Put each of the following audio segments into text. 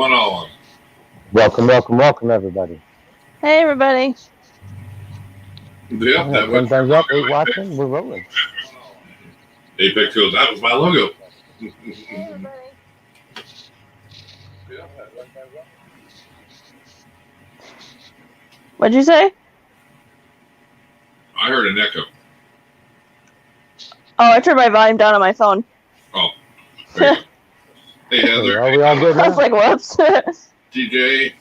going on? Welcome, everybody. Hey, everybody. Yeah, that was thumbs up, 8 watching, we're rolling. Apex goes, that was my logo. Hey, everybody. What'd you say? I heard an echo. Oh, I turned my volume down on my phone. Oh, there you go. Hey, Heather. Are we all good I was now? like, whoops. TJ.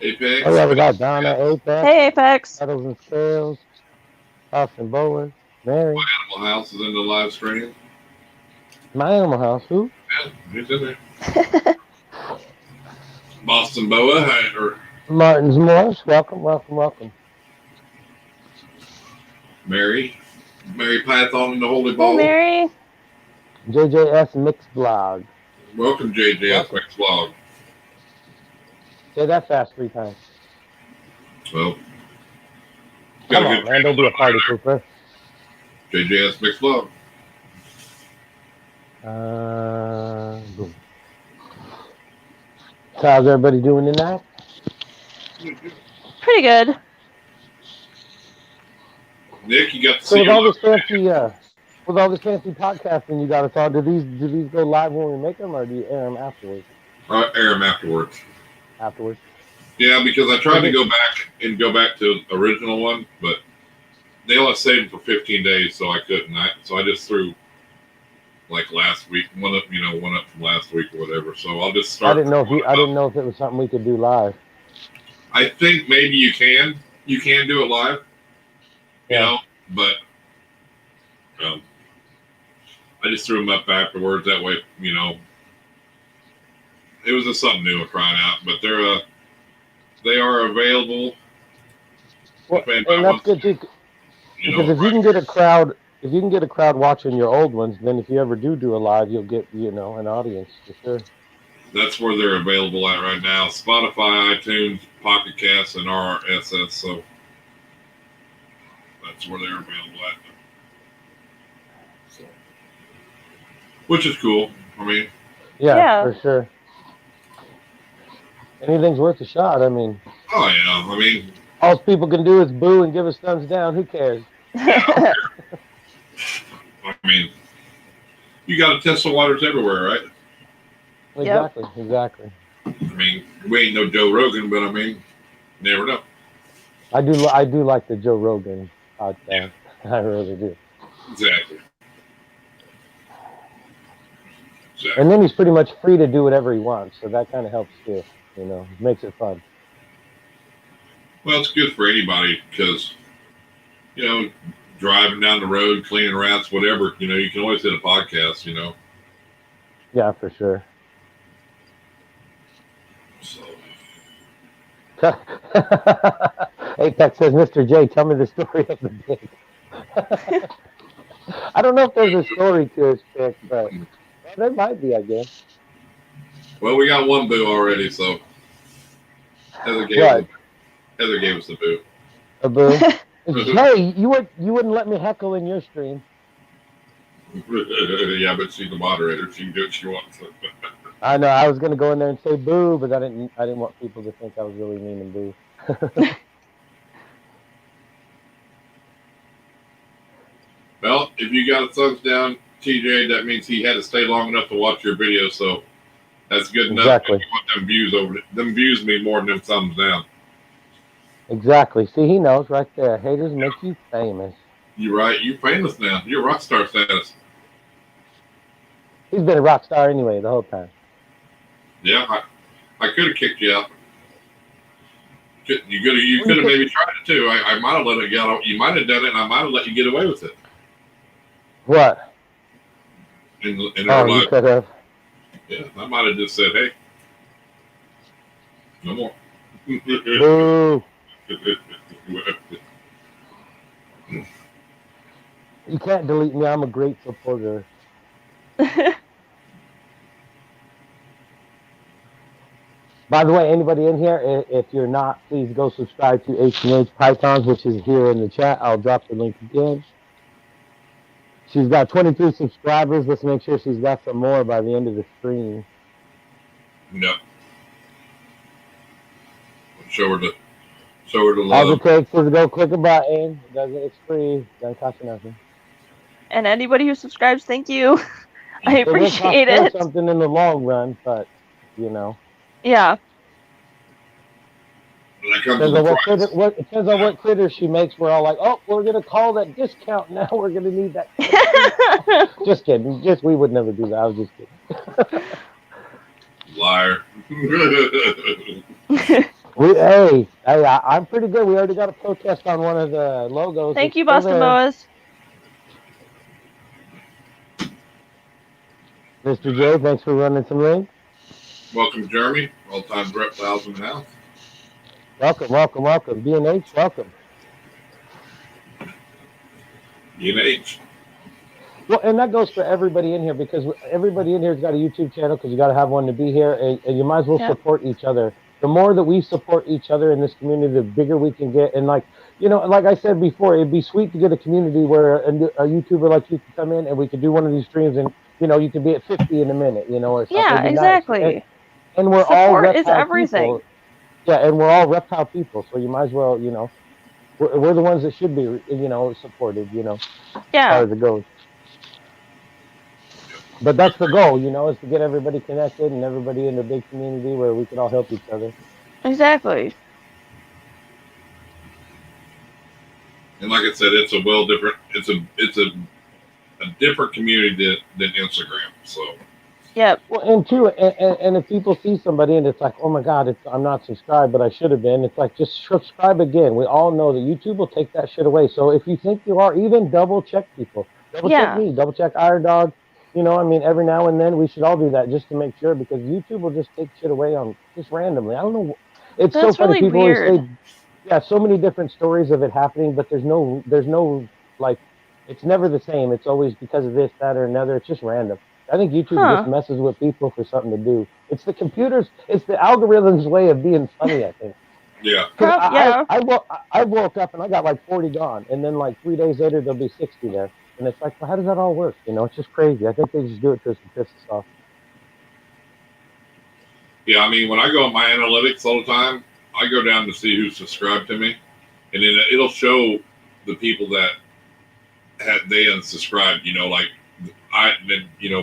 Apex. Oh, yeah, we got Donna, Apex, Hey, Apex. Petals and Scales, House and Bowen, Mary. My Animal House is in the live stream. My Animal House, who? Yeah, he's in there. Boston Boa. Martin's Morris, welcome. Mary Python in the Holy Hey, Ball. Mary. JJS Mixed Blog. Welcome, JJS Mixed Blog. Say that fast 3 times. Well, Come on, man, don't be a party pooper. JJS Mixed Blog. Boom. So how's everybody doing tonight? Pretty good. Nick, you got to So see with all this fancy podcasting you got us on, do these go live when we make them, or do you air them afterwards? I air them afterwards. Afterwards. Yeah, because I tried to go back to the original one, but they only saved for 15 days, so I couldn't. So I just threw like last week, one up from last week or whatever. So I'll just start. I didn't know if it was something we could do live. I think maybe you can do it live. You know, but I just threw them up afterwards. That way, it was just something new to try out. But they are available. Well, and that's good too, because if you can get a crowd watching your old ones, then if you ever do a live, you'll get an audience for sure. That's where they're available at right now: Spotify, iTunes, Pocket Casts, and RSS. So that's where they're available at. So, which is cool. I mean, Yeah. For sure. Anything's worth a shot. I mean. Oh yeah. I mean, all people can do is boo and give us thumbs down. Who cares? Yeah, I mean, you got to test the waters everywhere, right? Exactly. I mean, we ain't no Joe Rogan, but I mean, never know. I do like the Joe Rogan podcast. Yeah. I really do. Exactly. And then he's pretty much free to do whatever he wants, so that kind of helps too. Makes it fun. Well, it's good for anybody because, driving down the road, cleaning rats, whatever, you can always hit a podcast, Yeah, for sure. So. Apex says, Mr. J, tell me the story of the pig. I don't know if there's a story to his pick, but there might be, I guess. Well, we got one boo already, so Heather gave us a boo. A boo? Hey, you wouldn't let me heckle in your stream. Yeah, but she's the moderator. She can do what she wants. I know. I was gonna go in there and say boo, but I didn't want people to think I was really mean and boo. Well, if you got a thumbs down, TJ, that means he had to stay long enough to watch your video, so that's good enough. Exactly. If you want them views over it. Them views mean more than them thumbs down. Exactly. See, he knows right there. Haters make you famous. You're right. You're famous now. You're rock star status. He's been a rock star anyway the whole time. Yeah, I could have kicked you out. You could have maybe tried it too. I might have let it get. You might have done it, and I might have let you get away with it. What? In you could have. Yeah, I might have just said, "Hey, no more." Boo. You can't delete me. I'm a great supporter. By the way, anybody in here, if you're not, please go subscribe to H&H Pythons, which is here in the chat. I'll drop the link again. She's got 23 subscribers. Let's make sure she's got some more by the end of the stream. Yep. Show her the All it love. takes is to go click a button. It's free. Doesn't cost you nothing. And anybody who subscribes, thank you. I It will cost appreciate her it. something in the long run, but you know. Yeah. That comes with the price. It depends on what critter she makes. We're all like, oh, we're gonna call that discount now. We're gonna need that. Just kidding. We would never do that. I was just kidding. Liar. I'm pretty good. We already got a protest on one of the logos. Thank It's you, still Boston there. Boas. Mr. J, thanks for running some links. Welcome, Jeremy. All times Reptiles in the house. Welcome. B&H, welcome. B&H. Well, and that goes for everybody in here because everybody in here's got a YouTube channel because you got to have one to be here, and you might as well support each other. The more that we support each other in this community, the bigger we can get. And like I said before, it'd be sweet to get a community where a YouTuber like you can come in and we could do one of these streams and you could be at 50 in a minute, or something. Yeah, exactly. Nice. And we're support all reptile is everything. People. Yeah, and we're all reptile people, so you might as well, we're the ones that should be, supported, as far as it goes. But that's the goal, is to get everybody connected and everybody in a big community where we can all help each other. Exactly. And like I said, it's a different community than Instagram. So. Yep. Well, and if people see somebody and it's like, oh my God, I'm not subscribed, but I should have been. It's like, just subscribe again. We all know that YouTube will take that shit away. So if you think you are, even double check people. Double check me. Double check Irondogg. Every now and then we should all do that just to make sure, because YouTube will just take shit away on just randomly. I don't know. It's That's so funny. really People weird. always say, so many different stories of it happening, but there's no like, it's never the same. It's always because of this, that, or another. It's just random. I think YouTube just messes with people for something to do. It's the computers. It's the algorithm's way of being funny, I think. Yeah. I woke up and I got like 40 gone, and then like 3 days later there'll be 60 there. And it's like, well, how does that all work? It's just crazy. I think they just do it to piss us off. Yeah, when I go on my analytics all the time, I go down to see who's subscribed to me, and then it'll show the people that they unsubscribed.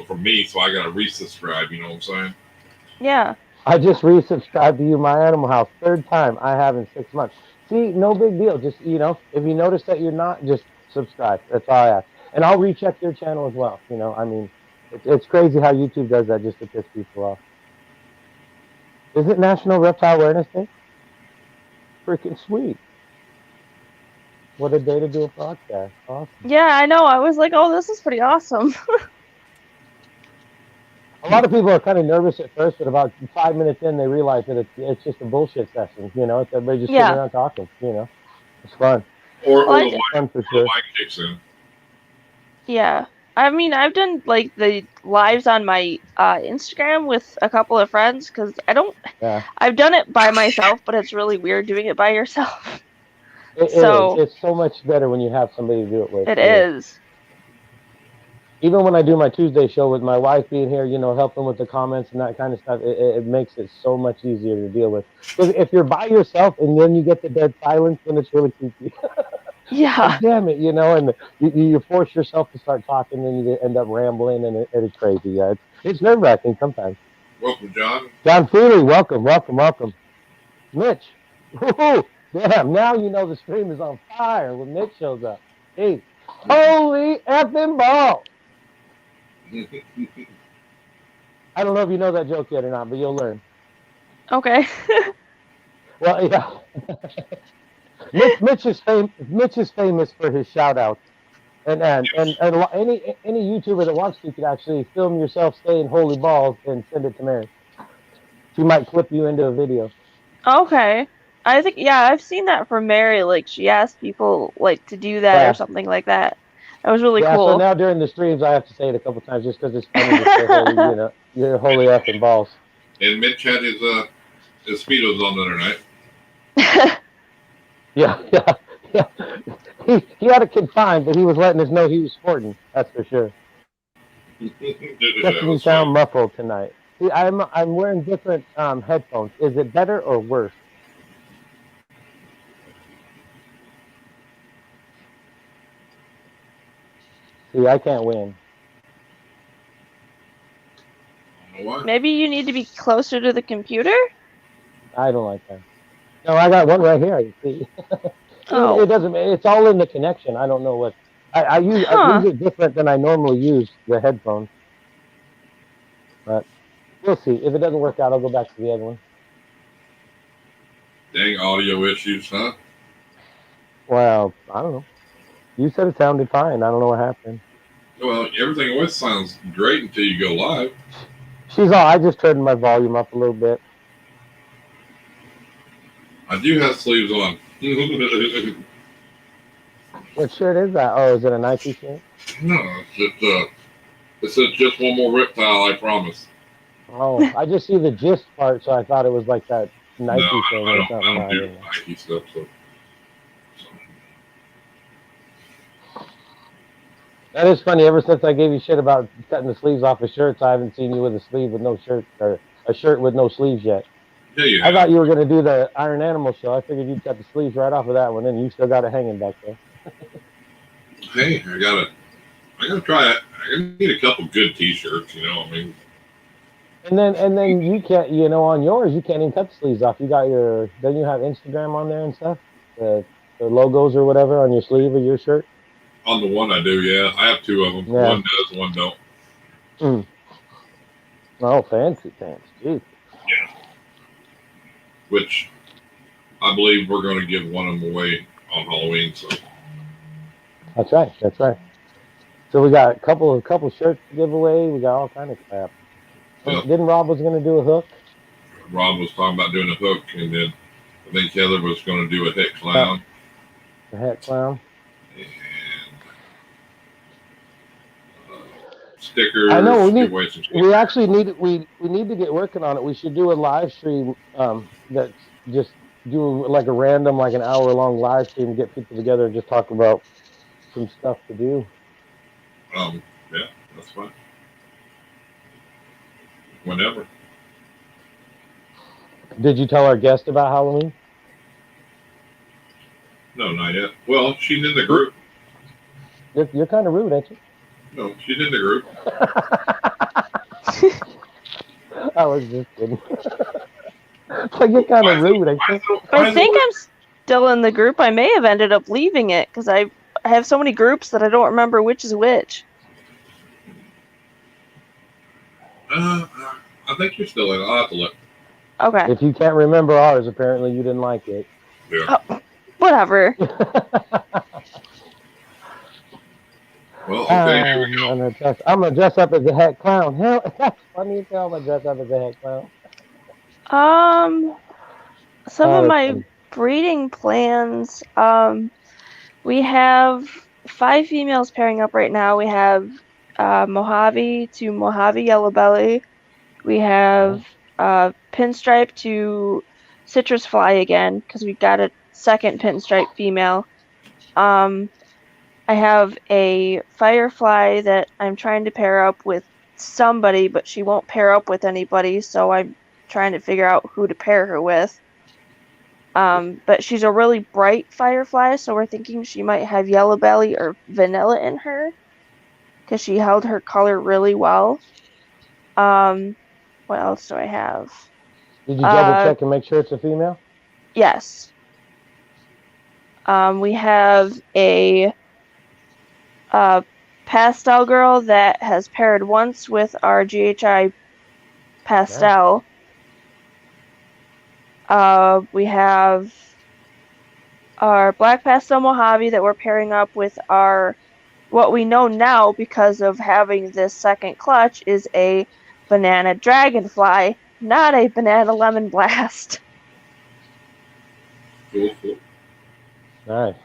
For me, so I got to resubscribe. You know what I'm saying? Yeah. I just resubscribed to you, My Animal House, 3rd time I have in 6 months. See, no big deal. Just if you notice that you're not, just subscribe. That's all I ask. And I'll recheck your channel as well. It's crazy how YouTube does that just to piss people off. Is it National Reptile Awareness Day? Freaking sweet. What a day to do a podcast. Awesome. Yeah, I know. I was like, oh, this is pretty awesome. A lot of people are kind of nervous at first, but about 5 minutes in, they realize that it's just a bullshit session. It's everybody just sitting around talking. It's fun. Or the fun for sure. mic kicks in. Yeah. I've done like the lives on my Instagram with a couple of friends because I've done it by myself, but it's really weird doing it by yourself. It's so much better when you have somebody to do it with. It is. Even when I do my Tuesday show with my wife being here, helping with the comments and that kind of stuff, it makes it so much easier to deal with. Because if you're by yourself and then you get the dead silence, then it's really creepy. Yeah. Damn it, and you force yourself to start talking, and you end up rambling, and it's crazy. Yeah, it's nerve-wracking sometimes. Welcome, John. John Freely, welcome. Mitch, woo-hoo. Damn, now the stream is on fire when Mitch shows up. Hey, holy effing ball! I don't know if you know that joke yet or not, but you'll learn. Okay. Well, yeah. Mitch is famous for his shout outs. And any YouTuber that wants to could actually film yourself saying holy balls and send it to Mary. She might clip you into a video. Okay. I think, I've seen that from Mary. Like, she asked people like to do that or something like that. That was really cool. So now during the streams, I have to say it a couple times just because it's funny to say holy, your holy effing balls. And Mitch had his Speedos on the other night. Yeah. He had a confined, but he was letting us know he was sporting. That's for sure. Definitely sound muffled tonight. See, I'm wearing different headphones. Is it better or worse? See, I can't win. What? Maybe you need to be closer to the computer? I don't like that. No, I got one right here. You see, Oh. it doesn't. It's all in the connection. I don't know what. I use it different than I normally use the headphones. But we'll see. If it doesn't work out, I'll go back to the other one. Dang audio issues, huh? Well, I don't know. You said it sounded fine. I don't know what happened. Well, everything always sounds great until you go live. She's all. I just turned my volume up a little bit. I do have sleeves on. What shirt is that? Oh, is it a Nike shirt? No, it says just one more reptile, I promise. Oh, I just see the gist part, so I thought it was like that Nike thing or something. I don't do Nike stuff, so. That is funny. Ever since I gave you shit about cutting the sleeves off of shirts, I haven't seen you with a sleeve with no shirt or a shirt with no sleeves yet. Yeah, you I thought you were going to do the Iron Animal show. I figured you'd cut the sleeves right off of that one, and you still got it hanging back there. Hey, I gotta try it. I need a couple good T-shirts. You know, I mean. And then you can't, on yours you can't even cut the sleeves off. You got then you have Instagram on there and stuff, the logos or whatever on your sleeve of your shirt. On the one I do, yeah. I have two of them. Yeah. One does, one don't. Oh, fancy pants. Jeez. Yeah. Which I believe we're going to give one of them away on Halloween. So. That's right. So we got a couple shirts to give away. We got all kind of crap. Yeah. Didn't Rob was going to do a hook? Rob was talking about doing a hook, and then I think Heather was going to do a het clown. The het clown. And stickers. I know we actually need to get working on it. We should do a live stream that just do like a random, like an hour-long live stream, get people together and just talk about some stuff to do. Yeah, that's fine. Whenever. Did you tell our guest about Halloween? No, not yet. Well, she's in the group. You're kind of rude, ain't you? No, she's in the group. I was just kidding. Like, you're kind of rude, ain't you? I think I'm still in the group. I may have ended up leaving it because I have so many groups that I don't remember which is which. I think you're still in it. I'll have to look. Okay. If you can't remember ours, apparently you didn't like it. Yeah. Oh, whatever. Well, okay, here we go. I'm gonna dress up as a het clown. Hell, that's funny as hell. I'm gonna dress up as a het clown. Some of my breeding plans. We have 5 females pairing up right now. We have Mojave to Mojave Yellow Belly. We have Pinstripe to Citrus Fly again because we got a second Pinstripe female. I have a Firefly that I'm trying to pair up with somebody, but she won't pair up with anybody, so I'm trying to figure out who to pair her with. But she's a really bright Firefly, so we're thinking she might have Yellow Belly or Vanilla in her because she held her color really well. What else do I have? Did you double check and make sure it's a female? Yes. We have a pastel girl that has paired once with our GHI pastel. Yeah. We have our black pastel Mojave that we're pairing up with our, what we know now because of having this second clutch is a banana dragonfly, not a banana lemon blast. Cool. Nice.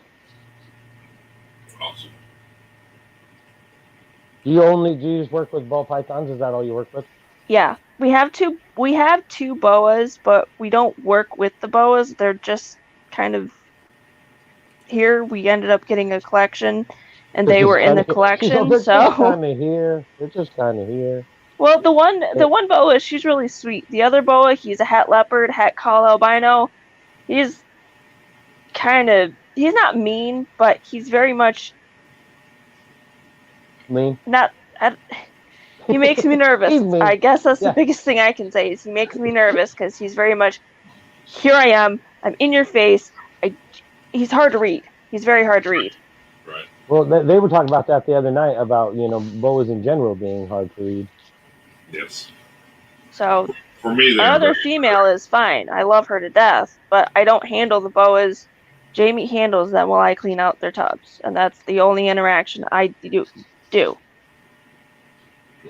Awesome. Do you just work with ball pythons? Is that all you work with? Yeah. We have two boas, but we don't work with the boas. They're just kind of here. We ended up getting a collection and they were in the collection. They're just kind of here. They're just kind of here. Well, the one boa, she's really sweet. The other boa, he's a hat leopard, hat call albino. He's not mean, but he's very much mean. Not. He makes me nervous. I guess that's the Yeah. biggest thing I can say is he makes me nervous because he's very much, here I am, I'm in your face. He's hard to read. He's very hard to read. Right. Well, they were talking about that the other night about boas in general being hard to read. Yes. So for me, our other female is fine. I love her to death, but I don't handle the boas. Jamie handles them while I clean out their tubs, and that's the only interaction I do.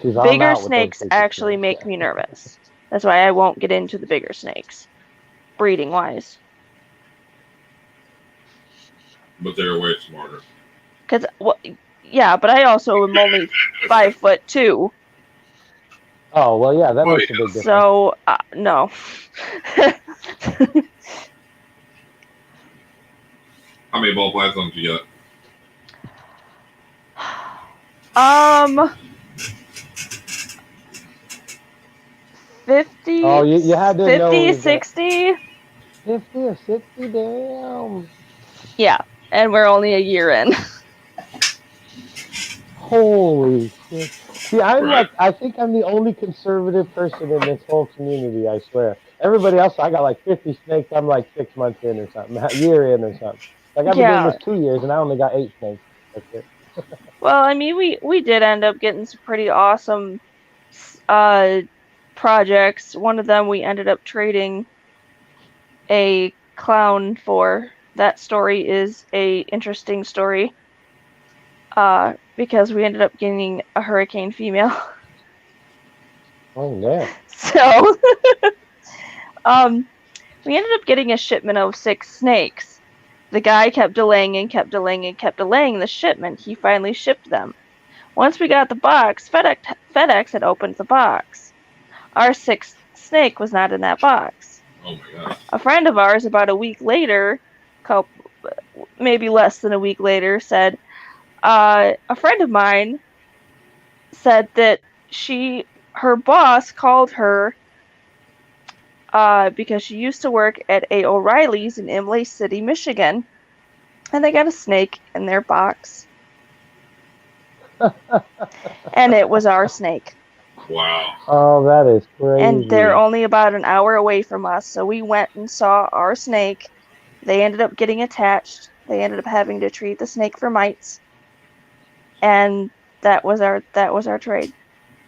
Bigger snakes actually make me nervous. That's why I won't get into the bigger snakes, breeding wise. But they're way smarter. Yeah, but I also am only 5'2". Oh well, yeah, that makes a big difference. So no. How many ball pythons you got? 50. Oh, you had to 50, know 60. 50 or 60, damn. Yeah, and we're only a year in. Holy shit. See, I think I'm the only conservative person in this whole community, I swear. Everybody else, I got like 50 snakes, I'm like 6 months in or something, a year in or something. Like I've been doing this 2 years and I only got 8 snakes. That's it. Well, I mean, we did end up getting some pretty awesome projects. One of them we ended up trading a clown for. That story is a interesting story because we ended up getting a hurricane female. Oh, yeah. So we ended up getting a shipment of 6 snakes. The guy kept delaying the shipment. He finally shipped them. Once we got the box, FedEx had opened the box. Our 6th snake was not in that box. Oh my God. A friend of ours, about a week later, maybe less than a week later, said, a friend of mine said that her boss called her because she used to work at a O'Reilly's in Imlay City, Michigan, and they got a snake in their box. And it was our snake. Wow. Oh, that is crazy. And they're only about an hour away from us, so we went and saw our snake. They ended up getting attached. They ended up having to treat the snake for mites. And that was our trade.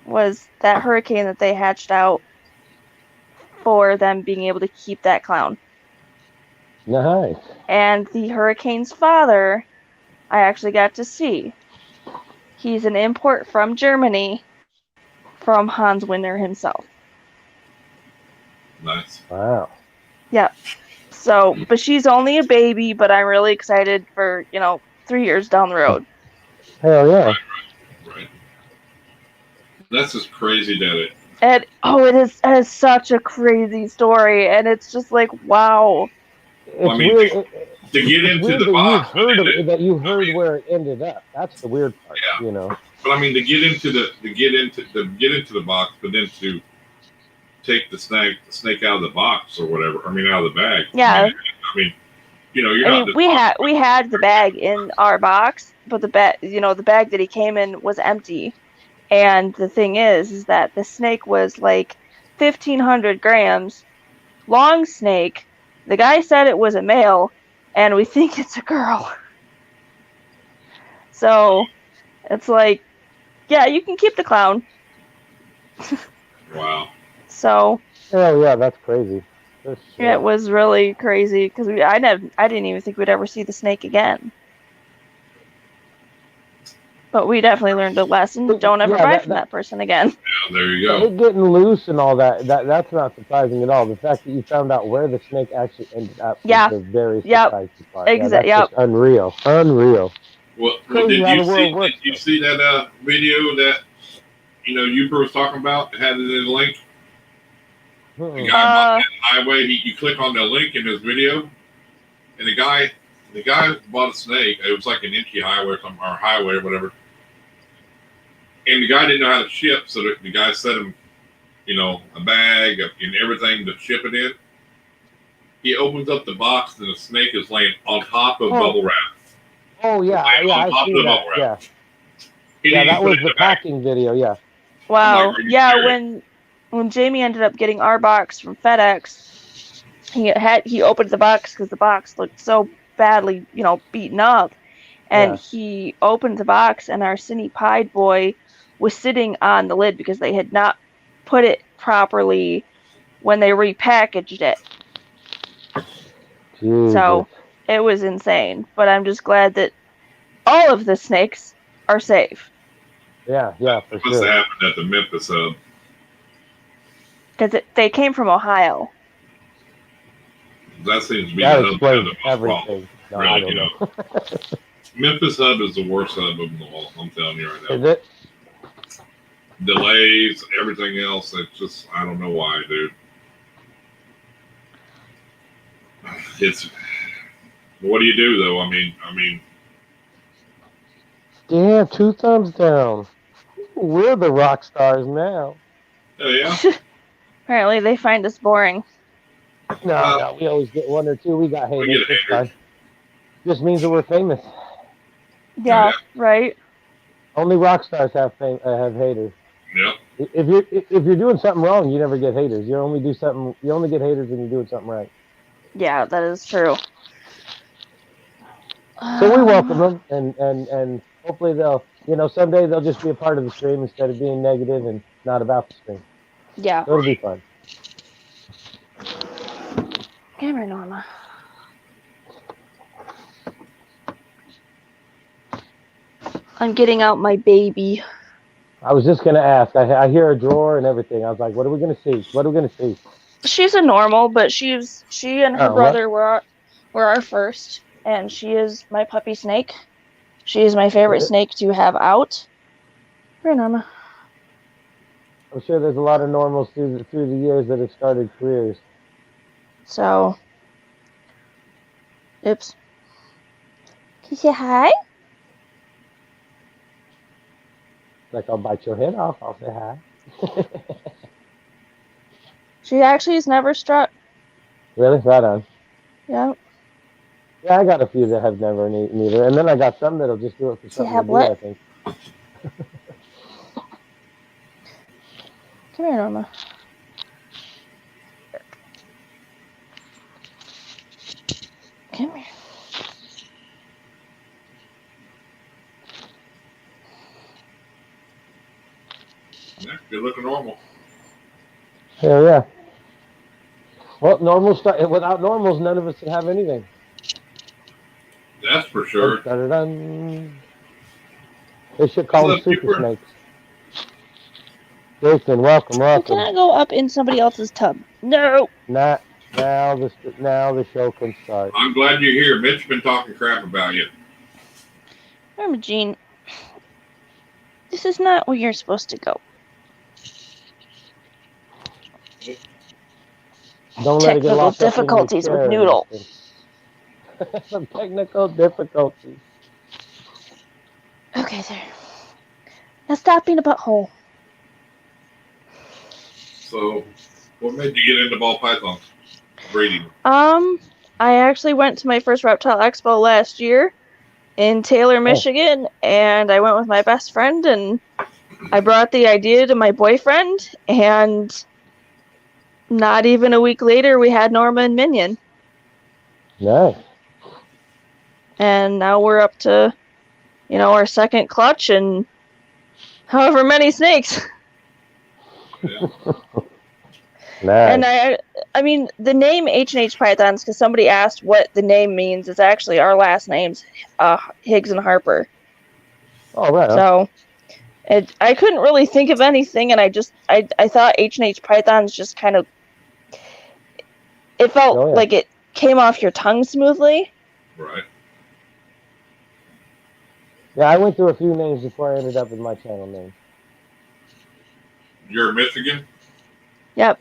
Was that hurricane that they hatched out for them being able to keep that clown. Nice. And the hurricane's father, I actually got to see. He's an import from Germany, from Hans Winter himself. Nice. Wow. Yeah. So, but she's only a baby, but I'm really excited for, 3 years down the road. Hell yeah. Right. That's just crazy that it. And it is such a crazy story, and it's just like, wow. It's weird. To get into the box, that you heard where it ended up. That's the weird part. Yeah. But I mean, to get into the box, but then to take the snake out of the box or whatever. I mean, out of the bag. Yeah. I mean, you're not. We had the bag in our box, but the bag that he came in was empty. And the thing is that the snake was like 1,500 grams, long snake. The guy said it was a male, and we think it's a girl. So it's like, yeah, you can keep the clown. Wow. So. Oh yeah, that's crazy. It was really crazy because I didn't even think we'd ever see the snake again. But we definitely learned a lesson. Don't ever buy from that person again. Yeah, there you go. It getting loose and all that's not surprising at all. The fact that you found out where the snake actually ended up is the very surprising part. Exactly. Yeah, that's just unreal. Well, did you see that video that you was talking about? It had it in the link. The guy on the highway. You click on the link in his video, and the guy bought a snake. It was like an inchy highway or whatever. And the guy didn't know how to ship, so the guy sent him, a bag and everything to ship it in. He opens up the box and the snake is laying on top of bubble wrap. Oh yeah, On top of the bubble wrap. Yeah, that was the packing video. Yeah. Wow. Yeah, when Jamie ended up getting our box from FedEx, he opened the box because the box looked so badly, beaten up, and he opened the box, and our Cine Pied boy was sitting on the lid because they had not put it properly when they repackaged it. Jesus. So it was insane. But I'm just glad that all of the snakes are safe. Yeah, for sure. Must have happened at the Memphis hub. Because they came from Ohio. That seems to be the hub that had the most everything. No, really, Memphis hub is the worst hub of them all. I'm telling you right now. Is it? Delays, everything else. It's just, I don't know why, dude. What do you do though? I mean. Damn, 2 thumbs down. We're the rock stars now. Yeah. Apparently, they find us boring. No, we always get 1 or 2. We got haters. It's fine. Just means that we're famous. Yeah, right. Only rock stars have haters. Yeah. If you're doing something wrong, you never get haters. You only get haters when you're doing something right. Yeah, that is true. So we welcome them, and hopefully they'll, someday they'll just be a part of the stream instead of being negative and not about the stream. Yeah. So it'll be fun. Come here, Norma. I'm getting out my baby. I was just going to ask. I hear a drawer and everything. I was like, what are we going to see? What are we going to see? She's a normal, but she and her brother were our first, and she is my puppy snake. She is my favorite snake to have out. Here, Norma. I'm sure there's a lot of normals through the years that have started careers. So, oops. Can you say hi? Like, I'll bite your head off. I'll say hi. She actually has never struck. Really? Right on. Yeah. Yeah, I got a few that have never neither. And then I got some that'll just do it for something to do, I think. Come here, Norma. Come here. Yeah, you're looking normal. Hell yeah. Well, without normals, none of us would have anything. That's for sure. Dun-dun-dun. They should call them super snakes. Jason, welcome. You cannot go up in somebody else's tub. No. Now the show can start. I'm glad you're here. Mitch's been talking crap about you. Remember, Gene, this is not where you're supposed to go. Don't let it get lost. Difficulties with Noodle. Some technical difficulties. Okay, there. Now stop being a butthole. So, what made you get into ball pythons breeding? I actually went to my first Reptile Expo last year in Taylor, Michigan, and I went with my best friend, and I brought the idea to my boyfriend, and not even a week later, we had Norma and Minion. Nice. And now we're up to, our second clutch and however many snakes. Yeah. Nice. And I mean, the name H&H Pythons, because somebody asked what the name means, is actually our last names, Higgs and Harper. Oh, right. So, I couldn't really think of anything, and I thought H&H Pythons just kind of, it felt like it came off your tongue smoothly. Right. Yeah, I went through a few names before I ended up with my channel name. You're in Michigan? Yep.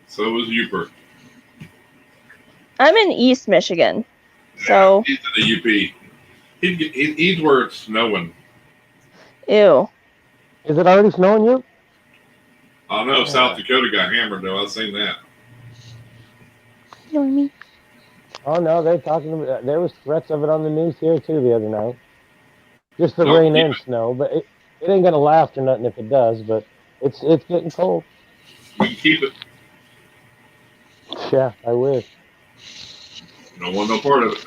So was Uper. I'm in East Michigan. So he's in the UP. He's where it's snowing. Ew. Is it already snowing you? I know South Dakota got hammered though. I've seen that. You know what I mean? Oh no, they're talking about. There was threats of it on the news here too the other night. Just the rain and snow, but it ain't gonna last or nothing if it does. But it's getting cold. We can keep it. Yeah, I wish. Don't want no part of it.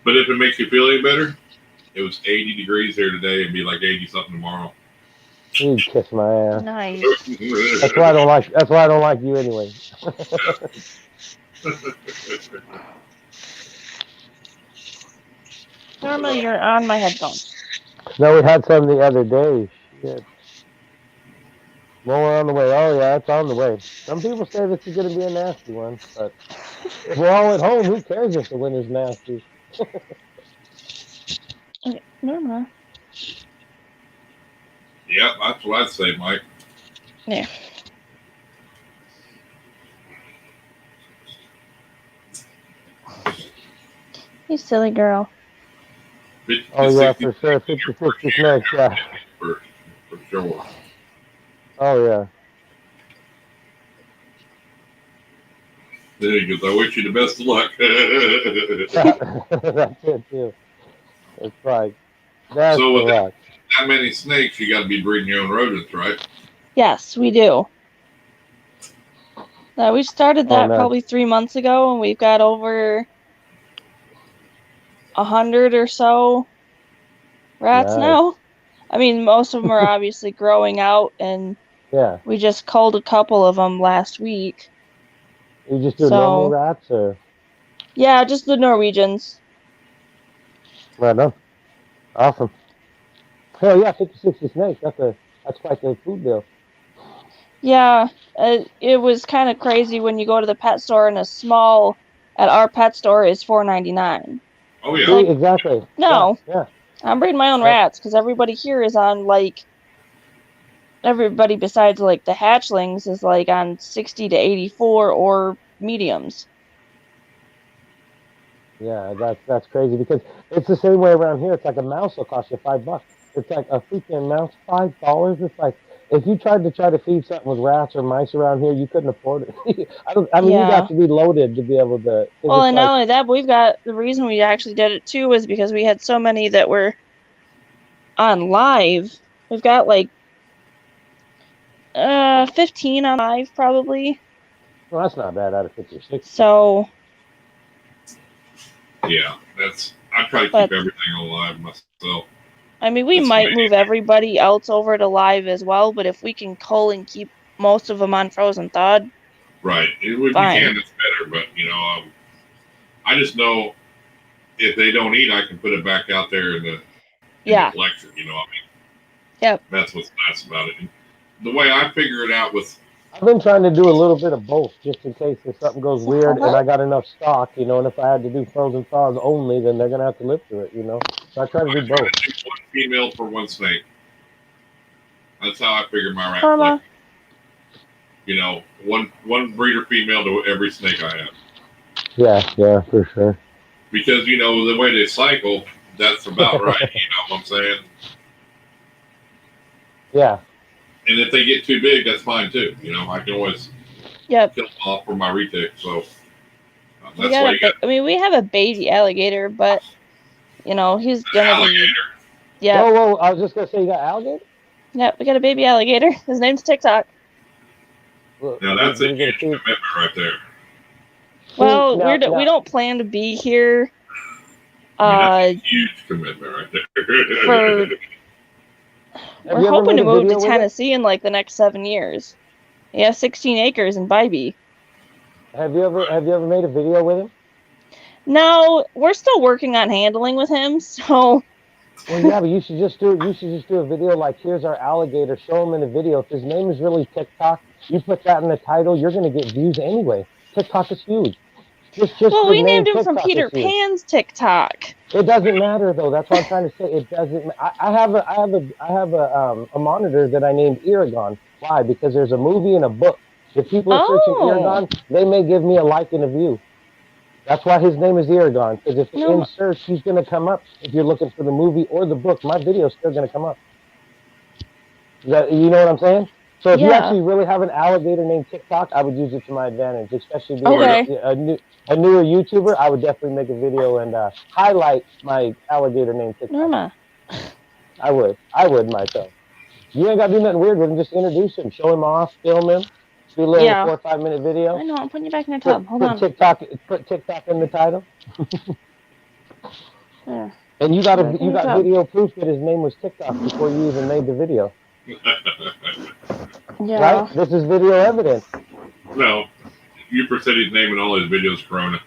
But if it makes you feel any better, it was 80 degrees here today and be like 80 something tomorrow. You kiss my ass. Nice. That's why I don't like. That's why I don't like you anyway. Normally you're on my headphones. No, we had some the other day. Shit. More on the way. Oh yeah, it's on the way. Some people say this is going to be a nasty one, but if we're all at home, who cares if the winter's nasty? Okay, Norma. Yeah, that's what I'd say, Mike. Yeah. You silly girl. 50, Oh yeah, 60, for sure. 50-60 snakes, yeah. For sure. Oh yeah. There he goes. I wish you the best of luck. That's it too. It's like that's so with luck. that many snakes, you got to be breeding your own rodents, right? Yes, we do. We started that nice. probably 3 months ago, and we've got over 100 or so rats now. I mean, most of them are obviously growing out, and yeah, we just culled a couple of them last week. You just do normal rats, or? Yeah, just the Norwegians. Right on. Awesome. Hell yeah, 50-60 snakes. That's quite the food bill. Yeah, it was kind of crazy when you go to the pet store and a small at our pet store is $4.99. Oh yeah, like, exactly. No, yeah. I'm breeding my own rats because everybody here is on everybody besides the hatchlings is on 60 to 84 or mediums. Yeah, that's crazy because it's the same way around here. It's like a mouse will cost you $5. It's like a freaking mouse, $5. It's like if you tried to feed something with rats or mice around here, you couldn't afford it. I mean, you'd have to be loaded to be able to. Well, and not only that, but we've got the reason we actually did it too is because we had so many that were on live. We've got 15 on live probably. Well, that's not bad out of 50 or 60. So. Yeah, I try to keep everything alive myself. I mean, we might move everybody else over to live as well, but if we can cull and keep most of them on frozen thawed, right? If we can, it's better. But I just know if they don't eat, I can put it back out there in the collection. I mean, yep. That's what's nice about it. And the way I figure it out with. I've been trying to do a little bit of both, just in case if something goes weird and I got enough stock, and if I had to do frozen thaws only, then they're gonna have to live through it, So I try to do both. One female for one snake. That's how I figure my rat collection. One breeder female to every snake I have. Yeah, for sure. Because the way they cycle, that's about right. You know what I'm saying? Yeah. And if they get too big, that's fine too. I can always kill them off for my retic. So that's why you got. I mean, we have a baby alligator, but he's gonna be. Yeah. Whoa! I was just gonna say you got alligator. Yep, we got a baby alligator. His name's TikTok. Now that's a huge commitment right there. Well, we don't plan to be here. That's a huge commitment right there. We're hoping to move to Tennessee in the next 7 years. He has 16 acres in Bybee. Have you ever made a video with him? No, we're still working on handling with him, so. Well, yeah, but you should just do a video like, here's our alligator, show him in a video. If his name is really TikTok, you put that in the title, you're gonna get views anyway. TikTok is huge. Well, we named him from Peter Pan's TikTok. It doesn't matter though. That's what I'm trying to say. It doesn't. I have a monitor that I named Irondogg. Why? Because there's a movie and a book. If people are searching Irondogg, they may give me a like and a view. That's why his name is Irondogg. Because if No. in search, he's going to come up. If you're looking for the movie or the book, my video is still going to come up. You know what I'm saying? So if you Yeah. actually really have an alligator named TikTok, I would use it to my advantage. Especially being Okay. a newer YouTuber, I would definitely make a video and highlight my alligator named TikTok. Norma. I would myself. You ain't got to do nothing weird with him. Just introduce him, show him off, film him, do a little Yeah. 4 or 5 minute video. I know. I'm putting you back in the tub. Hold on. Put TikTok in the title. There. And you got video proof that his name was TikTok before you even made the video. Yeah. Right? This is video evidence. No, you said his name in all his videos, Corona.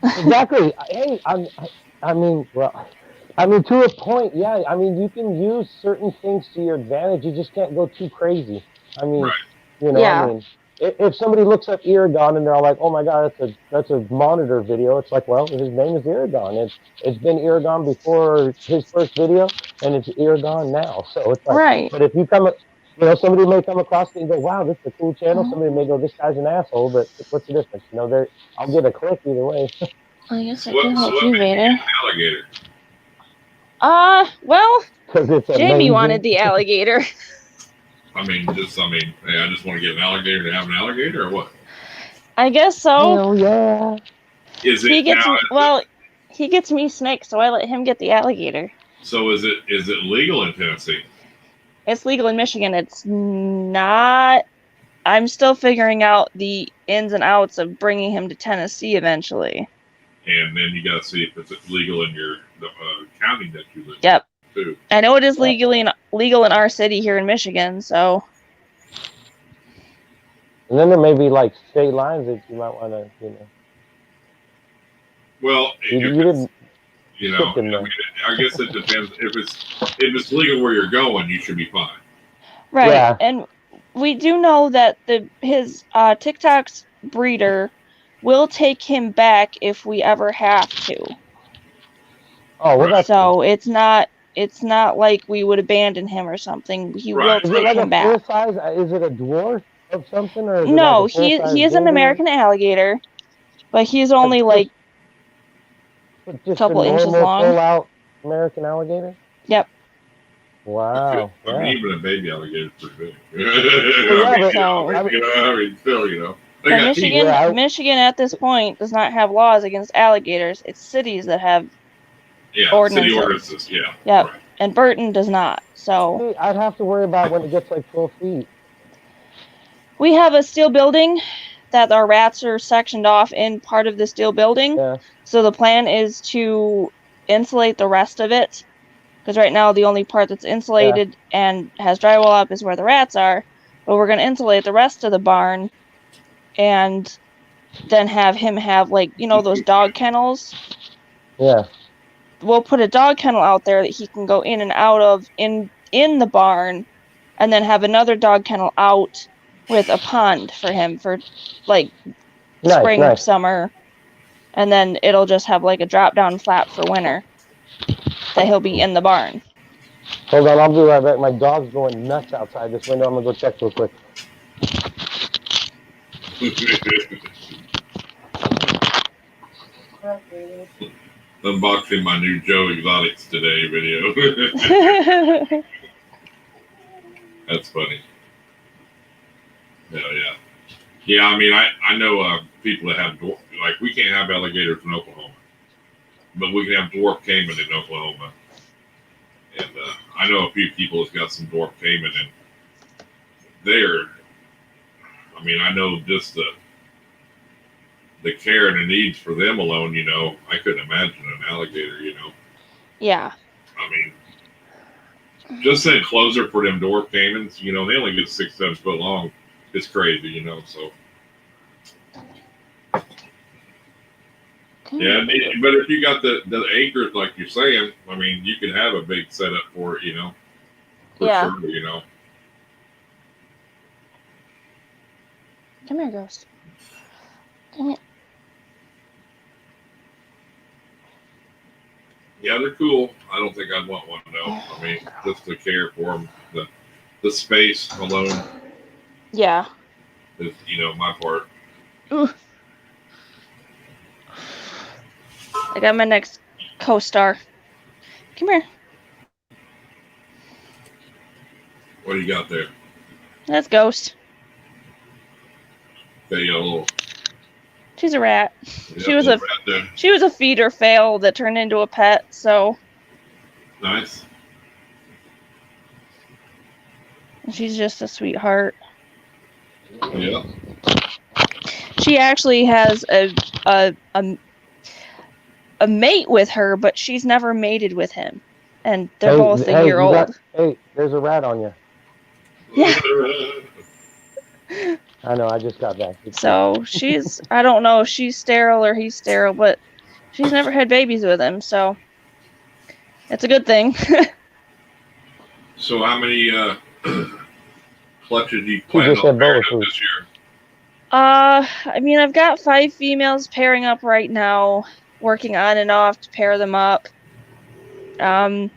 Exactly. Hey, I mean, to a point, yeah. I mean, you can use certain things to your advantage. You just can't go too crazy. I mean, Right. you know, Yeah. I mean, if somebody looks up Irondogg and they're all like, "Oh my God, that's a monitor video," it's like, well, his name is Irondogg. It's been Irondogg before his first video, and it's Irondogg now. So it's like, Right. But if you somebody may come across it and go, "Wow, this is a cool channel." Somebody may go, "This guy's an asshole," but what's the difference? You know, I'll get a click either way. I guess I What can help you, made you Vader. get an alligator? Well, Because it's Jamie amazing. wanted the alligator. I just want to get an alligator to have an alligator, or what? I guess so. Hell yeah. Is it He gets now? he gets me snakes, so I let him get the alligator. So is it legal in Tennessee? It's legal in Michigan. It's not. I'm still figuring out the ins and outs of bringing him to Tennessee eventually. And then you got to see if it's legal in the county that you live in. Yep. Too. I know it is legal in our city here in Michigan, so. And then there may be like state lines that you might want to, you know. Well, You didn't. You know, I guess it depends. If it's legal where you're going, you should be fine. Right, Yeah. and we do know that his TikTok's breeder will take him back if we ever have to. Oh, well, that's so it's not like we would abandon him or something. He will take like him back. Full size? Is it a dwarf of something, or is No, it like he is an American alligator, but he's only like a couple inches long. Full out American alligator. Yep. Wow. I mean, even a baby alligator is pretty big. You know. Michigan at this point does not have laws against alligators. It's cities that have ordinances. City ordinances, yeah. Yep. Right. And Burton does not. So I'd have to worry about when it gets like 12 feet. We have a steel building that our rats are sectioned off in part of the steel building. Yeah. So the plan is to insulate the rest of it. Because right now the only part that's insulated and has drywall up is where the rats are. But we're going to insulate the rest of the barn and then have him have, like, you know, those dog kennels. Yeah. We'll put a dog kennel out there that he can go in and out of in the barn, and then have another dog kennel out with a pond for him for, like, spring, summer. And then it'll just have, like, a drop-down flap for winter that he'll be in the barn. Hold on, I'll be right back. My dog's going nuts outside this window. I'm going to go check real quick. Unboxing my new Joe Exotics Today video. That's funny. Yeah. Yeah, I mean, I know people that have, like, we can't have alligators in Oklahoma, but we can have dwarf caiman in Oklahoma. And I know a few people that's got some dwarf caiman, and I mean, I know just the care and the needs for them alone, you know, I couldn't imagine an alligator, you know. Yeah. I mean, just an enclosure for them dwarf caimans, you know, they only get 6-7 foot long. It's crazy, you know, so. Yeah, but if you got the acres like you're saying, I mean, you could have a big setup for it, you know. For sure, you know. Come here, Ghost. Dang it. Yeah, they're cool. I don't think I'd want one, though. I mean, just to care for them. The space alone. Yeah. Is, you know, my part. Ooh. I got my next co-star. Come here. What do you got there? That's Ghost. Okay, you got a little. She's a rat. Yeah, She was a feeder fail that turned into a pet. So nice. She's just a sweetheart. Yeah. She actually has a mate with her, but she's never mated with him, and they're both a year old. Hey, there's a rat on you. Yeah. I know. I just got back. So she's. I don't know if she's sterile or he's sterile, but she's never had babies with him, so it's a good thing. So how many clutches do you plan on pairing up this year? I mean, I've got 5 females pairing up right now, working on and off to pair them up. I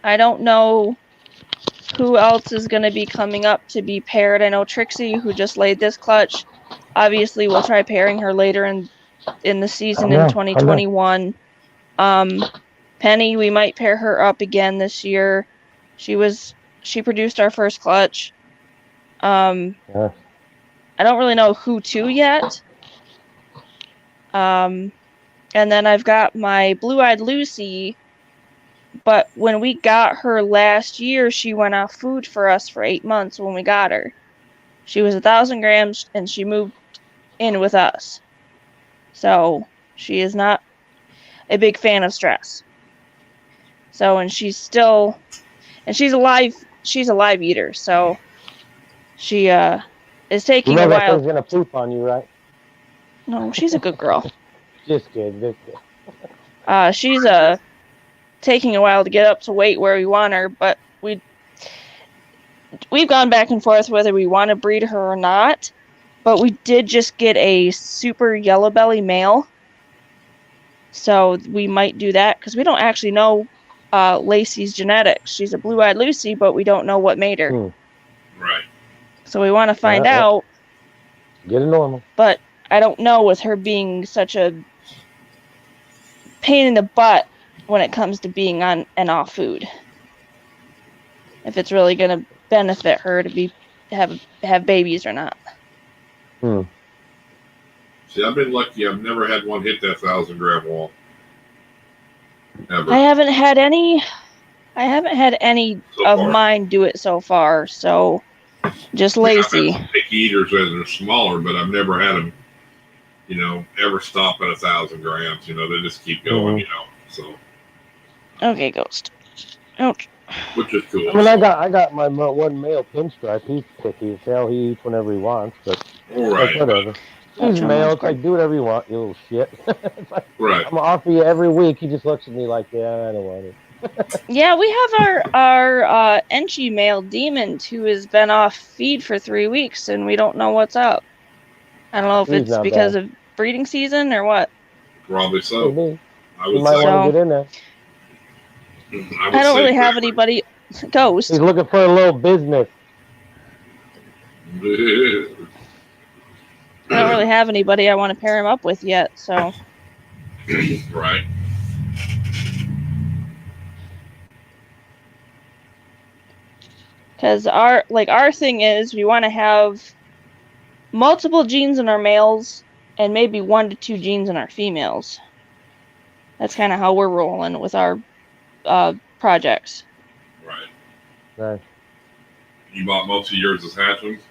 don't know who else is going to be coming up to be paired. I know Trixie, who just laid this clutch. Obviously, we'll try pairing her later in the season in 2021. Penny, we might pair her up again this year. She produced our first clutch. I don't really know who to yet. And then I've got my blue-eyed Lucy, but when we got her last year, she went off food for us for 8 months when we got her. She was 1,000 grams, and she moved in with us. So she is not a big fan of stress. So, and she's a live eater, so she is taking a while. She's gonna poop on you, right? No, she's a good girl. Just kidding. She's taking a while to get up to weight where we want her, but we've gone back and forth whether we want to breed her or not. But we did just get a super yellow belly male, so we might do that because we don't actually know Lacey's genetics. She's a blue-eyed Lucy, but we don't know what made her. Right. So we want to find out. Get a normal. But I don't know with her being such a pain in the butt when it comes to being on and off food. If it's really going to benefit her to have babies or not. See, I've been lucky. I've never had one hit that 1,000-gram wall. Ever. I haven't had any of mine do it so far. So just Lacey. I've had some picky eaters that are smaller, but I've never had them, ever stop at 1,000 grams. They just keep going, So. Okay, Ghost. Ouch. Which is cool. I mean, I got my one male pinstripe. He's picky as hell. He eats whenever he wants, but whatever. He's male. It's like, do whatever you want, you little shit. It's like, right. I'm gonna offer you every week. He just looks at me like, yeah, I don't want it. Yeah, we have our Enchi male demon who has been off feed for 3 weeks, and we don't know what's up. I don't know if it's because of breeding season or what. Probably so. You might want to get in there. I don't really have anybody. Ghost. He's looking for a little business. I don't really have anybody I want to pair him up with yet, so. Right. Because our thing is we want to have multiple genes in our males and maybe 1 to 2 genes in our females. That's kind of how we're rolling with our projects. Right. You bought most of yours as hatchlings?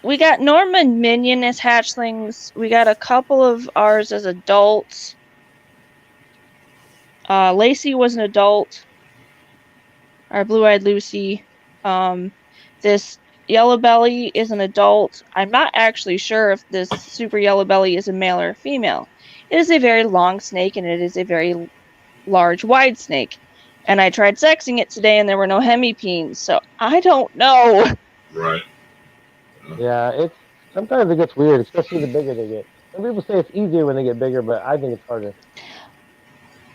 We got Norman Minion as hatchlings. We got a couple of ours as adults. Lacey was an adult. Our blue-eyed Lucy. This yellow belly is an adult. I'm not actually sure if this super yellow belly is a male or a female. It is a very long snake, and it is a very large, wide snake. And I tried sexing it today, and there were no hemipenes, so I don't know. Right. Yeah, sometimes it gets weird, especially the bigger they get. Some people say it's easier when they get bigger, but I think it's harder.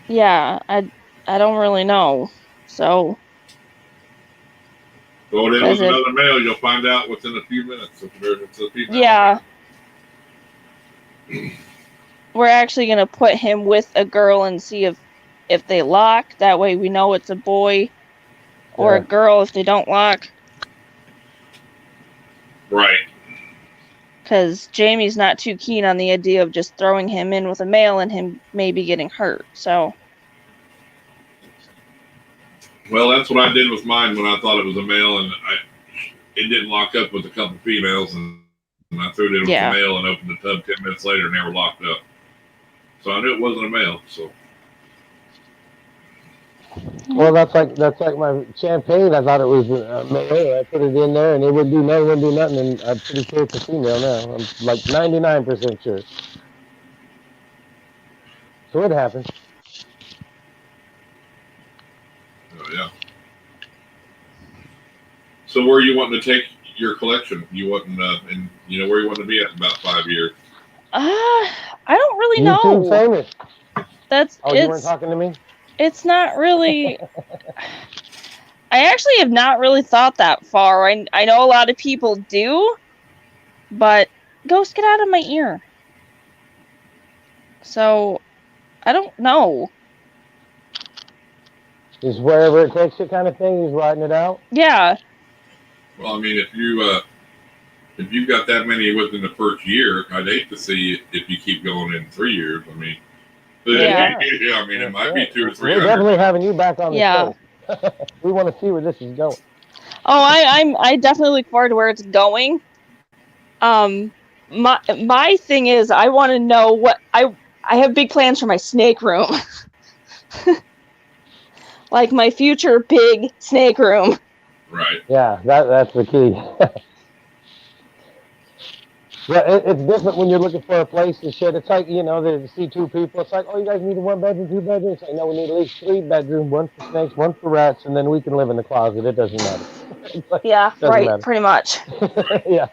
Yeah, I don't really know. So. Go in with another male, you'll find out within a few minutes if it's a female. Yeah. we're actually gonna put him with a girl and see if they lock. That way we know it's a boy or a girl if they don't lock. Right. Because Jamie's not too keen on the idea of just throwing him in with a male and him maybe getting hurt. So. Well, that's what I did with mine when I thought it was a male, and it didn't lock up with a couple females, and I threw it in with a male and opened the tub 10 minutes later, and they were locked up. So I knew it wasn't a male. So. Well, that's like my champagne. I thought it was a male. I put it in there, and it wouldn't do nothing. And I'm pretty sure it's a female now. I'm like 99% sure. So it happened. Oh yeah. So where are you wanting to take your collection? You wanting, and you know where you want to be at in about 5 years? I don't really know. YouTube famous. You weren't talking to me? It's not really. I actually have not really thought that far. I know a lot of people do, but Ghost, get out of my ear. So, I don't know. Just wherever it takes you kind of thing, he's riding it out? Yeah. Well, I mean, if you've got that many within the first year, I'd hate to see if you keep going in 3 years. I mean, yeah, I mean, it might be 2 or 3. We're definitely having you back on the show. We want to see where this is going. Oh, I definitely look forward to where it's going. My thing is, I want to know what I have big plans for my snake room. Like my future big snake room. Right. Yeah, that's the key. Yeah, it's different when you're looking for a place and shit. It's like, they see 2 people. It's like, oh, you guys need a 1-bedroom, 2-bedroom. It's like, no, we need at least 3 bedrooms, 1 for snakes, 1 for rats, and then we can live in the closet. It doesn't matter. Like, yeah, right, matter. Pretty much. Yeah.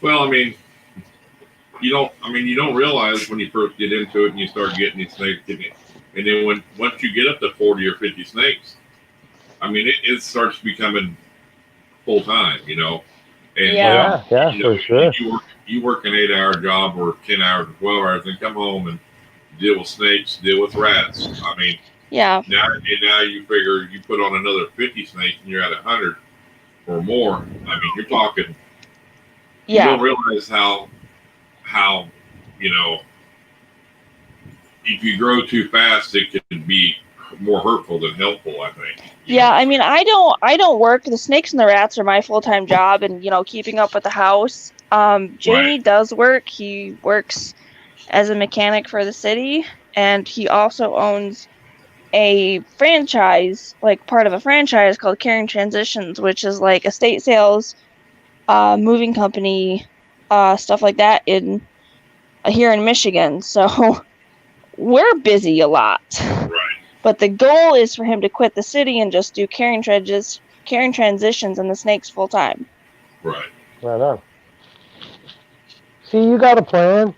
Well, I mean, you don't realize when you first get into it and you start getting these snakes, and then once you get up to 40 or 50 snakes, I mean, it starts becoming full time, And yeah, for sure. You work an 8-hour job or 10 hours or 12 hours, and come home and deal with snakes, deal with rats. I mean, yeah. Now you figure you put on another 50 snakes and you're at 100 or more. I mean, you're talking. Yeah. You don't realize how if you grow too fast, it can be more hurtful than helpful, I think. Yeah, I mean, I don't work. The snakes and the rats are my full-time job, and keeping up with the house. Jamie does work. He works as a mechanic for the city, and he also owns a franchise, like part of a franchise called Caring Transitions, which is like estate sales, moving company, stuff like that here in Michigan. So we're busy a lot. Right. But the goal is for him to quit the city and just do caring transitions and the snakes full time. Right. Right on. See, you got a plan.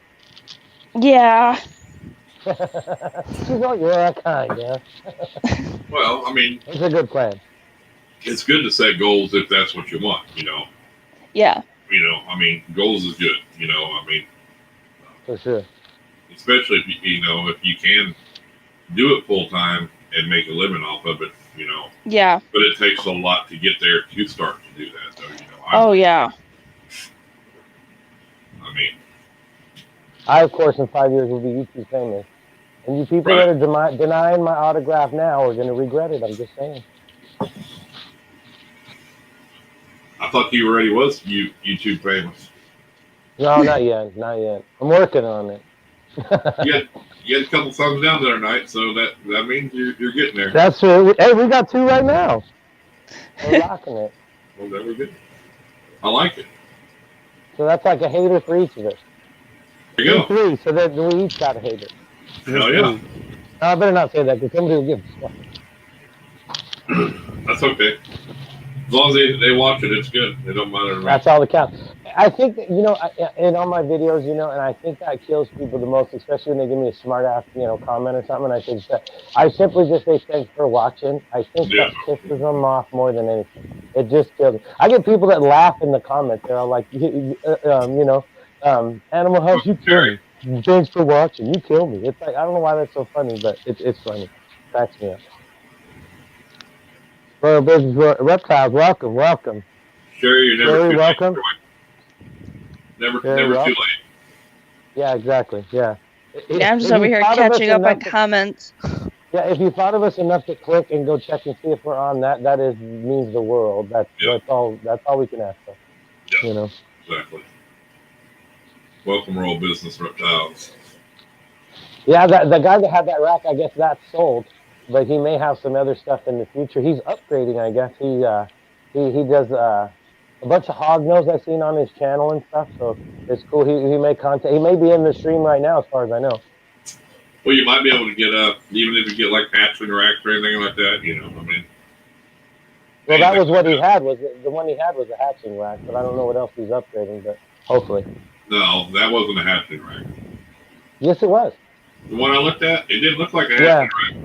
Yeah. You're that kind, yeah. Well, I mean, it's a good plan. It's good to set goals if that's what you want, Yeah. I mean, goals is good, I mean. For sure. Especially if if you can do it full time and make a living off of it, Yeah. But it takes a lot to get there to start to do that, though, Oh, yeah. I mean, I, of course, in 5 years will be YouTube famous. And you people that are denying my autograph now are going to regret it. I'm just saying. I thought you already was YouTube famous. No, not yet. Not yet. I'm working on it. You had a couple thumbs down the other night, so that means you're getting there. That's true. Hey, we got 2 right now. We're rocking it. Well, that was good. I like it. So that's like a hater for each of us. There you go. 3, so then we each got a hater. Hell yeah. I better not say that because somebody will give us one. That's okay. As long as they watch it, it's good. It don't matter to me. That's all that counts. I think that, in all my videos, and I think that kills people the most, especially when they give me a smart ass, comment or something. I think that I simply just say thanks for watching. I think that pisses them off more than anything. It just kills them. I get people that laugh in the comments. They're all like, animal health, you kidding? Thanks for watching. You kill me. It's like I don't know why that's so funny, but it's funny. Cracks me up. Royal Business Reptiles, welcome, welcome. Sherry, you're never Sherry, too welcome. late. Sherry, Never too welcome. late. Yeah, exactly. Yeah. Yeah, I'm just over here catching up on comments. Yeah, if you thought of us enough to click and go check and see if we're on that, that is means the world. That's all we can ask for. Yeah, you know. Exactly. Welcome, Royal Business Reptiles. Yeah, the guy that had that rack, I guess that's sold, but he may have some other stuff in the future. He's upgrading, I guess. He does a bunch of hog nose I've seen on his channel and stuff. So it's cool. He may content. He may be in the stream right now, as far as I know. Well, you might be able to get even if you get like hatchling racks or anything like that. You know, I mean. Well, that was what he had. The one he had was a hatching rack, but I don't know what else he's upgrading. But hopefully. No, that wasn't a hatchling rack. Yes, it was. The one I looked at, it didn't look like a hatchling rack.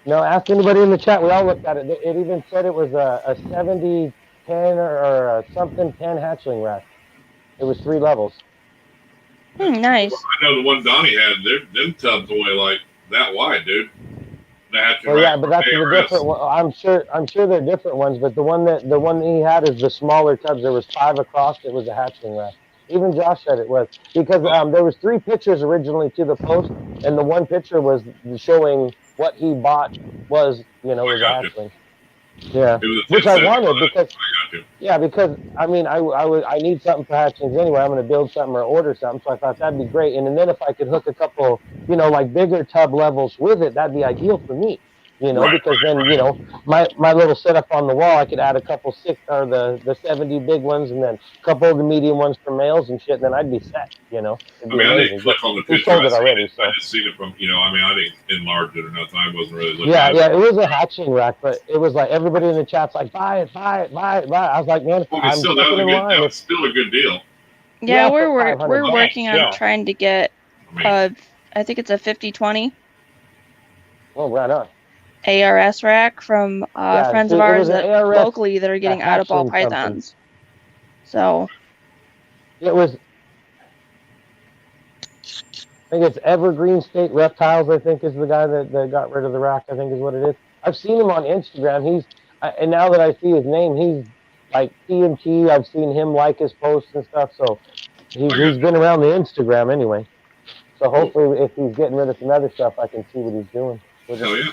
No, ask anybody in the chat. We all looked at it. It even said it was a 70-10 or something 10 hatchling rack. It was 3 levels. Nice. Well, I know the one Donnie had. Them tubs away like that wide, dude. The hatchling rack. Yeah, but that's a different one. I'm sure they're different ones, but the one he had is the smaller tubs. There was 5 across. It was a hatchling rack. Even Josh said it was because there was 3 pictures originally to the post, and the one picture was showing what he bought was was a hatchling. Yeah, which I wanted because because I mean I need something for hatchlings anyway. I'm going to build something or order something, so I thought that'd be great. And then if I could hook a couple like bigger tub levels with it, that'd be ideal for me. Because then my little setup on the wall, I could add a couple the 70 big ones, and then a couple of the medium ones for males and shit. And then I'd be set. It'd be amazing. I didn't click on the picture. Sold it already. I just seen it from I didn't enlarge it or nothing. I wasn't really looking. Yeah, it was a hatching rack, but it was like everybody in the chat's like, buy it. I was like, man, I'm still it's still a good deal. Yeah, we're working on trying to get I think it's a 50-20. Oh, right on. ARS rack from friends of ours locally that are getting out of ball pythons. So it was, I think it's Evergreen State Reptiles, I think is the guy that got rid of the rack, I think is what it is. I've seen him on Instagram. And now that I see his name, he's like TNT. I've seen him like his posts and stuff. So he's been around the Instagram anyway. So hopefully if he's getting rid of some other stuff, I can see what he's doing. Hell yeah.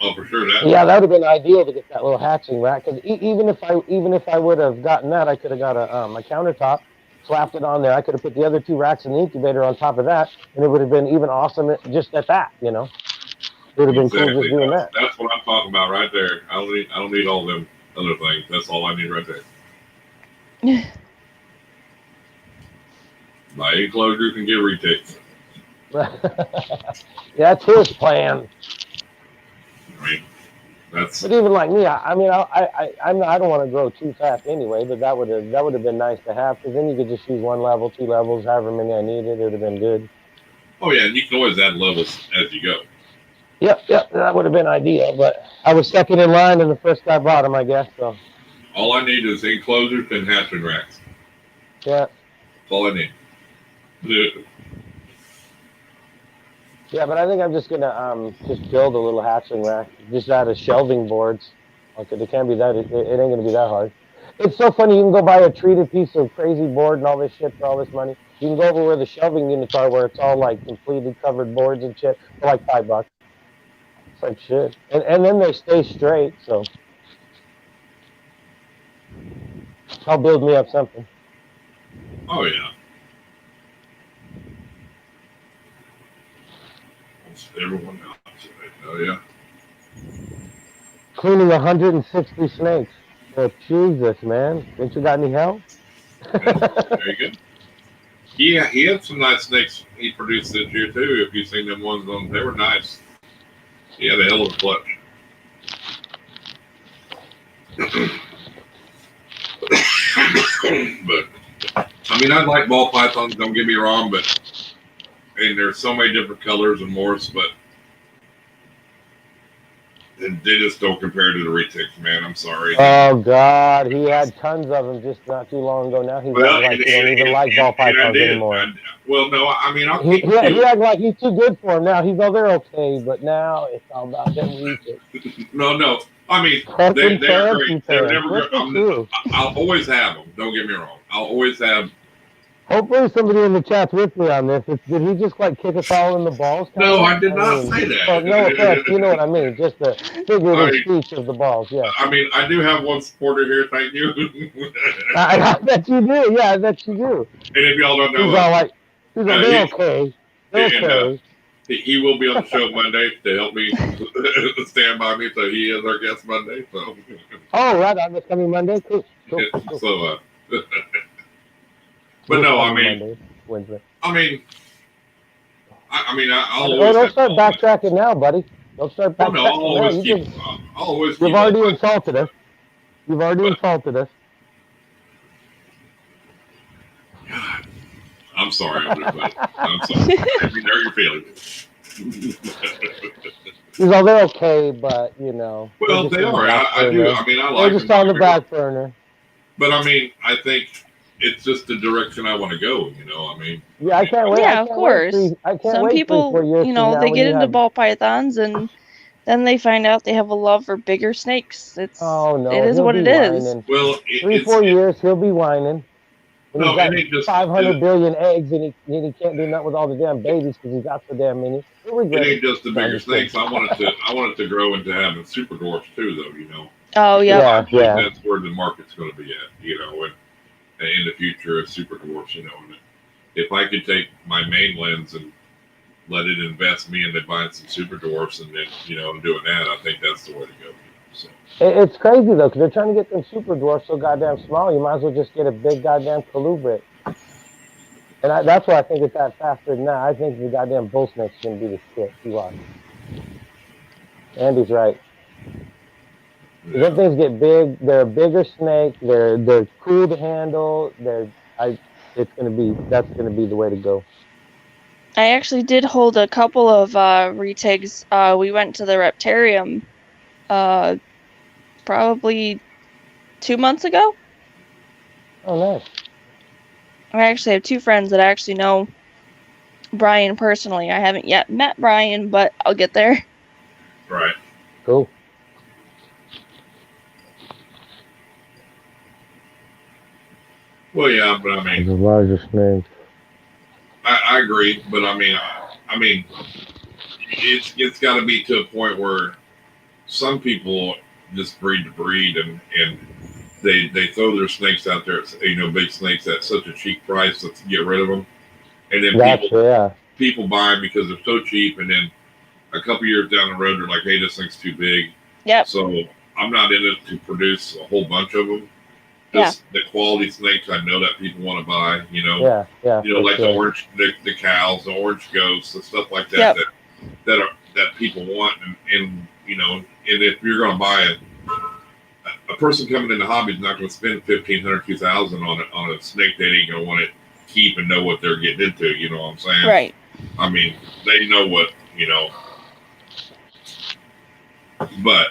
Oh, for sure. Yeah, that would have been ideal to get that little hatching rack. Because even if I would have gotten that, I could have got a countertop, slapped it on there. I could have put the other 2 racks in the incubator on top of that, and it would have been even awesome just at that. It would have been cool just doing that. That's what I'm talking about right there. I don't need all them other things. That's all I need right there. My enclosure can get retakes. Yeah, that's his plan. But even like me, I don't want to grow too fast anyway. But that would have been nice to have, because then you could just use 1 level, 2 levels, however many I needed. It would have been good. Oh yeah, and you can always add levels as you go. Yep, that would have been ideal. But I was second in line, and the first guy bought them, I guess. So all I need is enclosures and hatching racks. Yeah, that's all I need. Yeah, but I think I'm just gonna just build a little hatchling rack, just out of shelving boards. Okay, it can't be that. It ain't gonna be that hard. It's so funny. You can go buy a treated piece of crazy board and all this shit for all this money. You can go over where the shelving units are, where it's all like completely covered boards and shit, for like $5. It's like shit, and then they stay straight. So I'll build me up something. Oh yeah. Everyone else. Oh yeah. Cleaning 160 snakes. Oh Jesus, man! Ain't you got any help? Very good. Yeah, he had some nice snakes he produced this year too. If you've seen them ones on, they were nice. He had a hell of a clutch. But I mean, I like ball pythons. Don't get me wrong, and there's so many different colors and morphs, but they just don't compare to the retics, man. I'm sorry. Oh God, he had tons of them just not too long ago. Now he's Well, like he don't even like ball pythons anymore. Well, no, I mean, I'll He keep you. acts like he's too good for him now. He's they're okay, but now it's all about them retics. No. I mean, they are great. They're never going. I'll always have them. Don't get me wrong. I'll always have. Hopefully, somebody in the chat's with me on this. Did he just like kick us all in the balls? No, I did not say that. Well, no offense, you know what I mean. Just the figurative speech of the balls. Yeah. I mean, I do have one supporter here. Thank you. I bet you do. Yeah, I bet you do. And if y'all don't know, he's all like, they're okay. They're okay. He will be on the show Monday to help me stand by me. So he is our guest Monday. So. Oh, right on this coming Monday. Cool. So, but no, I mean, Wednesday. I'll always. Don't start backtracking now, buddy. Don't start backtracking. No, I'll always keep. You've already insulted us. You've already insulted us. God, I'm sorry, everybody. I'm sorry. I mean, hurt your feelings. He's all they're okay, but you know. Well, they are. I do. I mean, I like. They're just on the back burner. But I mean, I think it's just the direction I want to go. You know, I mean. Yeah, I can't wait. Yeah, of course. Some people, they get into ball pythons and then they find out they have a love for bigger snakes. It is what it is. Well, 3-4 years he'll be whining. And no, he's got just 500 billion eggs, and he can't do nothing with all the damn babies because he's got so damn many. It ain't just the bigger snakes. I want it to grow into having super dwarfs too, though. You know. Oh yeah. Yeah. That's where the market's going to be at. You know, and in the future of super dwarfs. You know, and if I could take my main lens and let it invest me into buying some super dwarfs, and then doing that, I think that's the way to go. So. It's crazy though, because they're trying to get them super dwarfs so goddamn small. You might as well just get a big goddamn colubrid. And that's why I think it's that faster than that. I think the goddamn bull snake's gonna be the shit. You watch. Andy's right. Yeah. Them things get big. They're a bigger snake. They're cool to handle. That's gonna be the way to go. I actually did hold a couple of retigs. We went to the Reptarium probably 2 months ago. Oh, nice. I actually have 2 friends that actually know Brian personally. I haven't yet met Brian, but I'll get there. Right. Cool. Well, yeah, but I mean, the largest snake. I agree, but I mean, it's got to be to a point where some people just breed to breed, and they throw their snakes out there, big snakes at such a cheap price, let's get rid of them, and then people buy them because they're so cheap, and then a couple years down the road they're like, hey, this thing's too big. Yep. So I'm not in it to produce a whole bunch of them. Just the quality snakes I know that people want to buy, like the orange, the cows, the orange ghosts, the stuff like that, that people want, and if you're going to buy a person coming in the hobby is not going to spend $1,500, $2,000 on a snake that ain't going to want to keep and know what they're getting into. You know what I'm saying? Right. I mean, they know what but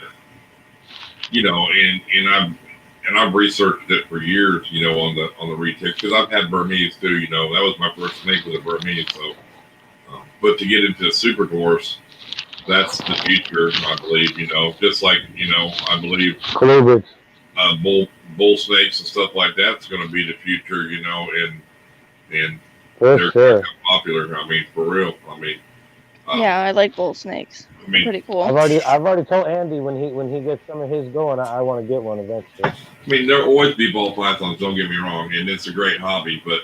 and I've researched it for years, on the retics, because I've had Burmese too. That was my first snake was a Burmese. So, but to get into super dwarfs, that's the future, I believe. Just like I believe bull snakes and stuff like that's going to be the future. And they're kind of popular. I mean, for real. I mean, I like bull snakes. I mean, pretty cool. I've already told Andy when he gets some of his going, I want to get one eventually. I mean, there'll always be ball pythons. Don't get me wrong, and it's a great hobby, but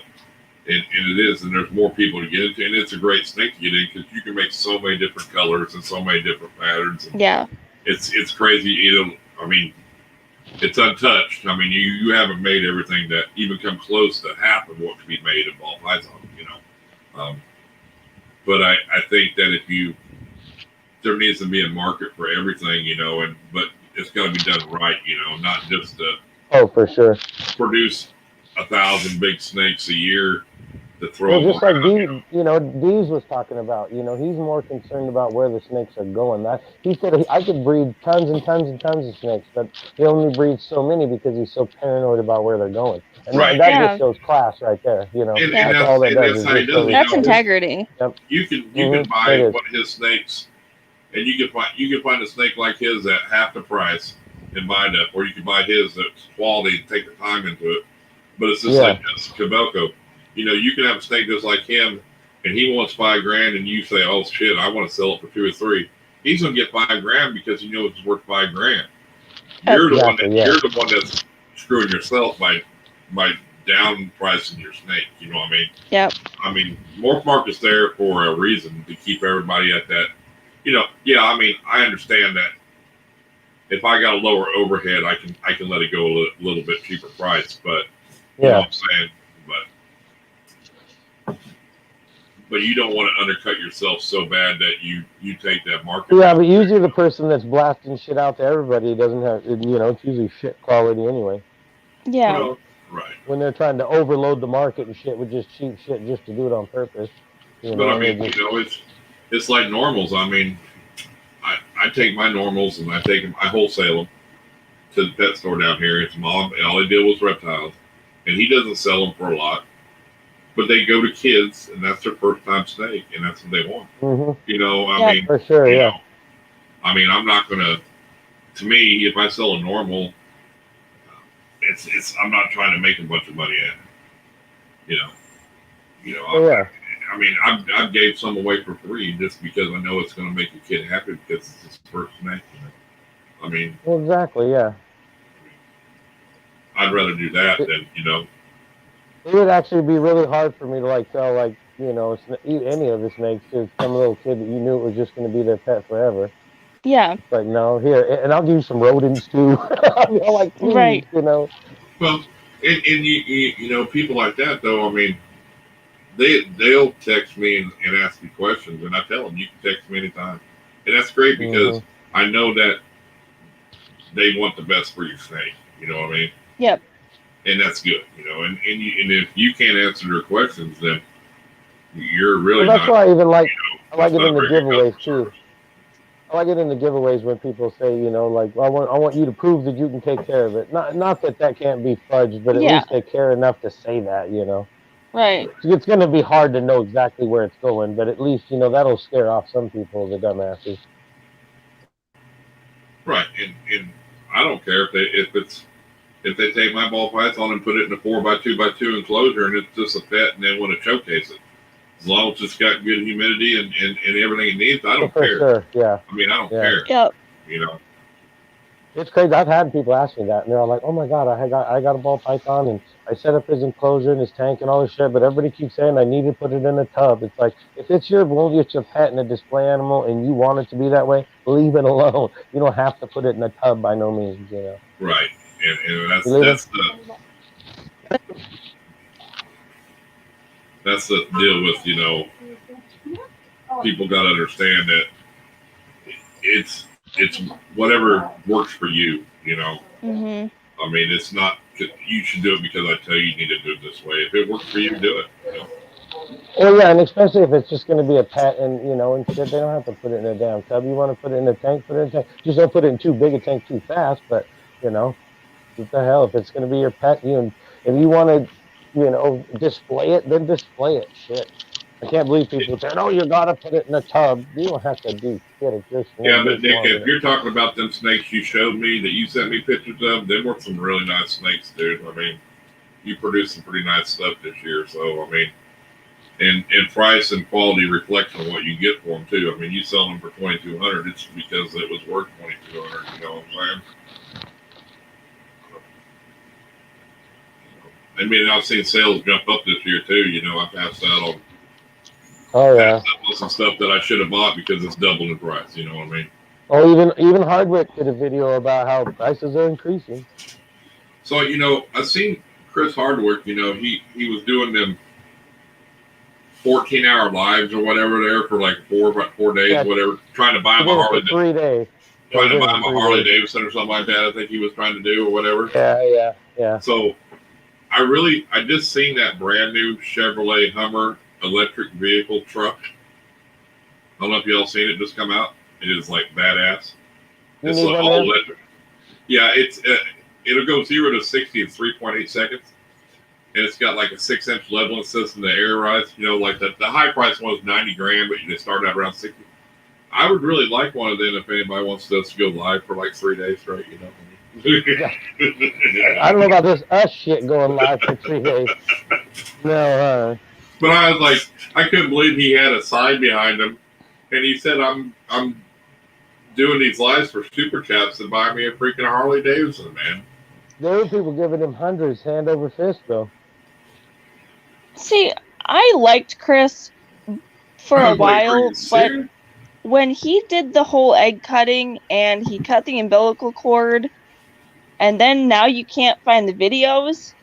and it is, and there's more people to get into, and it's a great snake to get in because you can make so many different colors and so many different patterns. And it's crazy. I mean, it's untouched. I mean, you haven't made everything that even come close to half of what could be made in ball python. But I think that there needs to be a market for everything, but it's got to be done right, not just for sure produce 1,000 big snakes a year to throw Well, them just like around. Dees was talking about, he's more concerned about where the snakes are going. That he said I could breed tons and tons and tons of snakes, but he only breeds so many because he's so paranoid about where they're going. And Right. that Yeah. just shows class right there. And, Yeah. and That's all that's that and does that's is how he just does show it. That's respect. integrity. Yep. You can It buy is. one of his snakes, and you can find a snake like his at half the price and buy it up, or you can buy his that's quality and take the time into it. But it's just like this Cabelco. You can have a snake just like him, and he wants $5,000, and you say, "Oh shit, I want to sell it for 2 or 3." He's gonna get $5,000 because he knows it's worth $5,000. You're the one that's screwing yourself by down pricing your snake. You know what I mean? Yep. I mean, Morph Market's there for a reason to keep everybody at that. Yeah. I mean, I understand that if I got a lower overhead, I can let it go a little bit cheaper price. But you know what I'm saying? But you don't want to undercut yourself so bad that you take that market. Yeah, but usually the person that's blasting shit out to everybody doesn't have, it's usually shit quality anyway. Yeah. Well, right. When they're trying to overload the market and shit with just cheap shit just to do it on purpose. But I mean, it's like normals. I mean, I take my normals and I wholesale them to the pet store down here. It's mom. All they did was reptiles, and he doesn't sell them for a lot. But they go to kids, and that's their first time snake, and that's what they want. Mm-hmm. I mean, for sure, yeah. I mean, I'm not gonna. To me, if I sell a normal, I'm not trying to make a bunch of money at it. I mean, I gave some away for free just because I know it's going to make a kid happy because it's his first snake. I mean, well, exactly, yeah. I'd rather do that than It would actually be really hard for me to sell eat any of the snakes to some little kid that you knew it was just going to be their pet forever. Yeah. Like no, here, and I'll give you some rodents too. Please, right. Well, and you people like that though. I mean, they'll text me and ask me questions, and I tell them you can text me anytime, and that's great because I know that they want the best for your snake. You know what I mean? Yep. And that's good, and if you can't answer their questions, then you're really that's not. Why I even I like it in the giveaways too. I like it in the giveaways when people say, I want you to prove that you can take care of it. Not that can't be fudged, but at least they care enough to say that, Right. It's going to be hard to know exactly where it's going, but at least, that'll scare off some people, the dumbasses. Right, and I don't care if they take my ball python and put it in a 4x2x2 enclosure and it's just a pet and they want to showcase it. As long as it's got good humidity and everything it needs, I don't care. Sure, yeah. I mean, I don't care. Yep. It's crazy. I've had people ask me that, and they're all like, "Oh my god, I got a ball python, and I set up his enclosure and his tank and all this shit." But everybody keeps saying I need to put it in a tub. It's like if it's your pet and a display animal, and you want it to be that way, leave it alone. You don't have to put it in a tub by no means, Right, and that's the deal with people got to understand that it's whatever works for you. Mm-hmm. I mean, it's not you should do it because I tell you need to do it this way. If it works for you, do it. Well, yeah, and especially if it's just going to be a pet, and and shit, they don't have to put it in a damn tub. You want to put it in a tank, put it in a tank. Just don't put it in too big a tank too fast. But what the hell? If it's going to be your pet, if you want to, display it, then display it. Shit. I can't believe people say, "Oh, you gotta put it in a tub." You don't have to do shit. Yeah, but Nick, if you're talking about them snakes you showed me that you sent me pictures of, them were some really nice snakes, dude. I mean, you produced some pretty nice stuff this year. So, I mean, and price and quality reflection on what you get for them too. I mean, you sell them for $2,200, it's because it was worth $2,200. You know what I'm saying? I mean, I've seen sales jump up this year too. I passed out on. Oh yeah. Some stuff that I should have bought because it's doubled in price. You know what I mean? Oh, even Hardwick did a video about how prices are increasing. So I've seen Chris Hardwick. He was doing them 14-hour lives or whatever there for like 4 days, whatever, trying to buy him a Harley. 3 days. Trying to buy him a Harley Davidson or something like that. I think he was trying to do or whatever. Yeah. So I just seen that brand new Chevrolet Hummer electric vehicle truck. I don't know if y'all seen it just come out. It is like badass. You It's need like one all there? electric. Yeah, it'll go 0 to 60 in 3.8 seconds, and it's got like a 6-inch leveling system to air rise. You know, like the high price one is 90 grand, but they start out around 60. I would really like one of them if anybody wants us to go live for like 3 days straight. You know. I don't know about this us shit going live for 3 days. No, But I was like, I couldn't believe he had a sign behind him, and he said, "I'm doing these lives for super chats to buy me a freaking Harley Davidson, man." there were people giving him hundreds hand over fist, though. See, I liked Chris for a while, but when he did the whole egg cutting and he cut the umbilical cord, and then now you can't find the videos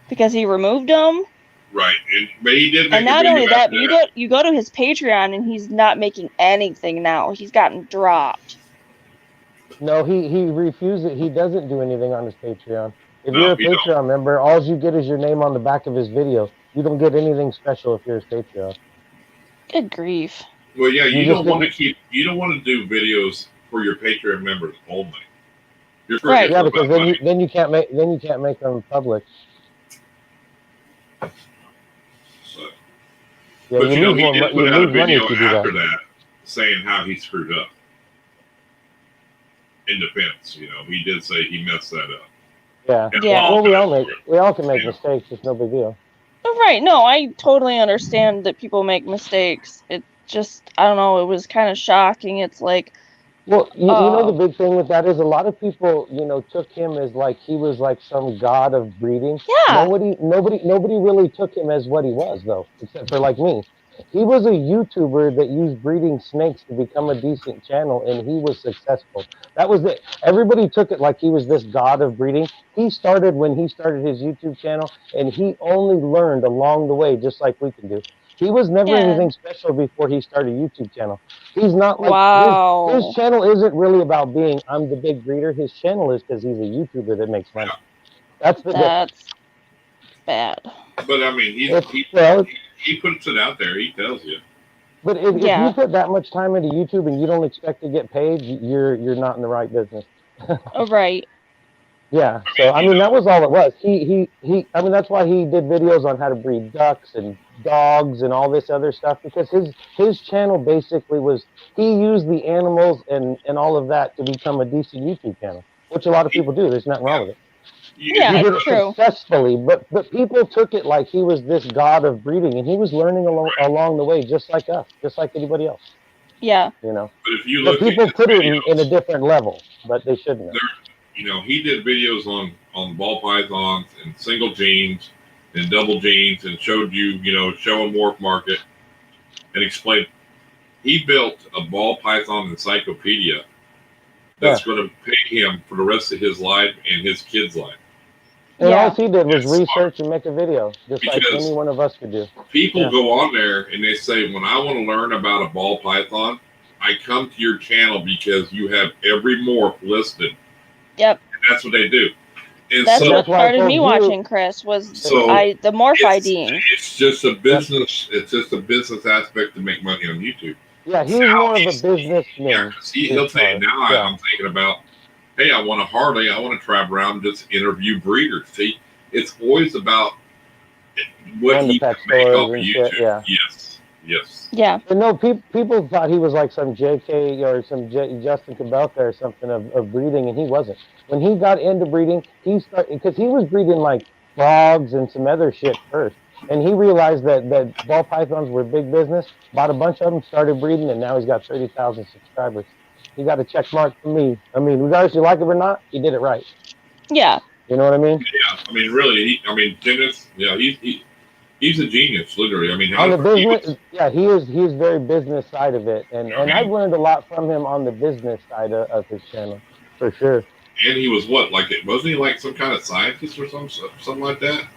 because he removed them. Right, but he did. And not only that, but you go to his Patreon and he's not making anything now. He's gotten dropped. No, he refused it. He doesn't do anything on his Patreon. If you're a Patreon member, all you get is your name on the back of his video. You don't get anything special if you're his Patreon. Good grief. Well, yeah, you don't want to do videos for your Patreon members only. Right. Yeah, because then you can't make them public. So. Yeah, but you know, he lose did put out a video after that saying how he screwed up. In defense, you know, he did say he messed that up. Yeah. Yeah. Well, we all can make mistakes. It's no big deal. Right. No, I totally understand that people make mistakes. It just, I don't know, it was kind of shocking. It's like, well, you know, the big thing with that is a lot of people, you know, took him as like he was like some god of breeding. Yeah. Nobody really took him as what he was, though, except for like me. He was a YouTuber that used breeding snakes to become a decent channel, and he was successful. That was it. Everybody took it like he was this god of breeding. He started when he started his YouTube channel, and he only learned along the way, just like we can do. He was never anything special before he started a YouTube channel. He's not like his channel isn't really about being I'm the big breeder. His channel is because he's a YouTuber that makes money. That's bad. But I mean, he puts it out there. He tells you. But if you put that much time into YouTube and you don't expect to get paid, you're not in the right business. Right. Yeah. So I mean, that was all it was. He. I mean, that's why he did videos on how to breed ducks and dogs and all this other stuff, because his channel basically was he used the animals and all of that to become a decent YouTube channel, which a lot of people do. There's nothing wrong with it. Yeah, he did it true. Successfully, but people took it like he was this god of breeding, and he was learning along the way, just like us, just like anybody else. Yeah. You know. But if you look, people put it in a different level, but they shouldn't have. You know, he did videos on ball pythons and single genes and double genes, and showed you know, show and morph market, and explained. He built a ball python encyclopedia that's going to pay him for the rest of his life and his kids' life. And all he did was research and make a video, just like any one of us could do. People go on there and they say, when I want to learn about a ball python, I come to your channel because you have every morph listed. Yep. And that's what they do. And that's what started me watching Chris was the morph IDing. It's just a business. It's just a business aspect to make money on YouTube. Yeah, he's more of a businessman. Yeah, he'll say, now I'm thinking about, hey, I want a Harley. I want to travel around and just interview breeders. See, it's always about what he can make off of YouTube. Yes. Yeah. But no, people thought he was like some JK or some Justin Cabelka or something of breeding, and he wasn't. When he got into breeding, he started because he was breeding like frogs and some other shit first. And he realized that ball pythons were big business, bought a bunch of them, started breeding, and now he's got 30,000 subscribers. He got a check mark from me. I mean, regardless if you like it or not, he did it right. Yeah. You know what I mean? Yeah. I mean, really, Dennis, he's a genius, literally. I mean, on the business, he is very business side of it. And I've learned a lot from him on the business side of his channel, for sure. And he was wasn't he like some kind of scientist or something like that?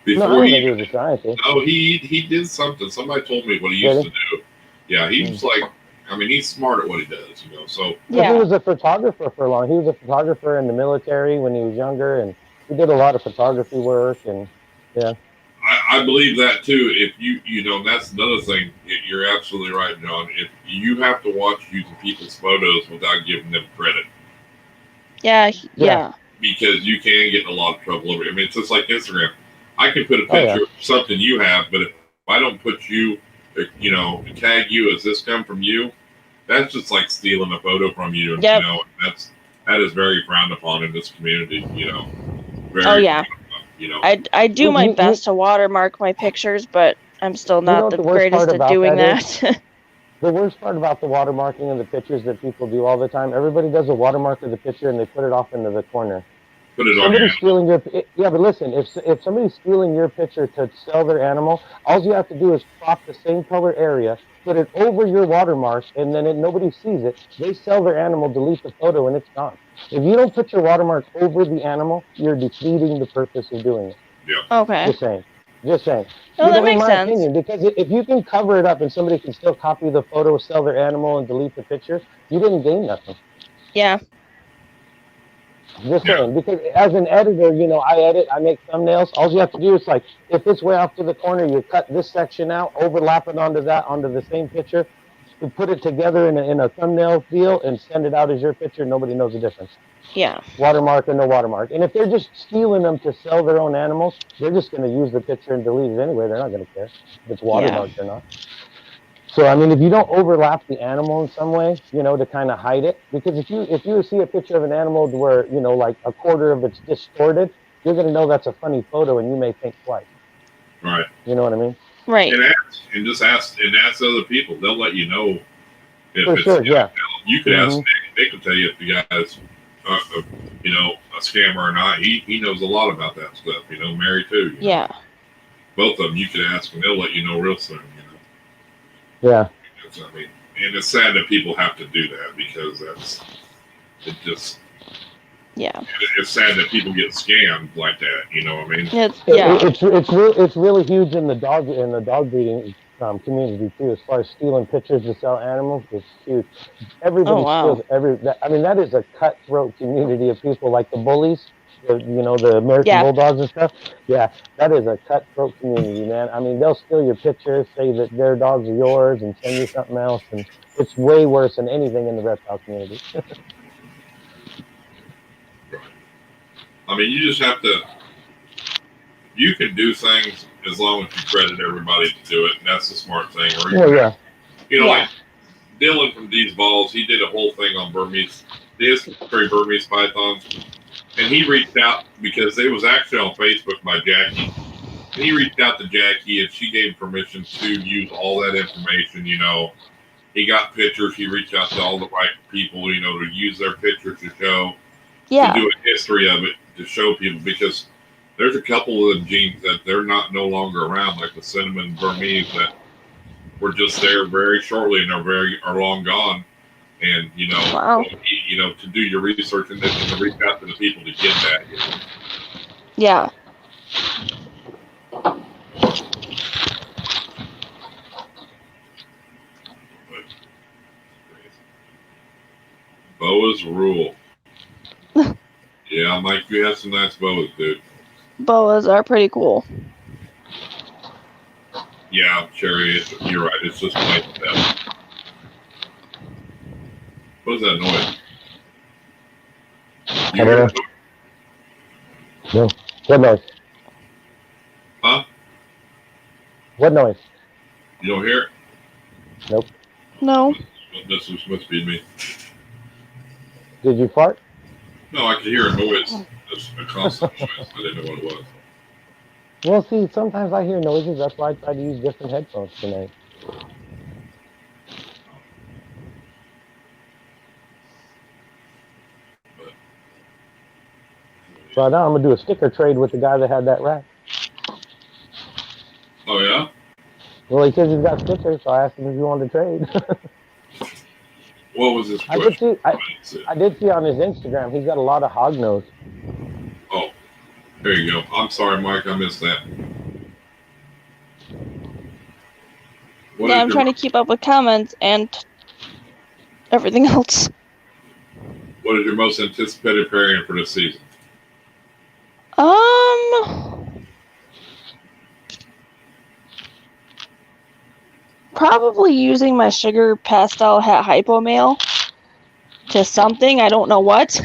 He was a scientist. No, he did something. Somebody told me what he used to do. Yeah, he was like, I mean, he's smart at what he does, you know. So he was a photographer for long. He was a photographer in the military when he was younger, and he did a lot of photography work, and yeah. I believe that too. If that's another thing. You're absolutely right, John. If you have to watch using people's photos without giving them credit. Yeah. Because you can get in a lot of trouble over it. I mean, it's just like Instagram. I can put a picture of something you have, but if I don't put you, tag you as this come from you, that's just like stealing a photo from you. And, that is very frowned upon in this community. Very. I do my best to watermark my pictures, but I'm still not the greatest at doing that. The worst part about the watermarking of the pictures that people do all the time, everybody does a watermark of the picture and they put it off into the corner. Somebody's stealing but listen, if somebody's stealing your picture to sell their animal, all you have to do is crop the same color area, put it over your watermark, and then nobody sees it. They sell their animal, delete the photo, and it's gone. If you don't put your watermark over the animal, you're defeating the purpose of doing it. Yeah. Okay. Just saying. No, that makes sense. Opinion, because if you can cover it up and somebody can still copy the photo, sell their animal, and delete the picture, you didn't gain nothing. Yeah. Just saying, because as an editor, I edit, I make thumbnails. All you have to do is if it's way off to the corner, you cut this section out, overlap it onto the same picture, you put it together in a thumbnail deal, and send it out as your picture. Nobody knows the difference. Yeah. Watermark or no watermark. And if they're just stealing them to sell their own animals, they're just going to use the picture and delete it anyway. They're not going to care if it's watermarked or not. So, I mean, if you don't overlap the animal in some way, to kind of hide it, because if you see a picture of an animal where, like a quarter of it's distorted, you're going to know that's a funny photo and you may think twice. Right. You know what I mean? Right. And just ask other people. They'll let you know if For it's, sure, yeah. You could ask Nick. They can tell you if the guy's, a scammer or not. He knows a lot about that stuff, Mary too. Yeah. Both of them you could ask and they'll let you know real soon, Yeah. I mean, and it's sad that people have to do that because it's sad that people get scammed like that. You know what I mean? It's really huge in the dog breeding community too. As far as stealing pictures to sell animals, it's huge. Everybody steals that is a cutthroat community of people like the bullies. The American Bulldogs and stuff. Yeah, that is a cutthroat community, man. I mean, they'll steal your pictures, say that their dogs are yours, and send you something else, and it's way worse than anything in the reptile community. Right. I mean, you just have to. You can do things as long as you credit everybody to do it, and that's the smart thing. Or like Dylan from These Balls, he did a whole thing on Burmese pythons. And he reached out because it was actually on Facebook by Jackie. And he reached out to Jackie and she gave him permission to use all that information, He got pictures. He reached out to all the right people, to use their pictures to show, to do a history of it, to show people. Because there's a couple of the genes that they're no longer around, like the cinnamon Burmese that were just there very shortly and are long gone. And to do your research and then to reach out to the people to get that. Yeah. Boas rule. Yeah, Mike, you have some nice boas, dude. Boas are pretty cool. Yeah, Sherry, you're right. It's just like that. What is that noise? I don't know. No. What noise? Huh? What noise? You don't hear it? Nope. No. This must be me. Did you fart? No, I could hear a noise. It's a constant noise. I didn't know what it was. Well, see, sometimes I hear noises. That's why I try to use different headphones tonight. So now I'm going to do a sticker trade with the guy that had that rat. Oh, yeah? Well, he says he's got stickers, so I asked him if he wanted to trade. What was his question? I did see on his Instagram, he's got a lot of hog nose. Oh, there you go. I'm sorry, Mike, I missed that. I'm trying to keep up with comments and everything else. What is your most anticipated pairing for this season? Probably using my sugar pastel hat hypo male to something. I don't know what.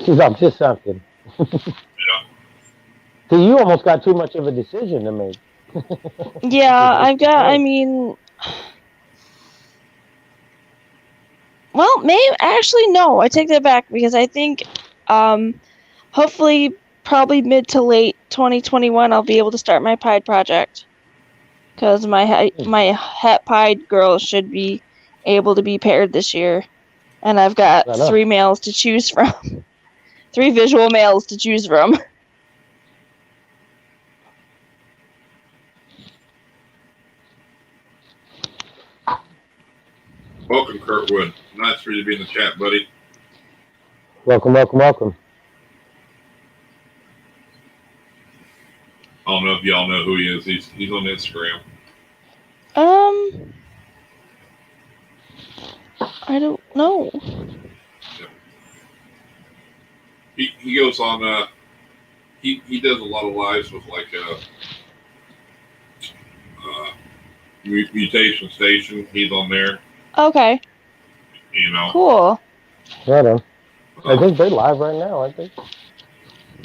She's up to something. Yeah. So you almost got too much of a decision to make. Yeah, I mean, well, maybe, actually, no, I take that back because I think, hopefully, probably mid to late 2021, I'll be able to start my pied project. Because my hat pied girl should be able to be paired this year. And I've got 3 males to choose from. 3 visual males to choose from. Welcome, Kurtwood. Nice for you to be in the chat, buddy. Welcome, welcome, welcome. I don't know if y'all know who he is. He's on Instagram. I don't know. He goes on. He does a lot of lives with like Mutation Station. He's on there. Okay. You know. Cool. Right on. I think they're live right now, I think.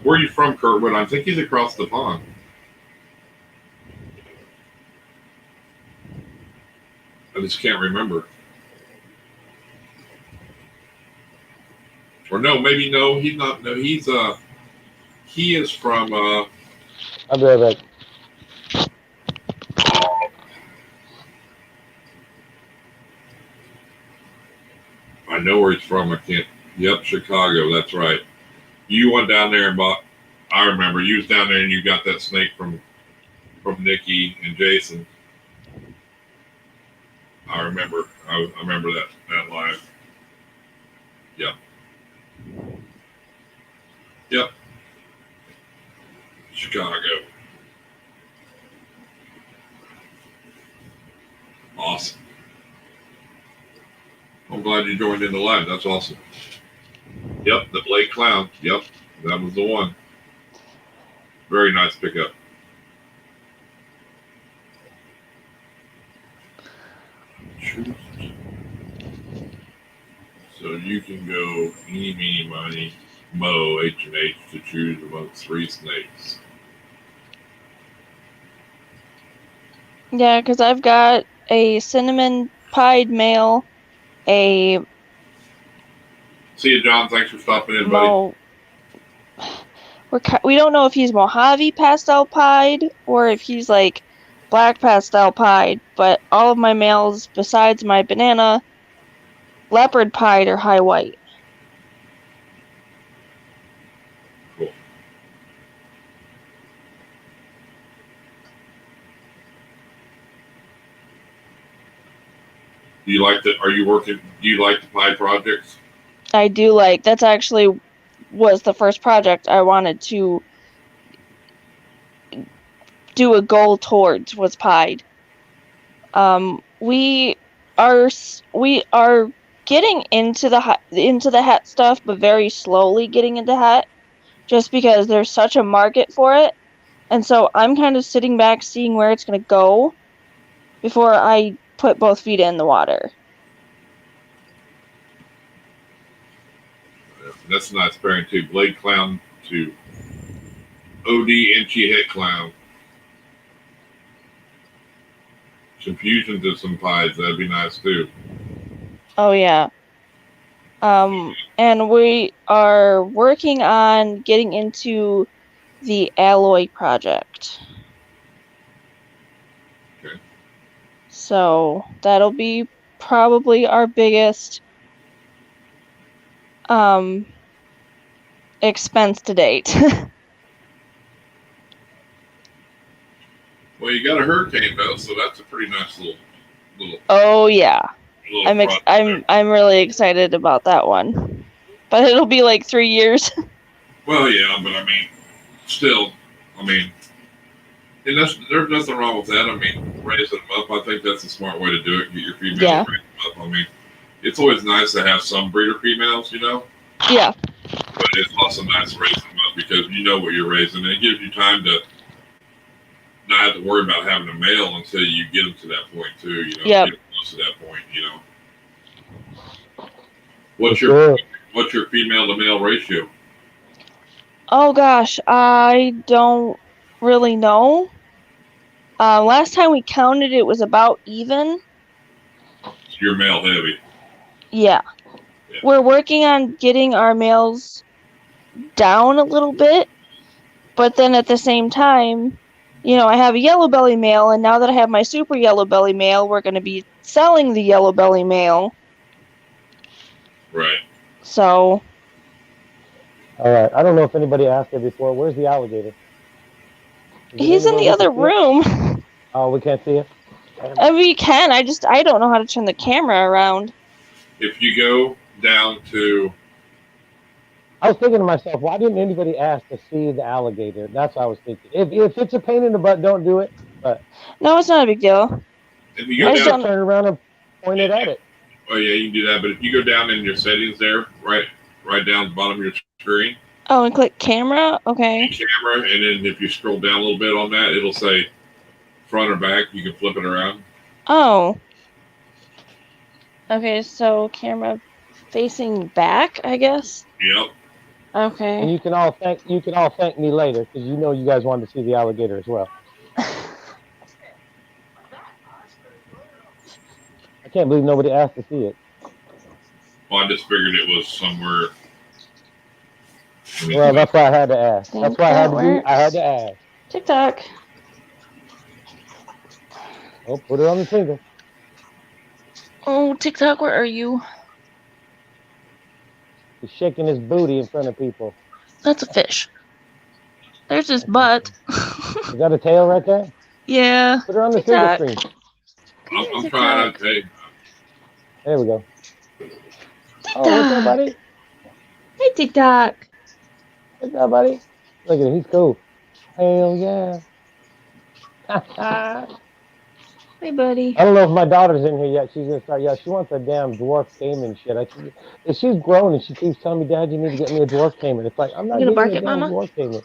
Where are you from, Kurtwood? I think he's across the pond. I just can't remember. Or no, maybe no, he's not. No, he is from I'll be right back. I know where he's from. I can't. Yep, Chicago. That's right. You went down there and bought. I remember you was down there and you got that snake from Nikki and Jason. I remember. I remember that live. Yep. Yep. Chicago. Awesome. I'm glad you joined in the live. That's awesome. Yep, the Blake Clown. Yep, that was the one. Very nice pickup. So you can go eeny, meeny, miny, mo, H&H to choose amongst 3 snakes. Yeah, because I've got a cinnamon pied male, a... See you, John. Thanks for stopping in, buddy. We don't know if he's Mojave pastel pied or if he's like black pastel pied, but all of my males besides my banana leopard pied are high white. Cool. Do you like the? Are you working? Do you like the pie projects? I do like. That's actually was the first project I wanted to do a goal towards was pied. We are getting into the hat stuff, but very slowly getting into hat, just because there's such a market for it, and so I'm kind of sitting back, seeing where it's going to go, before I put both feet in the water. That's nice pairing too. Blade Clown to OD Inchy Head Clown. Some fusions of some pies. That'd be nice too. Oh yeah. And we are working on getting into the alloy project. Okay. So that'll be probably our biggest expense to date. Well, you got a hurricane though, so that's a pretty nice little. Oh yeah. I'm really excited about that one, but it'll be like 3 years. Well, yeah, but I mean, still, I mean, and there's nothing wrong with that. I mean, raising them up, I think that's a smart way to do it. Get your females, Yeah. raise them up. I mean, it's always nice to have some breeder females, you know. Yeah. But it's also nice to raise them because you know what you're raising, and it gives you time to not have to worry about having a male until you get them to that point too. You know, Yep. get close to that point. You know, what's your female to male ratio? Oh gosh, I don't really know. Last time we counted, it was about even. You're male heavy. Yeah. We're working on getting our males down a little bit, but then at the same time, you know, I have a yellow belly male, and now that I have my super yellow belly male, we're going to be selling the yellow belly male. Right. So. All right. I don't know if anybody asked it before. Where's the alligator? He's in the other room. Oh, we can't see it? I mean, you can. I don't know how to turn the camera around. If you go down to... I was thinking to myself, why didn't anybody ask to see the alligator? That's what I was thinking. If it's a pain in the butt, don't do it. But no, it's not a big deal. If you go down, turn around and point it at it. Oh yeah, you can do that. But if you go down in your settings there, right down the bottom of your screen. Oh, and click camera. Okay. Camera, and then if you scroll down a little bit on that, it'll say front or back. You can flip it around. Oh. Okay, so camera facing back, I guess. Yep. Okay. And you can all thank me later because you know you guys wanted to see the alligator as well. I can't believe nobody asked to see it. Well, I just figured it was somewhere. Well, that's why I had to ask. That's why I had to ask. TikTok. Oh, put it on the finger. Oh, TikTok, where are you? He's shaking his booty in front of people. That's a fish. There's his butt. Is that a tail right there? Yeah. Put her on the TikTok. finger screen. I'm trying to. There we go. TikTok. Oh, what's up, buddy? Hey, TikTok. What's up, buddy? Look at him. He's cool. Hell yeah. Hey, buddy. I don't know if my daughter's in here yet. She's going to start. Yeah, she wants a damn dwarf caiman shit. She's grown and she keeps telling me, Dad, you need to get me a dwarf caiman. It's like, I'm not getting a damn dwarf caiman.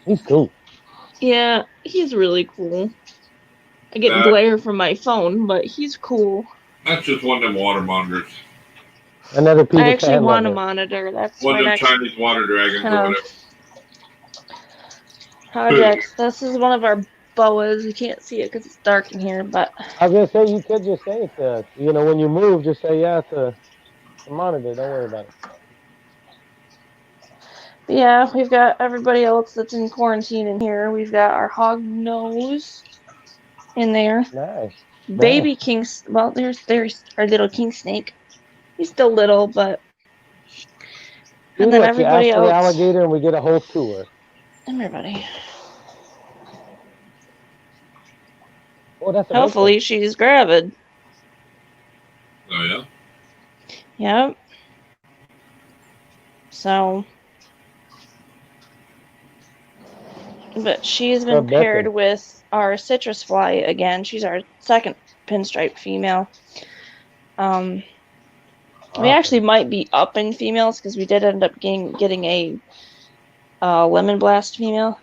He's cool. Yeah, he's really cool. I get glare from my phone, but he's cool. That's just one of them water monitors. Another Peter I actually Pan want lover. a monitor. That's one my of them next Chinese water dragons or whatever. project. This is one of our boas. You can't see it because it's dark in here, but I was gonna say you could just say it to us. You know, when you move, just say yeah, it's a monitor. Don't worry about it. But yeah, we've got everybody else that's in quarantine in here. We've got our hog nose in there. Nice. Baby king. Well, there's our little king snake. He's still little, but and then everybody you ask for else. the alligator, and we get a whole tour. Everybody. Oh, that's hopefully she's gravid. Oh yeah. Yep. So, but she's been paired with our citrus fly again. She's our second pinstripe female. We actually might be up in females because we did end up getting a lemon blast female.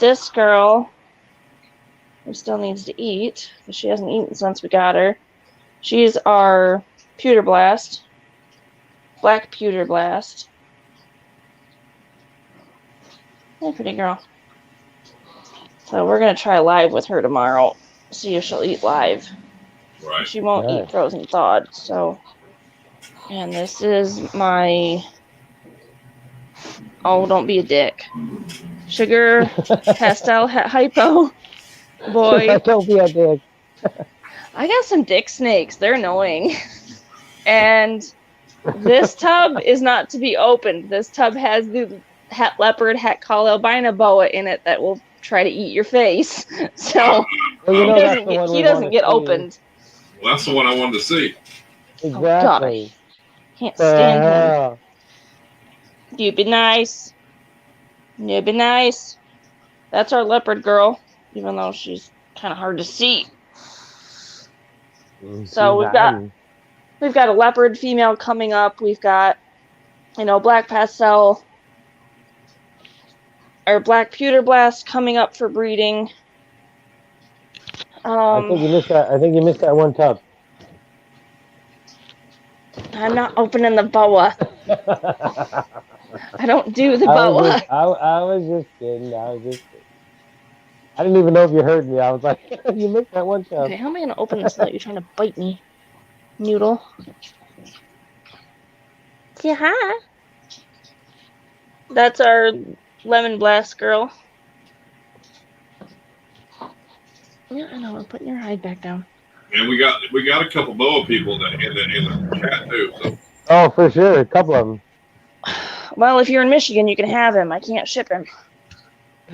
This girl, who still needs to eat, but she hasn't eaten since we got her. She's our pewter blast, black pewter blast. Hey, pretty girl. So we're gonna try live with her tomorrow. See if she'll eat live. Right. She won't eat frozen thawed. So, and this is my. Oh, don't be a dick. Sugar pastel hypo boy. Don't be a dick. I got some dick snakes. They're annoying. And this tub is not to be opened. This tub has the hat leopard, hat call albino boa in it that will try to eat your face. So he doesn't get opened. Well, that's the one I wanted to see. Exactly. Oh, can't stand him. You be nice. You be nice. That's our leopard girl, even though she's kind of hard to see. So we've got We've got a leopard female coming up. We've got, black pastel or black pewter blast coming up for breeding. I think you missed that. I think you missed that one tub. I'm not opening the boa. I don't do the boa. I was just kidding. I didn't even know if you heard me. I was like, you missed that one tub. Okay, how am I going to open this without you trying to bite me, Noodle? Say hi. That's our lemon blast girl. Yeah, I know. I'm putting your hide back down. And we got a couple boa people in the chat too. So. Oh, for sure, a couple of them. Well, if you're in Michigan, you can have him. I can't ship him.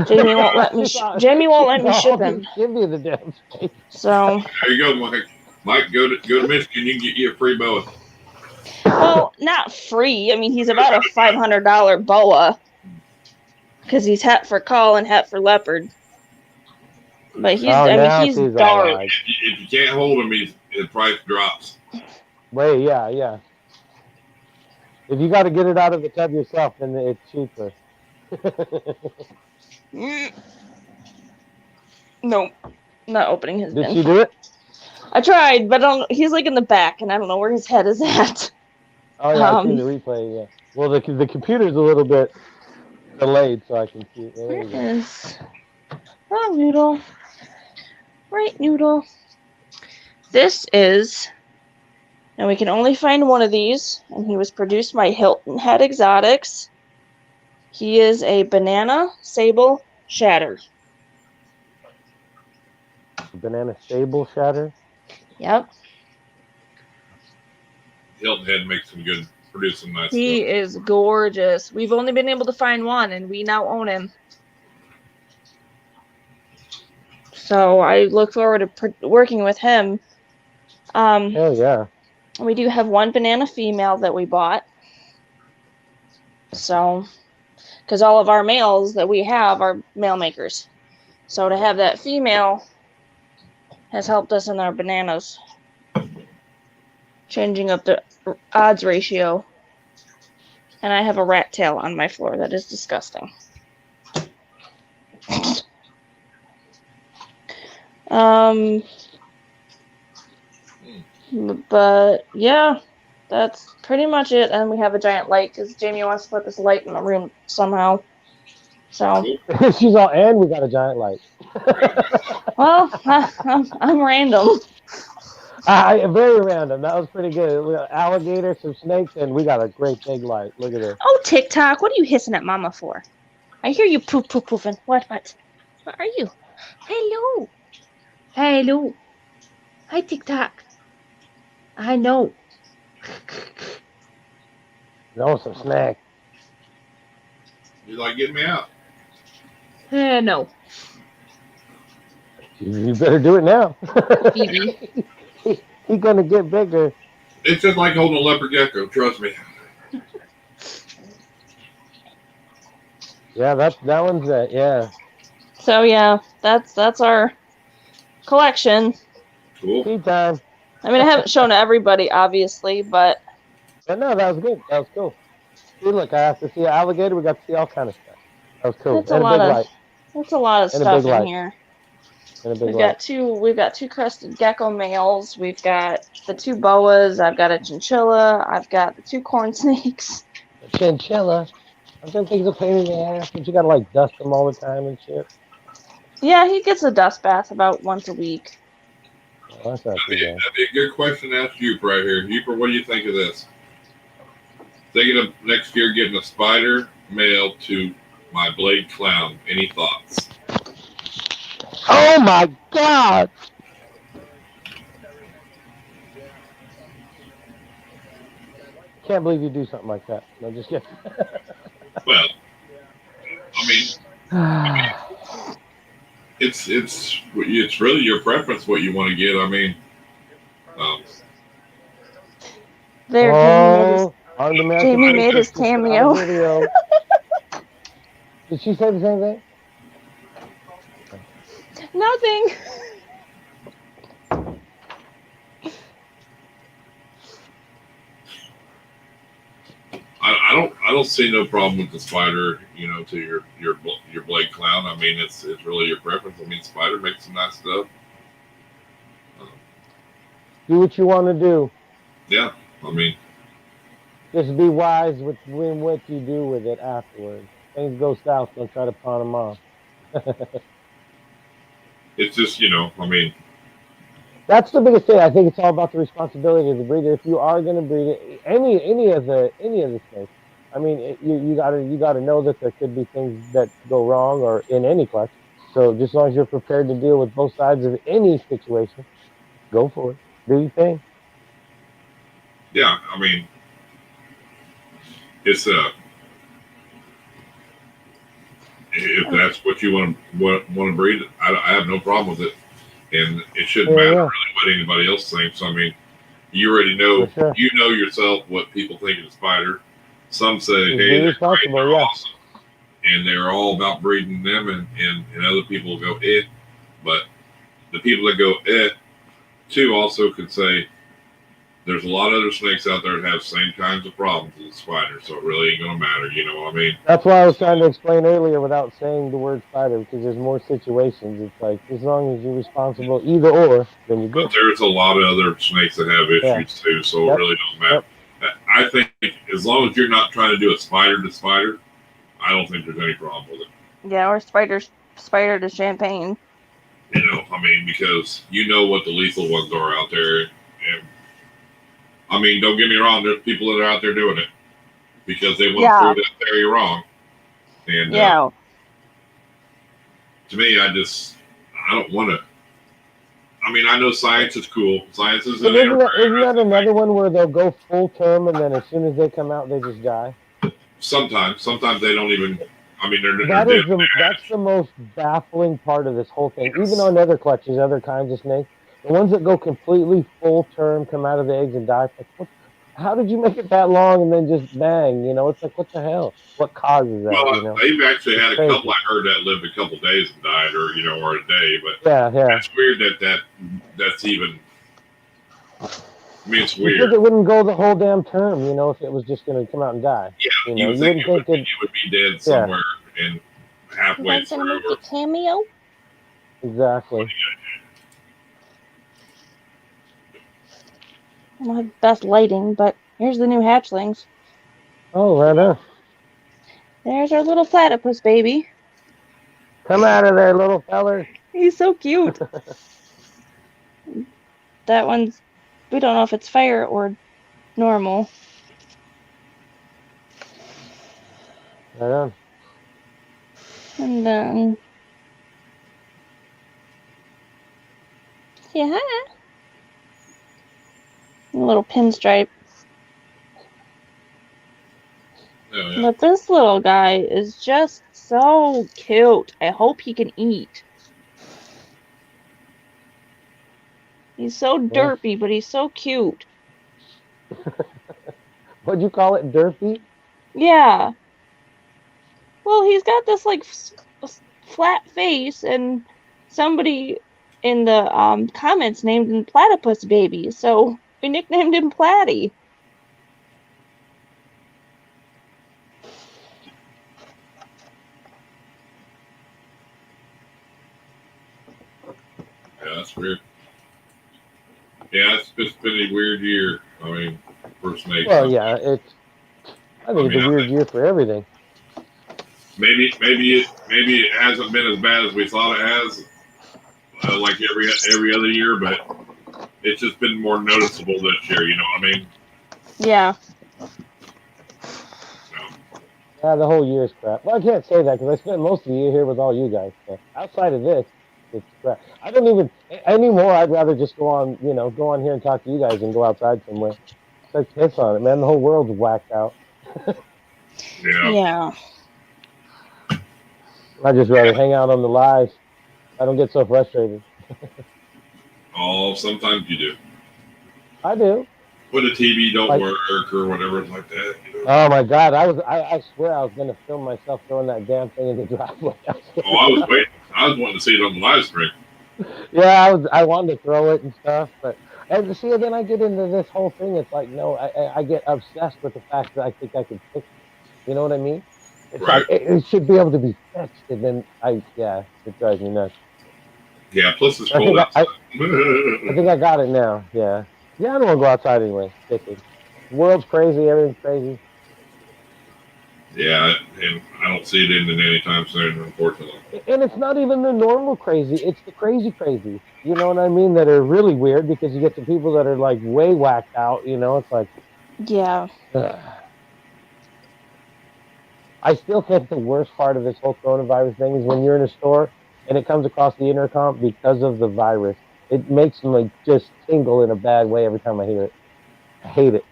Jamie won't let me. Jamie won't let me ship him. Give me the damn space. So there you go, Mike. Mike, go to Michigan. You can get you a free boa. Well, not free. I mean, he's about a $500 boa because he's het for call and het for leopard. But he's dark. If you can't hold him, the price drops. Wait, yeah. If you got to get it out of the tub yourself, then it's cheaper. No, not opening his bin. Did she do it? I tried, but he's like in the back, and I don't know where his head is at. Oh yeah, I've seen the replay. Yeah. Well, the computer's a little bit delayed, so I can see it. Where is? Oh, Noodle. Right, Noodle. This is, and we can only find one of these, and he was produced by Hilton Head Exotics. He is a banana sable shatter. Banana sable shatter? Yep. Hilton Head makes some good, produce some nice He stuff. is gorgeous. We've only been able to find one, and we now own him. So I look forward to working with him. Hell yeah. We do have one banana female that we bought. So, because all of our males that we have are male makers. So to have that female has helped us in our bananas. Changing up the odds ratio. And I have a rat tail on my floor. That is disgusting. But yeah, that's pretty much it. And we have a giant light because Jamie wants to put this light in the room somehow. So she's all, and we got a giant light. Well, I'm random. Very random. That was pretty good. We got alligators, some snakes, and we got a great big light. Look at this. Oh, TikTok, what are you hissing at Mama for? I hear you poofing. What? What are you? Hello. Hi, TikTok. I know. No, some snack. You like getting me out? No. You better do it now. Phoebe. He's gonna get bigger. It's just like holding a leopard gecko. Trust me. Yeah, that one's it. Yeah. So yeah, that's our collection. Cool. Tea time. I mean, I haven't shown everybody, obviously, but no, that was good. That was cool. See, look, I have to see an alligator. We got to see all kind of stuff. That was cool. That's a lot of stuff in here. We've got two crested gecko males. We've got the two boas. I've got a chinchilla. I've got the two corn snakes. A chinchilla. I don't think it's a pain in the ass, but you gotta like dust them all the time and shit. Yeah, he gets a dust bath about once a week. Oh, that's not too bad. That'd be a good question to ask you right here. Hooper, what do you think of this? Thinking of next year getting a spider male to my blade clown. Any thoughts? Oh my God! Can't believe you do something like that. No, just kidding. Well, I mean, it's really your preference what you want to get. I mean, Jamie made his cameo. Did she say the same thing? Nothing. don't see no problem with the spider. You know, to your blade clown. I mean, it's really your preference. I mean, spider makes some nice stuff. Do what you want to do. Yeah, I mean, just be wise with what you do with it afterwards. Things go south, don't try to pawn them off. it's just I mean, that's the biggest thing. I think it's all about the responsibility of the breeder. If you are going to breed it, any of the snakes, I mean, you gotta know that there could be things that go wrong or in any clutch. So just as long as you're prepared to deal with both sides of any situation, go for it. Do your thing. Yeah, I mean, it's if that's what you want to breed, I have no problem with it, and it shouldn't matter really what anybody else thinks. I mean, you already know you know yourself what people think of the spider. Some say, hey, they're great, they're awesome, and they're all about breeding them, and other people go but the people that go too also could say there's a lot of other snakes out there that have the same kinds of problems as the spider, so it really ain't gonna matter, you know what I mean? That's why I was trying to explain earlier without saying the word spider, because there's more situations. It's like, as long as you're responsible either or, then you're good. But there's a lot of other snakes that have issues too, so it really don't matter. I think as long as you're not trying to do a spider to spider, I don't think there's any problem with it. Yeah, or spider to champagne. You know, I mean, because you know what the lethal ones are out there. And I mean, don't get me wrong, there's people that are out there doing it because they want to prove that theory wrong. And to me, I don't want to. I mean, I know science is cool. Science is isn't that another one where they'll go full term and then as soon as they come out, they just die? Sometimes they don't even. I mean, that's the most baffling part of this whole thing. Yes. Even on other clutches, other kinds of snakes, the ones that go completely full term, come out of the eggs and die. Like, how did you make it that long and then just bang? You know, it's like, what the hell? What causes that? Well, you know? They've actually had a couple I heard that lived a couple days and died, or a day. But it's weird that's even. I mean, it's weird. You think it wouldn't go the whole damn term, you know, if it was just going to come out and die. Yeah, you would think it would be dead somewhere and halfway through. Make a cameo? Exactly. I don't have best lighting, but here's the new hatchlings. Oh, right on. There's our little platypus baby. Come out of there, little feller. He's so cute. That one's, we don't know if it's fire or normal. Right on. And then, yeah, a little pinstripe. Oh, yeah. But this little guy is just so cute. I hope he can eat. He's so derpy, but he's so cute. What'd you call it, derpy? Yeah. Well, he's got this like flat face, and somebody in the comments named him Platypus Baby, so we nicknamed him Platty. Yeah, that's weird. Yeah, it's just been a weird year. I mean, for snakes. Well, yeah, I think it's a weird year for everything. Maybe it hasn't been as bad as we thought it has, like every other year, but it's just been more noticeable this year. You know what I mean? Yeah. Yeah, the whole year's crap. Well, I can't say that because I spent most of the year here with all you guys. So outside of this, it's crap. I don't even anymore. I'd rather just go on here and talk to you guys and go outside somewhere. It's like piss on it, man. The whole world's whacked out. Yeah. I'd just rather hang out on the live. I don't get so frustrated. Oh, sometimes you do. I do. When the TV don't work or whatever like that. You know? Oh my God! I swear I was gonna film myself throwing that damn thing in the driveway. I was waiting. I was wanting to see it on the live stream. Yeah, I wanted to throw it and stuff, but see, then I get into this whole thing. It's like, no, I get obsessed with the fact that I think I can fix it. You know what I mean? It's Right. like it should be able to be fixed, and then it drives me nuts. Yeah. Plus, it's I cold think outside. I think I got it now. Yeah, yeah. I don't want to go outside anyway. Sticky. The world's crazy. Everything's crazy. Yeah, and I don't see it ending anytime soon, unfortunately. And it's not even the normal crazy. It's the crazy crazy. You know what I mean? That are really weird because you get the people that are like way whacked out. You know, it's like. Yeah. I still think the worst part of this whole coronavirus thing is when you're in a store and it comes across the intercom because of the virus. It makes me just tingle in a bad way every time I hear it. I hate it.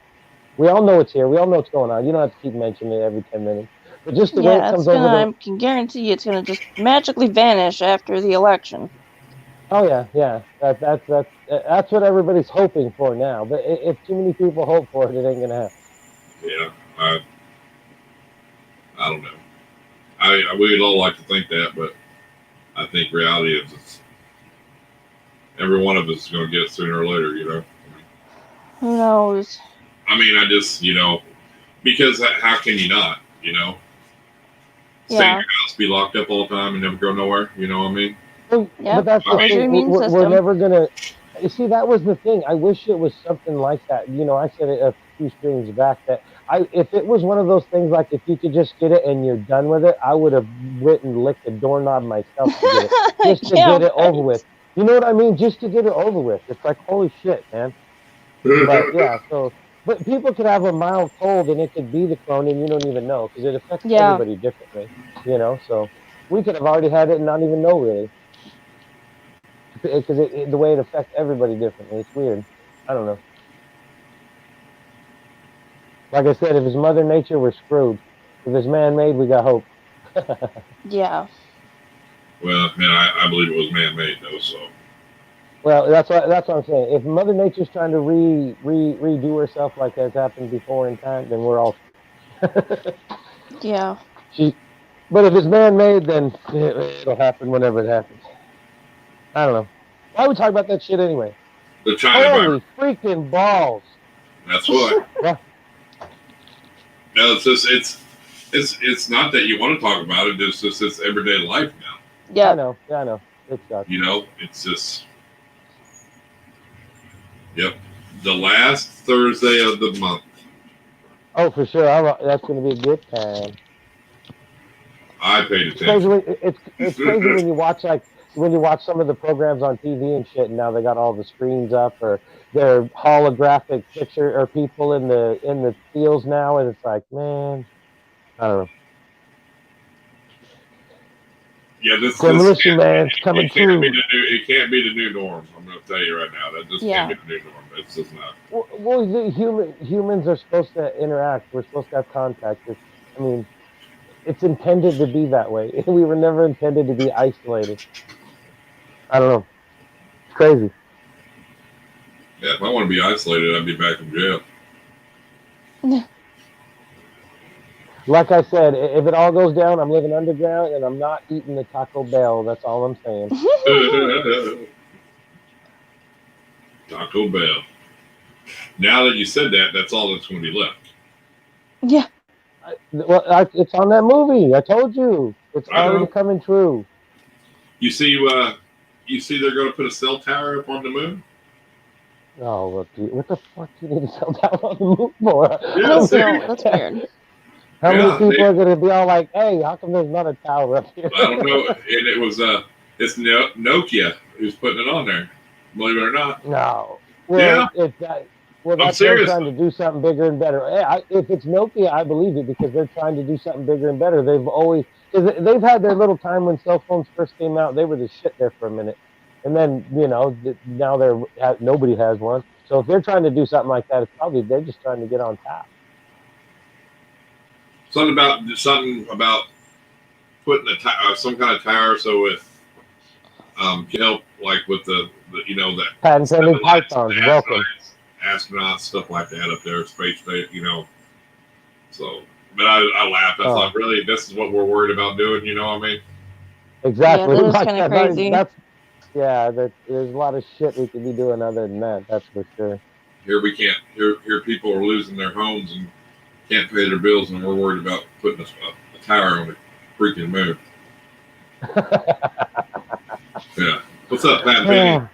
We all know it's here. We all know what's going on. You don't have to keep mentioning it every 10 minutes. But just the way it Yeah, comes over the. I can guarantee it's gonna just magically vanish after the election. Oh yeah, yeah. That's what everybody's hoping for now. But if too many people hope for it, it ain't gonna happen. Yeah, I don't know. We would all like to think that, but I think reality is every one of us is going to get it sooner or later. Who knows? I mean, I just because how can you not? Stay in your house, be locked up all the time, and never go nowhere. You know what I mean? But that's the thing. We're never gonna. You see, that was the thing. I wish it was something like that. I said it a few streams back that if it was one of those things like if you could just get it and you're done with it, I would have went and licked a doorknob myself to get it, just to get it over with. You know what I mean? Just to get it over with. It's like holy shit, man. But yeah, but people could have a mild cold and it could be the corona and you don't even know because it affects everybody differently. So we could have already had it and not even know really. Because the way it affects everybody differently. It's weird. I don't know. Like I said, if it's Mother Nature, we're screwed. If it's man-made, we got hope. Yeah. Well, man, I believe it was man-made though. So. Well, that's what I'm saying. If Mother Nature's trying to redo herself like has happened before in time, then we're all. Yeah. But if it's man-made, then it'll happen whenever it happens. I don't know. Why would we talk about that shit anyway? The China Holy virus. freaking balls! That's what. Yeah. No, it's just it's not that you want to talk about it. It's just it's everyday life now. Yeah. I know. Yeah, I know. It sucks. It's just. Yep. The last Thursday of the month. Oh, for sure. That's going to be a good time. I paid attention. It's crazy when you watch some of the programs on TV and shit, and now they got all the screens up or their holographic picture or people in the fields now, and it's like, man, I don't know. Yeah, this demolition man, it's coming true. It can't be the new norm. I'm going to tell you right now. That just can't be the new norm. It's just not. Well, humans are supposed to interact. We're supposed to have contact. It's intended to be that way. We were never intended to be isolated. I don't know. It's crazy. Yeah, if I want to be isolated, I'd be back in jail. Like I said, if it all goes down, I'm living underground and I'm not eating the Taco Bell. That's all I'm saying. Taco Bell. Now that you said that, that's all that's going to be left. Yeah. It's on that movie. I told you. It's already coming true. You see they're going to put a cell tower up on the moon? Oh, what the fuck do you need a cell tower on the moon for? Yeah, that's weird. How many people are going to be all like, hey, how come there's not a tower up here? I don't know. And it was, it's Nokia who's putting it on there. Believe it or not. No. Well, yeah. That's them trying to do something bigger and better. If it's Nokia, I believe it because they're trying to do something bigger and better. They've had their little time when cell phones first came out. They were the shit there for a minute. And then, now nobody has one. So if they're trying to do something like that, they're just trying to get on top. Something about putting some kind of tower so it can help like with the patent pending pythons. Welcome. Astronauts, stuff like that up there, space, So, but I laughed. I thought, really, this is what we're worried about doing. You know what I mean? Exactly. Yeah, that is kind of crazy. There's a lot of shit we could be doing other than that. That's for sure. Here we can't. Here people are losing their homes and can't pay their bills, and we're worried about putting a tower on the freaking moon. Yeah. What's up, Pat? Yeah.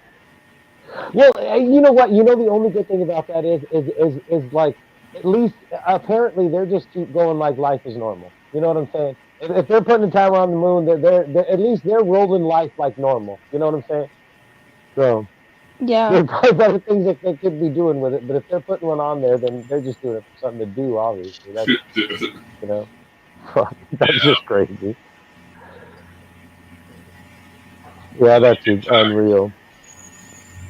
Well, you know what? You know the only good thing about that is like at least apparently they're just keep going like life is normal. You know what I'm saying? If they're putting a timer on the moon, they're at least they're rolling life like normal. You know what I'm saying? So Yeah. there's probably better things that they could be doing with it. But if they're putting one on there, then they're just doing it for something to do. Obviously, that's you know, that's just crazy. Yeah, that's unreal.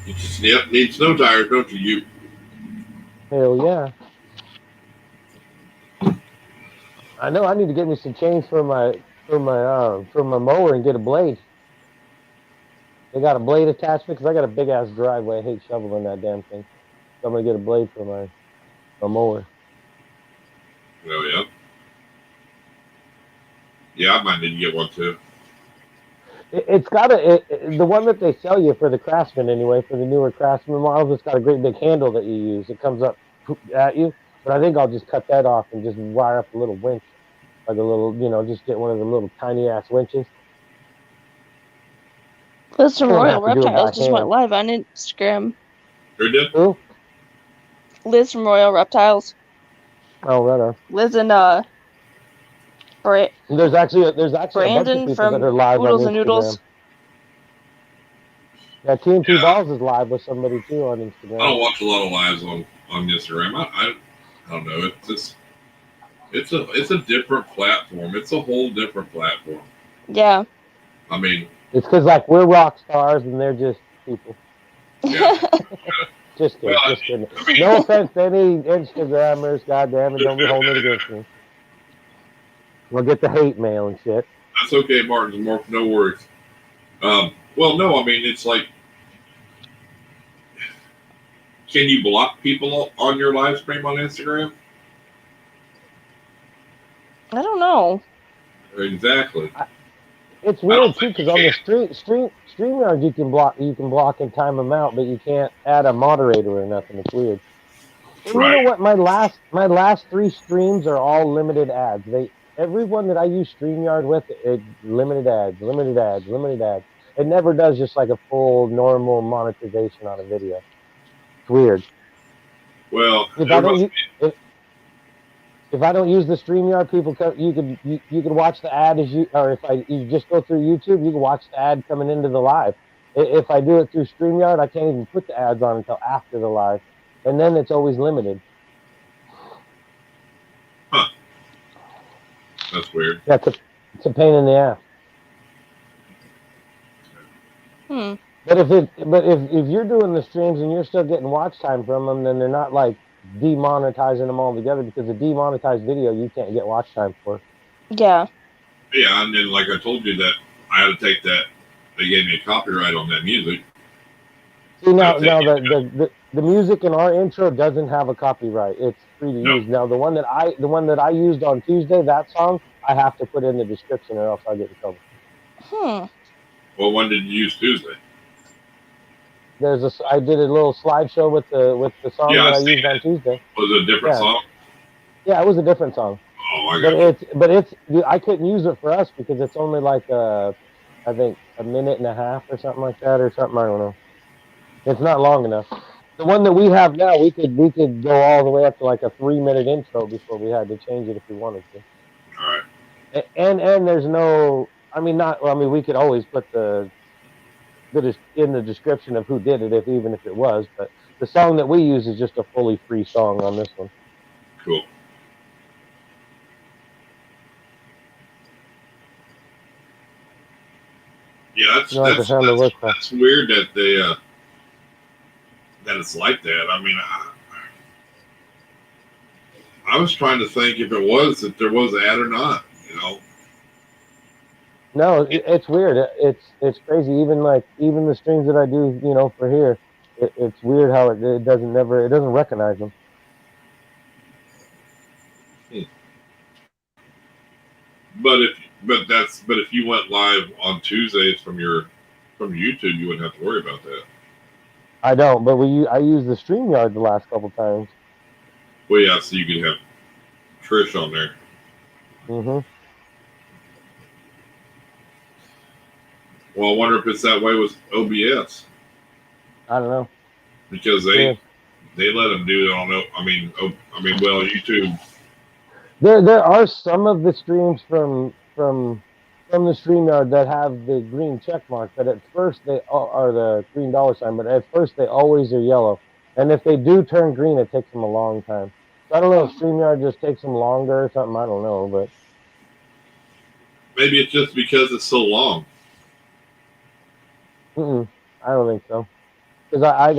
You just need snow tires, don't you? Hell yeah. I know I need to get me some chains for my mower and get a blade. They got a blade attachment because I got a big ass driveway. I hate shoveling that damn thing. So I'm gonna get a blade for my mower. Oh yeah. Yeah, I might need to get one too. It's got the one that they sell you for the Craftsman anyway, for the newer Craftsman models. It's got a great big handle that you use. It comes up at you, but I think I'll just cut that off and just wire up a little winch, like a little, just get one of the little tiny ass winches. Liz from Royal Reptiles just went live on Instagram. Who did? Who? Liz from Royal Reptiles. Oh, right on. Liz and There's actually Brandon a bunch of people from that are live Oodles on and Instagram. Noodles. Yeah, TNT Balls is live with somebody too on Instagram. I don't watch a lot of lives on Instagram. I don't know. It's a different platform. It's a whole different platform. Yeah. I mean, it's because like we're rock stars and they're just people. Yeah. Just kidding. Well, just kidding. I mean, no offense to any Instagrammers. Goddamn it, don't be holding it against me. We'll get the hate mail and shit. That's okay, Martin. No worries. Well, no, I mean, it's like, can you block people on your live stream on Instagram? I don't know. Exactly. It's weird too because on the StreamYard you can block and time them out, but you can't add a moderator or nothing. It's weird. And right. You know what? My last 3 streams are all limited ads. Everyone that I use StreamYard with, it limited ads. It never does just like a full normal monetization on a video. It's weird. Well, if I don't use the StreamYard, people you could watch the ad or if you just go through YouTube, you can watch the ad coming into the live. If I do it through StreamYard, I can't even put the ads on until after the live, and then it's always limited. Huh. That's weird. Yeah, it's a pain in the ass. But if you're doing the streams and you're still getting watch time from them, then they're not like demonetizing them all together, because a demonetized video you can't get watch time for. Yeah. Yeah, and then like I told you that I had to take that. They gave me a copyright on that music. See now the music in our intro doesn't have a copyright. It's free to use. Now the one that I used on Tuesday, that song, I have to put in the description or else I get in trouble. Well, when did you use Tuesday? I did a little slideshow with the song that I used on Tuesday. Was it a different song? Yeah, it was a different song. Oh, I got it. But I couldn't use it for us because it's only like I think a minute and a half or something like that, or something. I don't know. It's not long enough. The one that we have now, we could go all the way up to like a 3-minute intro before we had to change it if we wanted to. All right. And there's no. We could always put the in the description of who did it, even if it was. But the song that we use is just a fully free song on this one. Cool. Yeah, that's weird that they that it's like that. I mean, I was trying to think if there was an ad or not. No, it's weird. It's crazy. Even the streams that I do, for here, it's weird how it doesn't recognize them. But if you went live on Tuesdays from YouTube, you wouldn't have to worry about that. I don't, but I used the StreamYard the last couple times. Well, yeah, so you could have. Trish on there. Mm-hmm. Well, I wonder if it's that way with OBS. I don't know. Because they let them do it on. Well, YouTube. There are some of the streams from the StreamYard that have the green check mark, but at first they are the green $sign, but at first they always are yellow. And if they do turn green, it takes them a long time. So I don't know if StreamYard just takes them longer or something. I don't know, but Maybe it's just because it's so long. I don't think so. Because I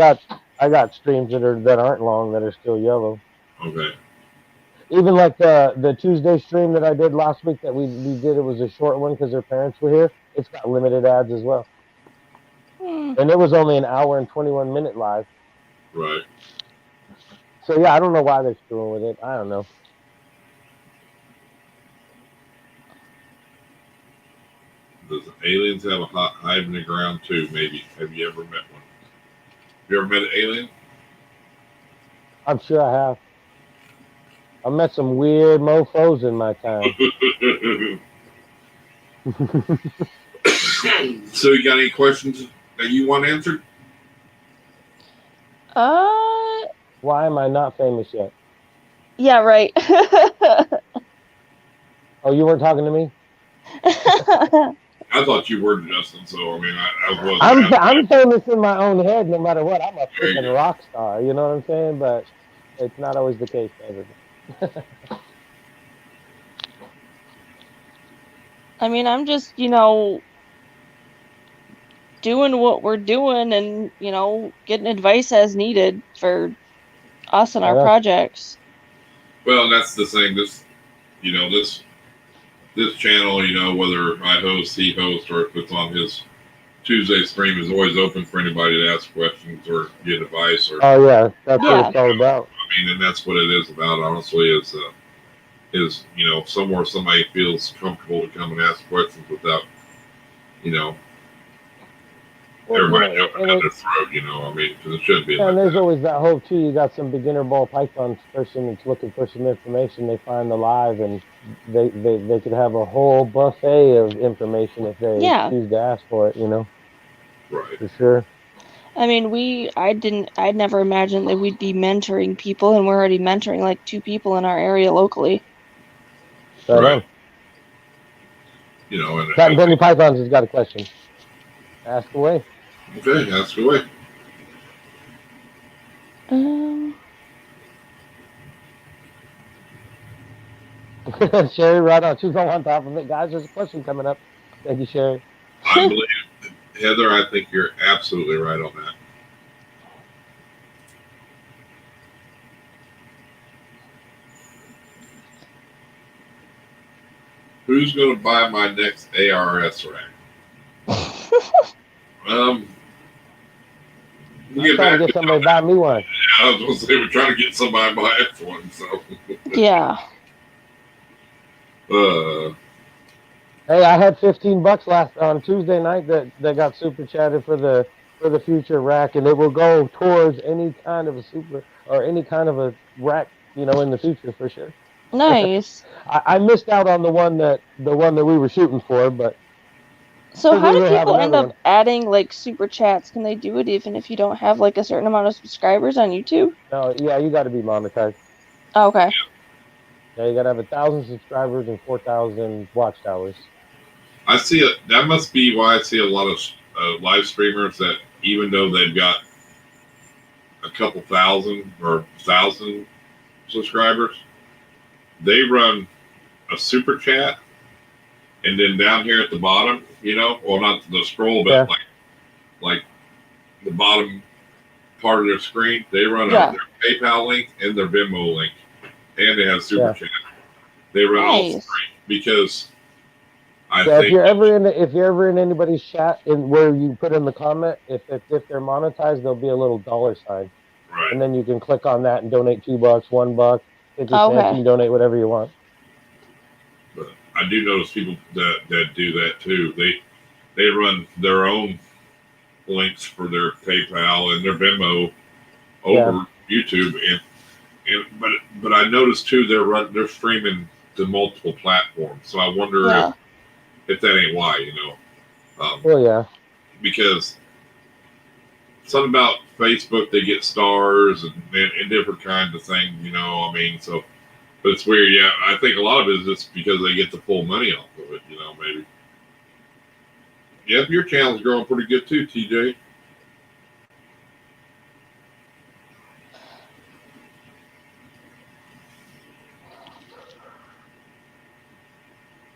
got streams that aren't long that are still yellow. Okay. Even like the Tuesday stream that I did last week that we did, it was a short one because their parents were here. It's got limited ads as well. And it was only an hour and 21-minute live. Right. So yeah, I don't know why they're screwing with it. I don't know. Does aliens have a hot hive in the ground too? Maybe. Have you ever met one? You ever met an alien? I'm sure I have. I met some weird mofos in my time. So you got any questions that you want answered? Why am I not famous yet? Yeah, right. Oh, you weren't talking to me? I thought you were, Justin. So I mean, I was. I'm famous in my own head, no matter what. I'm a freaking rock star. You know what I'm saying? But it's not always the case for everybody. I mean, I'm just, doing what we're doing and, getting advice as needed for us and our projects. Well, that's the thing. This channel, whether I host, he hosts, or if it's on his Tuesday stream, is always open for anybody to ask questions or get advice. Oh yeah, that's what it's all about. I mean, and that's what it is about. Honestly, is somewhere somebody feels comfortable to come and ask questions without, everybody jumping down their throat. I mean, because it shouldn't be. And there's always that hope too. You got some beginner ball python person that's looking for some information. They find the live, and they could have a whole buffet of information if they choose to ask for it. Right. For sure. I mean, I'd never imagined that we'd be mentoring people, and we're already mentoring like 2 people in our area locally. Right. And Captain Benny Pythons has got a question. Ask away. Okay, ask away. Sherry, right on. She's on top of it. Guys, there's a question coming up. Thank you, Sherry. I believe, Heather, I think you're absolutely right on that. Who's going to buy my next ARS rack? I'm trying to get somebody to buy me one. Yeah, I was going to say we're trying to get somebody to buy us one. So. Yeah. Hey, I had $15 on Tuesday night that got super chatted for the future rack, and it will go towards any kind of a super or any kind of a rack, in the future for sure. Nice. I missed out on the one that we were shooting for, but. So how do people end up adding like super chats? Can they do it even if you don't have like a certain amount of subscribers on YouTube? No, yeah, you got to be monetized. Oh, okay. Yeah, you got to have 1,000 subscribers and 4,000 watch hours. I see it. That must be why I see a lot of live streamers that even though they've got a couple thousand or 1,000 subscribers, they run a super chat, and then down here at the bottom, well, not the scroll, but like the bottom part of their screen, they run their PayPal link and their Venmo link, and they have super chat. They run all three because I think if you're ever in anybody's chat where you put in the comment, if they're monetized, there'll be a little $sign. Right. And then you can click on that and donate $2, $1, 50 cents, and you donate whatever you want. But I do notice people that do that too. They run their own links for their PayPal and their Venmo over YouTube, but I noticed too they're streaming to multiple platforms, so I wonder if that ain't why, you know. Well, yeah. Because something about Facebook, they get stars and different kinds of things, you know. I mean, so, but it's weird. Yeah, I think a lot of it is just because they get the full money off of it, you know, maybe. Yep, your channel's growing pretty good too, TJ.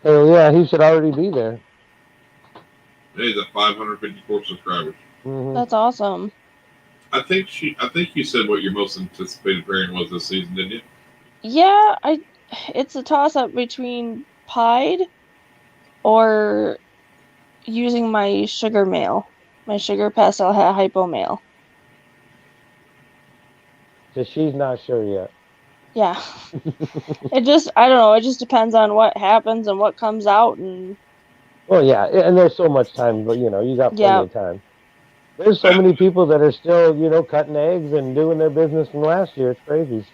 Oh yeah, he should already be there. He's at 554 subscribers. Mm-hmm. That's awesome. I think you said what your most anticipated pairing was this season, didn't you? Yeah, it's a toss up between pied or using my sugar male, my sugar pastel hypo male. So she's not sure yet. Yeah. I don't know, it just depends on what happens and what comes out and Well, yeah, and there's so much time, but you know, you got plenty of time. There's so many people that are still, you know, cutting eggs and doing their business from last year. It's crazy.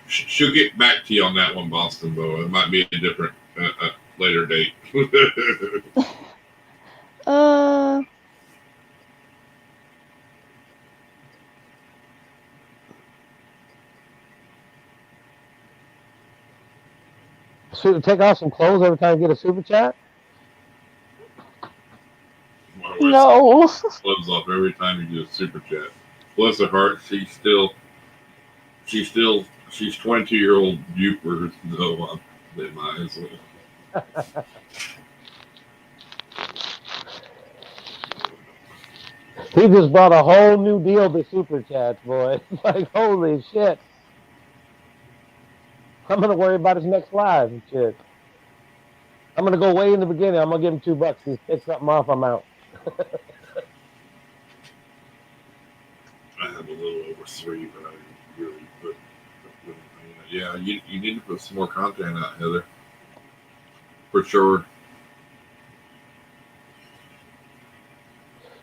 She'll get back to you on that one, Boston, though. It might be a different, later date. So take off some clothes every time you get a super chat? No. Clothes off every time you do a super chat. Bless her heart, she's 22-year-old Buford, though, in my eyes. He just brought a whole new deal to super chats, boy. Like, holy shit. I'm going to worry about his next live and shit. I'm going to go way in the beginning. I'm going to give him $2. He's picked something off. I'm out. I have a little over 3, but I really put yeah, you need to put some more content out, Heather. For sure.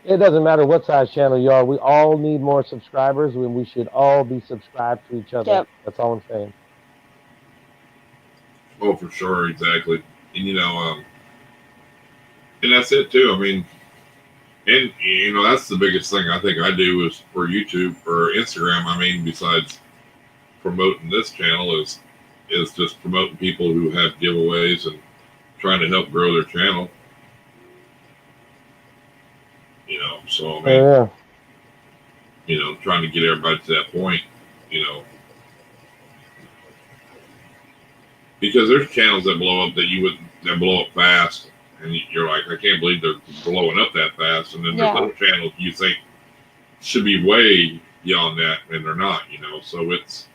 It doesn't matter what size channel you are. We all need more subscribers, and we should all be subscribed to each other. Yep. That's all I'm saying. Oh, for sure, exactly. And you know, and that's it too. I mean, and you know, that's the biggest thing I think I do is for YouTube or Instagram. I mean, besides promoting this channel, is just promoting people who have giveaways and trying to help grow their channel. You know, so I mean, you know, trying to get everybody to that point, you know, because there's channels that blow up that blow up fast, and you're like, I can't believe they're blowing up that fast, and then there's other channels you think should be way beyond that, and they're not, you know. So it's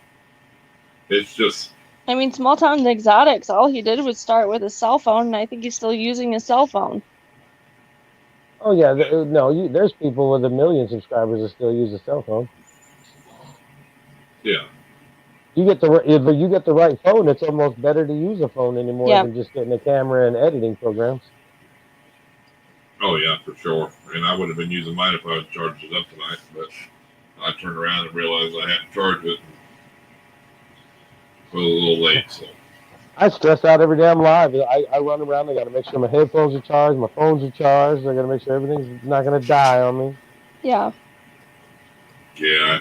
just. I mean, Small Town Exotics, all he did was start with a cell phone, and I think he's still using his cell phone. Oh yeah, there's people with 1 million subscribers that still use a cell phone. Yeah. You get the right phone, it's almost better to use a phone anymore than just getting a camera and editing programs. Oh yeah, for sure. And I would have been using mine if I had charged it up tonight, but I turned around and realized I hadn't charged it. It was a little late, so. I stress out every day I'm live. I run around. I got to make sure my headphones are charged, my phones are charged. I got to make sure everything's not going to die on me. Yeah. Yeah,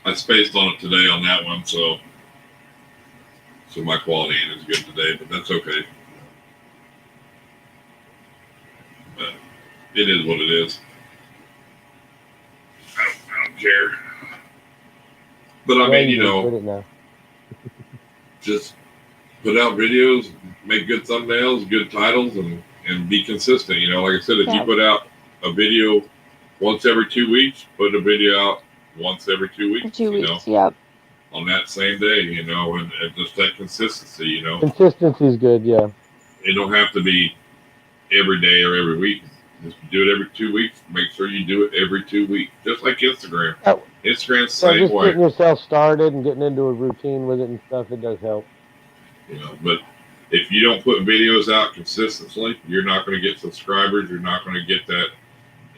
I spaced on it today on that one, so my quality ain't as good today, but that's okay. But it is what it is. I don't care. But I mean, you know, just put out videos, make good thumbnails, good titles, and be consistent. You know, like I said, if you put out a video once every 2 weeks, put a video out once every 2 weeks. 2 weeks, yep. On that same day, you know, and just that consistency, you know. Consistency is good, yeah. It don't have to be every day or every week. Just do it every 2 weeks. Make sure you do it every 2 weeks, just like Instagram. Instagram's the same way. Getting yourself started and getting into a routine with it and stuff, it does help. You know, but if you don't put videos out consistently, you're not going to get subscribers. You're not going to get that.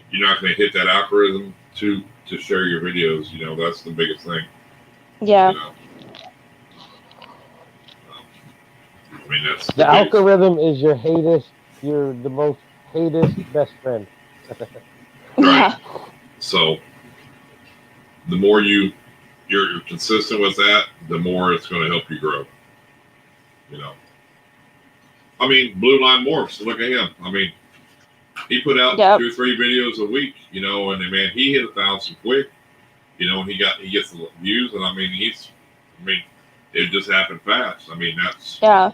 You're not going to hit that algorithm to share your videos. You know, that's the biggest thing. Yeah. You know? I mean, that's The biggest. algorithm is your hatest, you're the most hatest best friend. Right. Yeah. So the more you're consistent with that, the more it's going to help you grow. You know. I mean, Blue Line Morphs. Look at him. I mean, he put out Yep. 2 or 3 videos a week. You know, and man, he hit 1,000 quick. You know, he gets the views, and I mean, it just happened fast. I mean, that's. Yeah.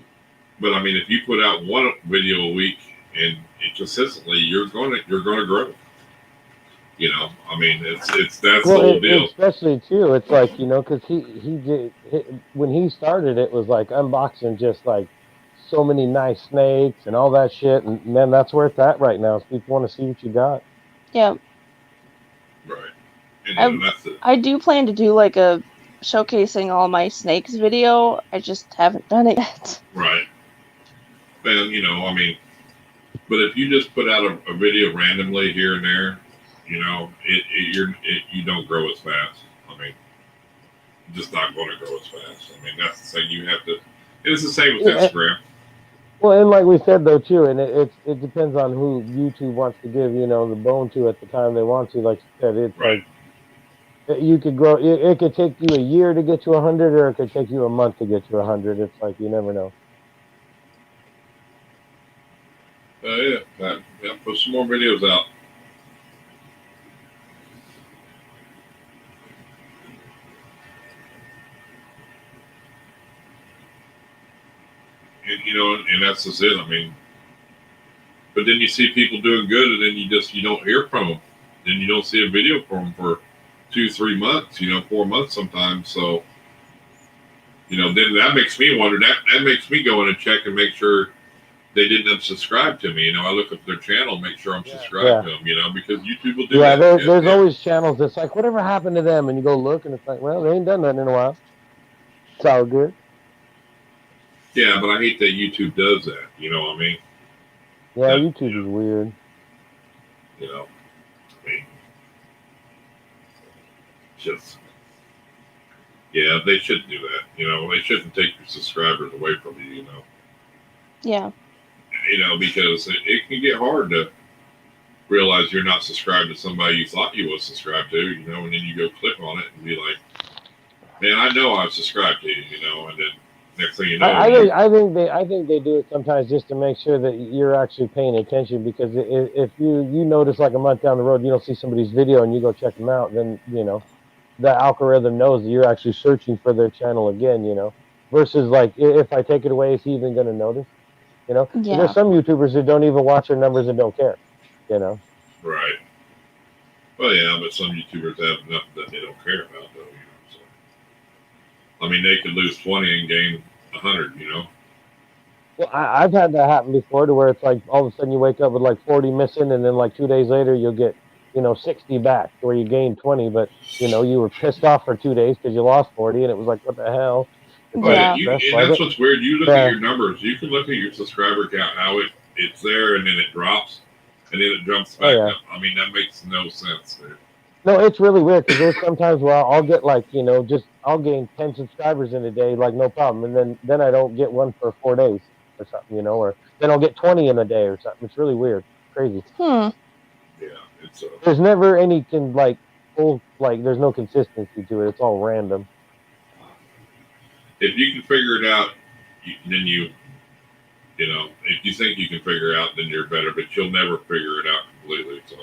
But I mean, if you put out 1 video a week and consistently, you're gonna grow. You know, I mean, it's that's the whole deal. Especially too, it's like, you know, because when he started, it was like unboxing just like so many nice snakes and all that shit, and man, that's where it's at right now. Is people want to see what you got. Yeah. Right. And you know, that's it. I do plan to do like a showcasing all my snakes video. I just haven't done it yet. Right. And you know, I mean, but if you just put out a video randomly here and there, you know, you don't grow as fast. I mean, just not going to grow as fast. I mean, that's the thing. You have to. It's the same with Instagram. Well, and like we said though too, and it depends on who YouTube wants to give, you know, the bone to at the time they want to. Like you said, it's right. Like you could grow. It could take you a year to get to 100, or it could take you a month to get to 100. It's like you never know. Yeah, put some more videos out. And, you know, and that's just it. I mean, but then you see people doing good, and then you don't hear from them. Then you don't see a video from them for 2, 3 months. You know, 4 months sometimes. So, you know, then that makes me wonder. That makes me go in and check and make sure they didn't unsubscribe to me. You know, I look up their channel, make sure I'm subscribed to them. You know, because YouTube will do that. There's always channels that's like, whatever happened to them, and you go look, and it's like, well, they ain't done nothing in a while. It's all good. Yeah, but I hate that YouTube does that. You know what I mean? Yeah, YouTube is weird. You know, I mean, just they shouldn't do that. You know, they shouldn't take your subscribers away from you. You know. Yeah. You know, because it can get hard to realize you're not subscribed to somebody you thought you was subscribed to. You know, and then you go click on it and be like, man, I know I've subscribed to you. You know, and then next thing you know, I think they do it sometimes just to make sure that you're actually paying attention. Because if you notice like a month down the road you don't see somebody's video and you go check them out, then you know the algorithm knows that you're actually searching for their channel again. You know, versus like if I take it away, is he even going to notice? You know, there's some YouTubers who don't even watch their numbers and don't care. You know, right? Well, yeah, but some YouTubers have enough that they don't care about, though. You know, so I mean, they could lose 20 and gain 100. You know. Well, I've had that happen before, to where it's like all of a sudden you wake up with like 40 missing, and then like 2 days later you'll get 60 back, where you gained 20, but you were pissed off for 2 days because you lost 40, and it was like, what the hell? And that's what's weird. You look at your numbers. You can look at your subscriber count, how it's there, and then it drops, and then it jumps back up. I mean, that makes no sense, dude. No, it's really weird, because there's sometimes where I'll get like, I'll gain 10 subscribers in a day, like no problem, and then I don't get one for 4 days or something, or then I'll get 20 in a day or something. It's really weird, crazy. Yeah, it's there's never any there's no consistency to it. It's all random. If you can figure it out, then if you think you can figure it out, then you're better. But you'll never figure it out completely. So.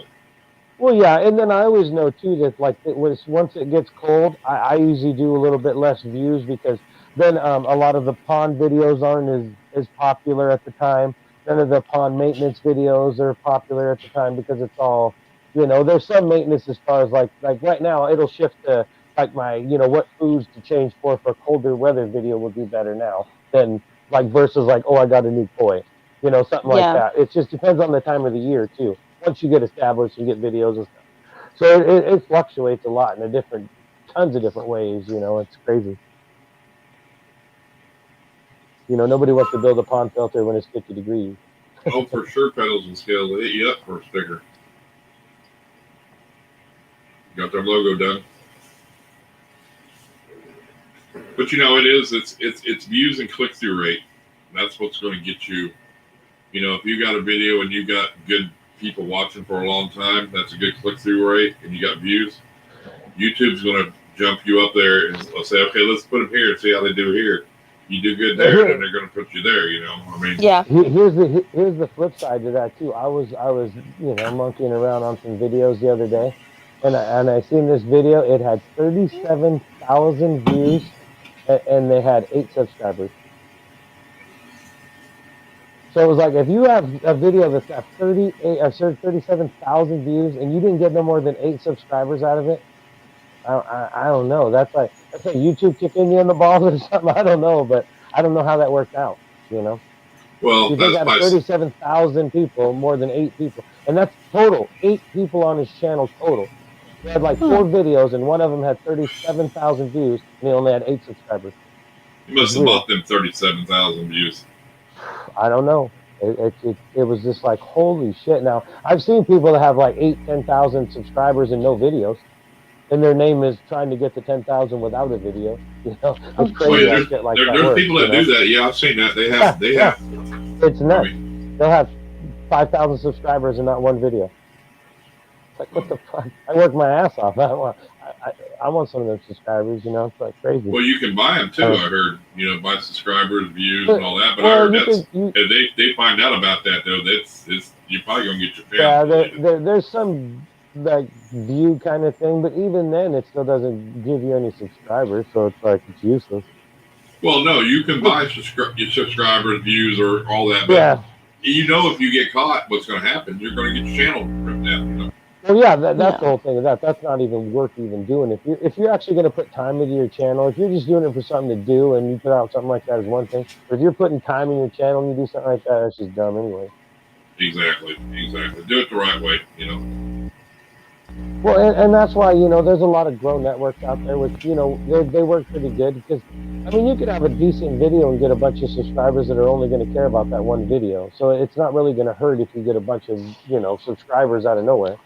Well, yeah, and then I always know too that like once it gets cold, I usually do a little bit less views, because then a lot of the pond videos aren't as popular at the time. None of the pond maintenance videos are popular at the time, because it's all there's some maintenance as far as like right now it'll shift to like my what foods to change for colder weather video will do better now than like versus like, oh, I got a new toy, something like that. It just depends on the time of the year too. Once you get established and get videos and stuff, so it fluctuates a lot in tons of different ways. It's crazy. Nobody wants to build a pond filter when it's 50 degrees. Oh, for sure, Pedals and Scales will hit you up for a sticker. Got their logo done. But you know, it's views and click through rate. That's what's going to get you. You know, if you got a video and you got good people watching for a long time, that's a good click through rate, and you got views. YouTube's going to jump you up there and say, okay, let's put them here and see how they do here. You do good there, then they're going to put you there. You know, I mean, yeah. Here's the flip side to that too. I was monkeying around on some videos the other day, and I seen this video. It had 37,000 views, and they had 8 subscribers. So it was like, if you have a video that's got 37,000 views and you didn't get no more than 8 subscribers out of it, I don't know. That's like YouTube kicking you in the balls or something. I don't know, but I don't know how that worked out. You know, well, you think out of 37,000 people, more than 8 people, and that's total 8 people on his channel total. He had like 4 videos, and one of them had 37,000 views, and he only had 8 subscribers. You must have bought them 37,000 views. I don't know. It was just like, holy shit. Now, I've seen people that have like 10,000 subscribers and no videos, and their name is trying to get to 10,000 without a video. You know, it's crazy how shit like that There's works, people that do that. Yeah, I've seen that. They have. It's nuts. They'll have 5,000 subscribers and not one video. It's like, what the fuck? I work my ass off. I want some of those subscribers, you know. It's like crazy. Well, you can buy them too. I heard, you know, buy subscribers, views, and all that. But I heard if they find out about that though, you're probably gonna get your family. Yeah, there's some like view kind of thing, but even then, it still doesn't give you any subscribers, so it's like it's useless. Well, no, you can buy your subscribers, views, or all that. But you know, if you get caught, what's going to happen? You're going to get your channel ripped out. You know? Well, yeah, that's the whole thing of that. That's not even worth even doing. If you're actually going to put time into your channel, if you're just doing it for something to do and you put out something like that is one thing. But if you're putting time in your channel and you do something like that, that's just dumb anyway. Exactly. Do it the right way, you know. Well, and that's why, you know, there's a lot of grow networks out there which, you know, they work pretty good because, I mean, you could have a decent video and get a bunch of subscribers that are only going to care about that one video. So it's not really going to hurt if you get a bunch of, you know, subscribers out of nowhere.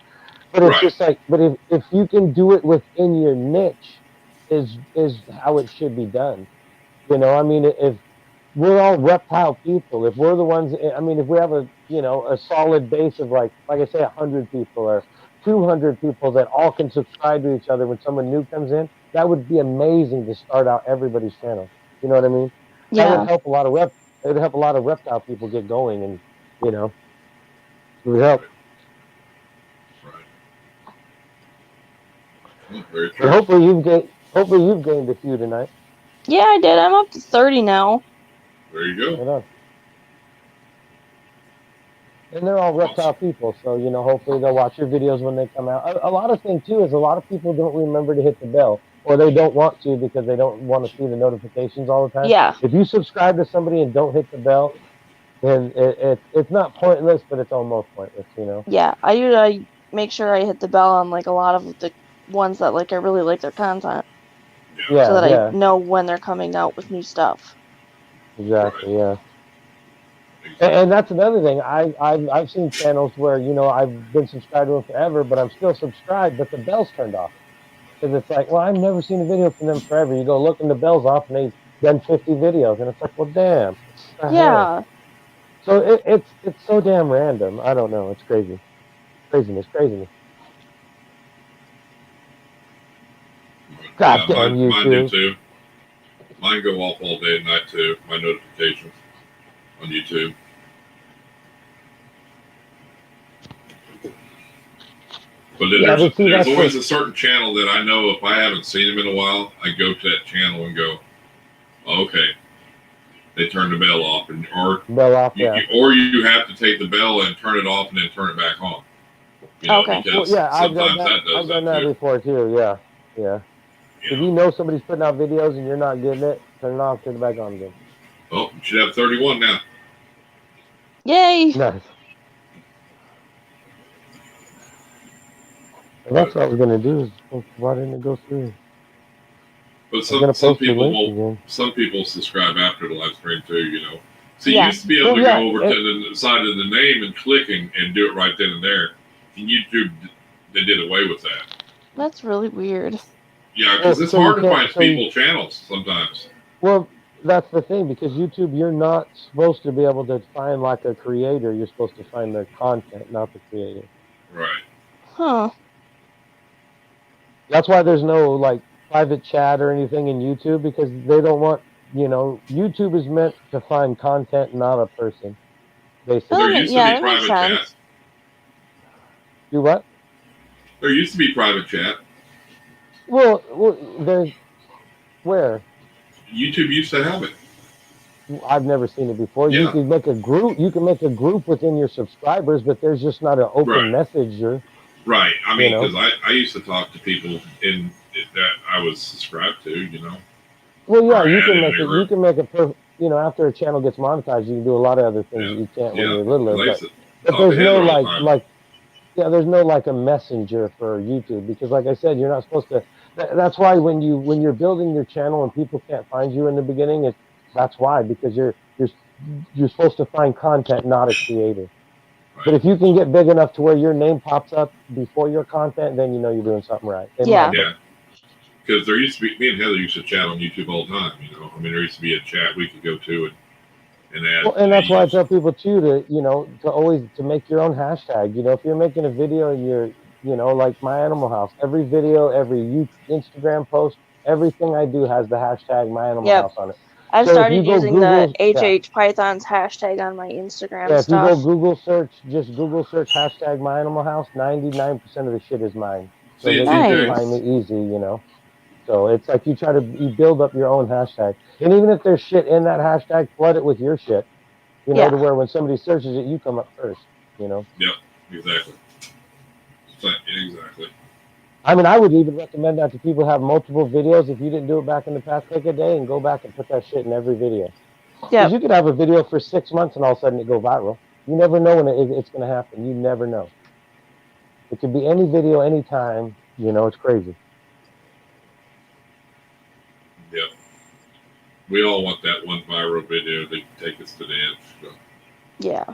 But it's just like, but if you can do it within your niche is how it should be done. You know, I mean, if we're all reptile people, if we're the ones, I mean, if we have a, you know, a solid base of like I say, 100 people or 200 people that all can subscribe to each other when someone new comes in, that would be amazing to start out everybody's channel. You know what I mean? Yeah. That would help a lot of it would help a lot of reptile people get going, and you know, it would help. Very true. And hopefully you've gained a few tonight. Yeah, I did. I'm up to 30 now. There you go. Right on. And they're all reptile people, so you know, hopefully they'll watch your videos when they come out. A lot of things too is a lot of people don't remember to hit the bell, or they don't want to because they don't want to see the notifications all the time. Yeah. If you subscribe to somebody and don't hit the bell, then it's not pointless, but it's almost pointless, you know. Yeah, I make sure I hit the bell on like a lot of the ones that like I really like their content. Yeah. So that I know when they're coming out with new stuff. Exactly. Yeah. And that's another thing. I've seen channels where, you know, I've been subscribed to them forever, but I'm still subscribed, but the bell's turned off. Because it's like, well, I've never seen a video from them forever. You go look and the bell's off, and they've done 50 videos, and it's like, well, damn. Yeah. So it's so damn random. I don't know. It's crazy. Craziness. God damn YouTube. Mine do too. Mine go off all day and night too. My notifications on YouTube. But there's always a certain channel that I know if I haven't seen them in a while, I go to that channel and go, oh, okay, they turn the bell off, or you have to take the bell and turn it off and then turn it back on. You know, okay. Well, yeah, I've done that before too. Yeah. If you know somebody's putting out videos and you're not getting it, turn it off, turn it back on again. Oh, you should have 31 now. Yay! Nice. And that's what I was gonna do. Is why didn't it go through? But some people subscribe after the live stream too. You know, so you used to be able to go over to the side of the name and click and do it right then and there. And YouTube, they did away with that. That's really weird. Yeah, because it's hard to find people channels sometimes. Well, that's the thing, because YouTube, you're not supposed to be able to find like a creator. You're supposed to find their content, not the creator. Right. Huh. That's why there's no like private chat or anything in YouTube, because they don't want, YouTube is meant to find content, not a person. Basically. There used to be private chat. Do what? There used to be private chat. Well, there's where? YouTube used to have it. I've never seen it before. Yeah. You can make a group. You can make a group within your subscribers, but there's just not an open messenger. Right. I mean, because I used to talk to people that I was subscribed to. Well, yeah, you can make it. You can make it. After a channel gets monetized, you can do a lot of other things that you can't when you're littler. But there's no there's no like a messenger for YouTube, because, like I said, you're not supposed to. That's why when you're building your channel and people can't find you in the beginning, that's why, because you're supposed to find content, not a creator. Right. But if you can get big enough to where your name pops up before your content, then you're doing something right. Yeah. Because there used to be, me and Heather used to chat on YouTube all the time. I mean, there used to be a chat we could go to and add. Well, and that's why I tell people too to always to make your own hashtag. If you're making a video and you're like My Animal House, every video, every Instagram post, everything I do has the hashtag My Animal House on it. I've started using the HH Pythons hashtag on my Instagram stuff. If you go Google search, just Google search hashtag My Animal House, 99% of the shit is mine. So you can find me easy, So it's like you build up your own hashtag. And even if there's shit in that hashtag, flood it with your shit. To where when somebody searches it, you come up first, Yep, exactly. Exactly. I mean, I would even recommend that to people who have multiple videos. If you didn't do it back in the past, take a day and go back and put that shit in every video. Yeah. Because you could have a video for 6 months and all of a sudden it go viral. You never know when it's going to happen. You never know. It could be any video, anytime. It's crazy. Yep. We all want that one viral video to take us to the edge. So. Yeah.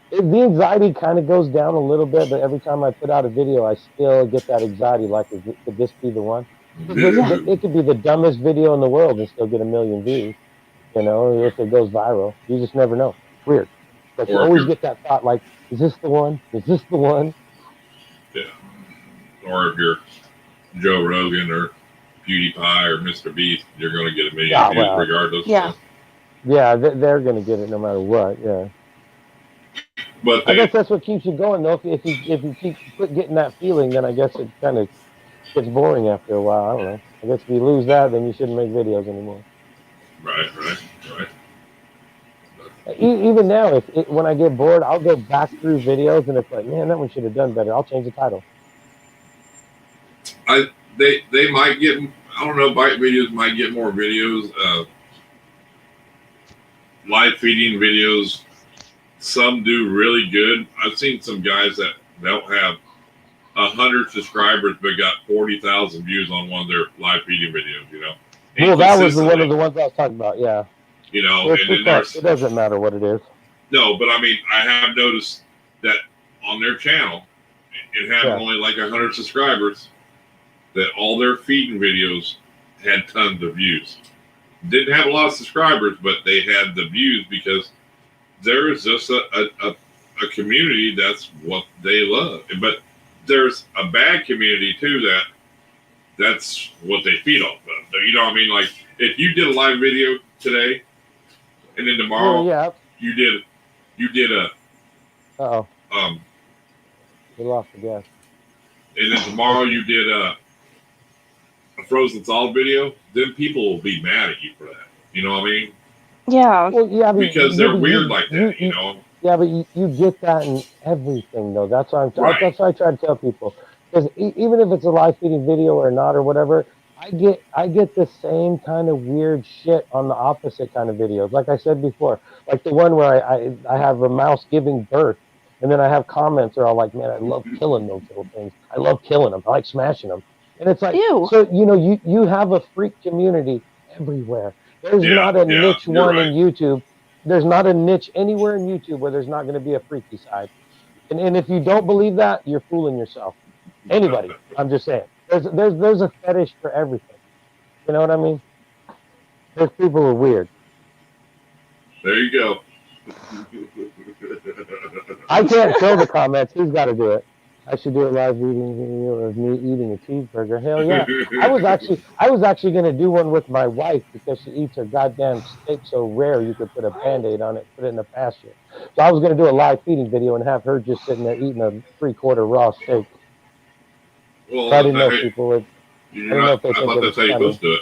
The anxiety kind of goes down a little bit, but every time I put out a video, I still get that anxiety. Like, could this be the one? It could be the dumbest video in the world and still get 1 million views. If it goes viral, you just never know. Weird, but you always get that thought, like, is this the one? Is this the one? Yeah. Or if you're Joe Rogan or PewDiePie or Mr. Beast, you're going to get 1 million views regardless. Yeah. Yeah, they're going to get it no matter what. Yeah. But I guess that's what keeps you going, though. If you keep getting that feeling, then I guess it kind of gets boring after a while. I don't know. I guess if you lose that, then you shouldn't make videos anymore. Right. Even now, when I get bored, I'll go back through videos, and it's like, man, that one should have done better. I'll change the title. They might get, I don't know, bite videos might get more videos. Live feeding videos, some do really good. I've seen some guys that don't have 100 subscribers but got 40,000 views on one of their live feeding videos. Well, that was one of the ones I was talking about. Yeah. It doesn't matter what it is. No, but I mean, I have noticed that on their channel, it had only like 100 subscribers, that all their feeding videos had tons of views. Didn't have a lot of subscribers, but they had the views because there is just a community that's what they love. But there's a bad community too that's what they feed off of. You know what I mean? Like, if you did a live video today, and then tomorrow you did a we lost the gas. And then tomorrow you did a frozen solid video, then people will be mad at you for that. You know what I mean? Yeah. Well, yeah, because they're weird like that. Yeah, but you get that in everything, though. That's why that's why I try to tell people. Because even if it's a live feeding video or not or whatever, I get the same kind of weird shit on the opposite kind of videos. Like I said before, like the one where I have a mouse giving birth, and then I have comments that are all like, man, I love killing those little things. I love killing them. I like smashing them. And it's like, so you have a freak community everywhere. There's not a niche one in YouTube. There's not a niche anywhere in YouTube where there's not going to be a freaky side. And if you don't believe that, you're fooling yourself. Anybody, I'm just saying. There's a fetish for everything. You know what I mean? There's people who are weird. There you go. I can't show the comments. He's got to do it. I should do a live eating video of me eating a cheeseburger. Hell yeah! I was actually going to do one with my wife because she eats her goddamn steak so rare you could put a Band-Aid on it, put it in the pasture. So I was going to do a live feeding video and have her just sitting there eating a 3/4 raw steak. Well, I didn't know people would. I didn't know if they I think thought that's how you're supposed to do it.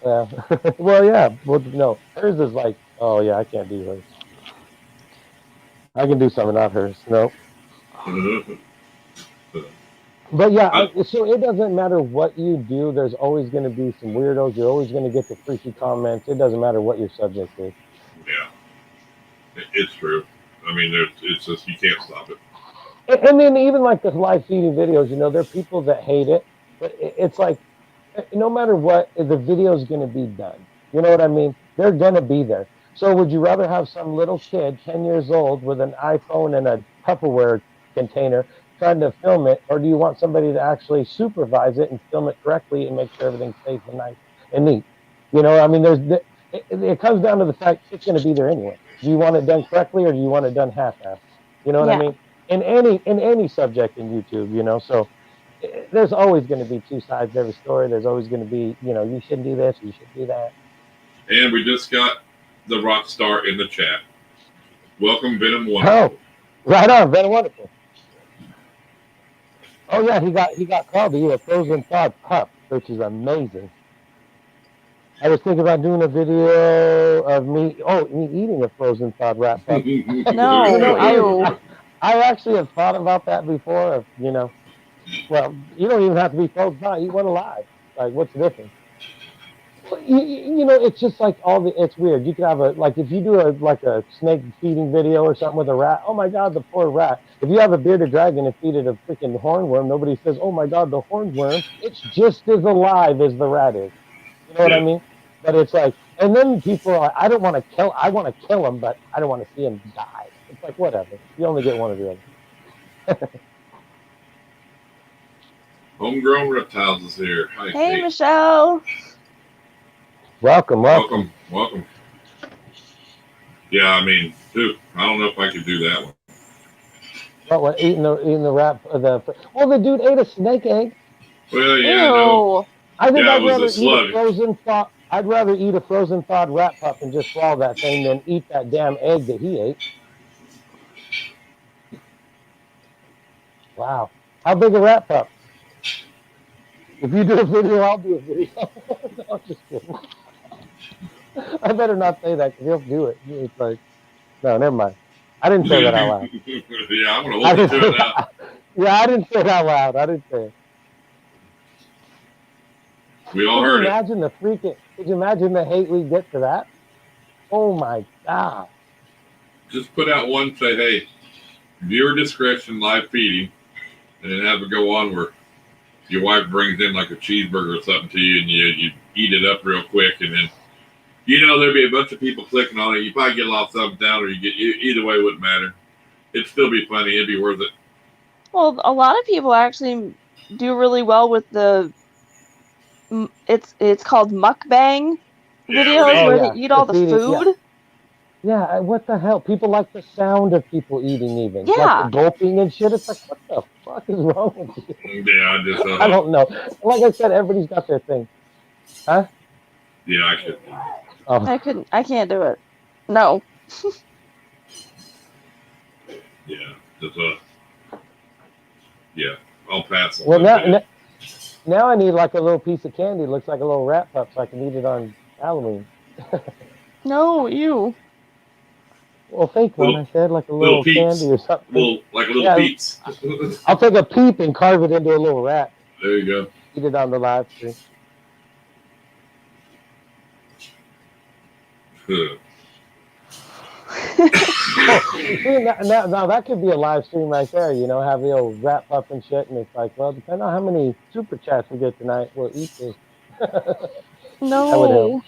Yeah. Well, yeah. Well, no, hers is like, oh yeah, I can't do hers. I can do something, not hers. No. But yeah, so it doesn't matter what you do. There's always going to be some weirdos. You're always going to get the freaky comments. It doesn't matter what your subject is. Yeah, it's true. I mean, it's just you can't stop it. And then even like the live feeding videos, there are people that hate it, but it's like no matter what, the video is going to be done. You know what I mean? They're going to be there. So would you rather have some little kid, 10 years old, with an iPhone and a Tupperware container trying to film it, or do you want somebody to actually supervise it and film it correctly and make sure everything's safe and nice and neat? I mean, it comes down to the fact it's going to be there anyway. Do you want it done correctly or do you want it done half-assed? You know what I mean? In any subject in YouTube, so there's always going to be two sides to every story. There's always going to be, you shouldn't do this, you should do that. And we just got the rock star in the chat. Welcome, Venom Wonderful. Oh, right on, Venom Wonderful. Oh yeah, he got called to you a frozen thawed pup, which is amazing. I was thinking about doing a video of me eating a frozen thawed rat pup. No, I actually have thought about that before. Well, you don't even have to be frozen thawed. Eat one alive. Like, what's the difference? It's just like it's weird. You could have if you do a snake feeding video or something with a rat. Oh my God, the poor rat. If you have a bearded dragon and feed it a freaking hornworm, nobody says, oh my God, the hornworm. It's just as alive as the rat is. You know what I mean? But it's like, and then people are like, I want to kill him, but I don't want to see him die. It's like, whatever. You only get one or the other. Homegrown Reptiles is here. Hi, hey, Kate. Michelle. Welcome. Yeah, I mean, dude, I don't know if I could do that one. What eating the rat? The dude ate a snake egg. Well, yeah, I know. I think I'd rather eat a frozen thawed. I'd rather eat a frozen thawed rat pup and just swallow that thing than eat that damn egg that he ate. Wow, how big a rat pup? If you do a video, I'll do a video. No, I'm just kidding. I better not say that because he'll do it. It's like, no, never mind. I didn't say that out loud. Yeah, I'm going to hold you to it now. Yeah, I didn't say it out loud. I didn't say it. We all heard it. Could you imagine the hate we get for that? Oh my God. Just put out one, say, hey, viewer discretion, live feeding, and then have it go on where your wife brings in like a cheeseburger or something to you and you eat it up real quick, and then there'd be a bunch of people clicking on it. You probably get a lot of thumbs down, or either way, it wouldn't matter. It'd still be funny. It'd be worth it. Well, a lot of people actually do really well with the it's called mukbang videos where they eat all the food. Yeah, what the hell? People like the sound of people eating, even like the gulping and shit. It's like, what the fuck is wrong with you? Yeah, I don't know. Like I said, everybody's got their thing. Huh? Yeah, I could. Oh. I can't do it. No. Yeah, yeah, I'll pass on. Well, now I need like a little piece of candy. It looks like a little rat pup, so I can eat it on Halloween. No, you. Well, fake one. I said like a little candy or something. Like a little peeps. I'll take a peep and carve it into a little rat. There you go. Eat it on the live stream. Now that could be a live stream right there. Have the old rat pup and shit, and it's like, well, depending on how many super chats we get tonight, we'll eat this. No. That would help.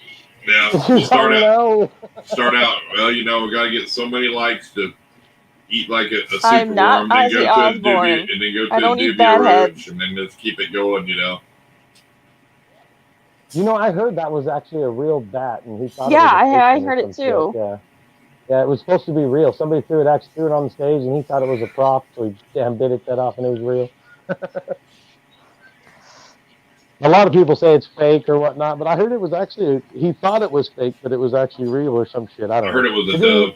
Yeah, we'll start out. Well, we got to get so many likes to eat like a super I'm not worm, then Ozzy go to Osbourne. a dubia, and then go I to a don't eat dubia bad roach, heads. and then just keep it going, you know. You know, I heard that was actually a real bat, and he thought Yeah, it was a fake I one or heard it some shit. too. Yeah, yeah, it was supposed to be real. Somebody threw it on the stage, and he thought it was a prop, so he damn bit it that off, and it was real. A lot of people say it's fake or whatnot, but I heard it was actually. He thought it was fake, but it was actually real or some shit. I don't I know. heard it was a But then, dove.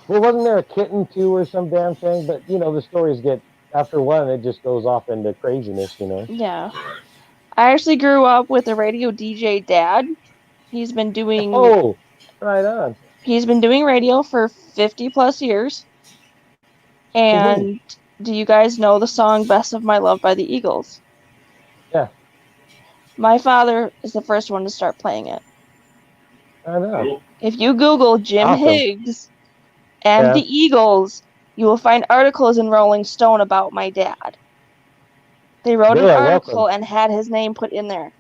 well, wasn't there a kitten too or some damn thing? But you know, the stories get after one, it just goes off into craziness. You know. Yeah. Right. I actually grew up with a radio DJ dad. He's been doing Oh, right on. radio for 50 plus years. And do you guys know the song Best of My Love by the Eagles? Yeah. My father is the first one to start playing it. I know. Cool. If you Google Jim Awesome. Higgs and the Eagles, you will find articles in Rolling Stone about my dad. They wrote an article and had his name put in there.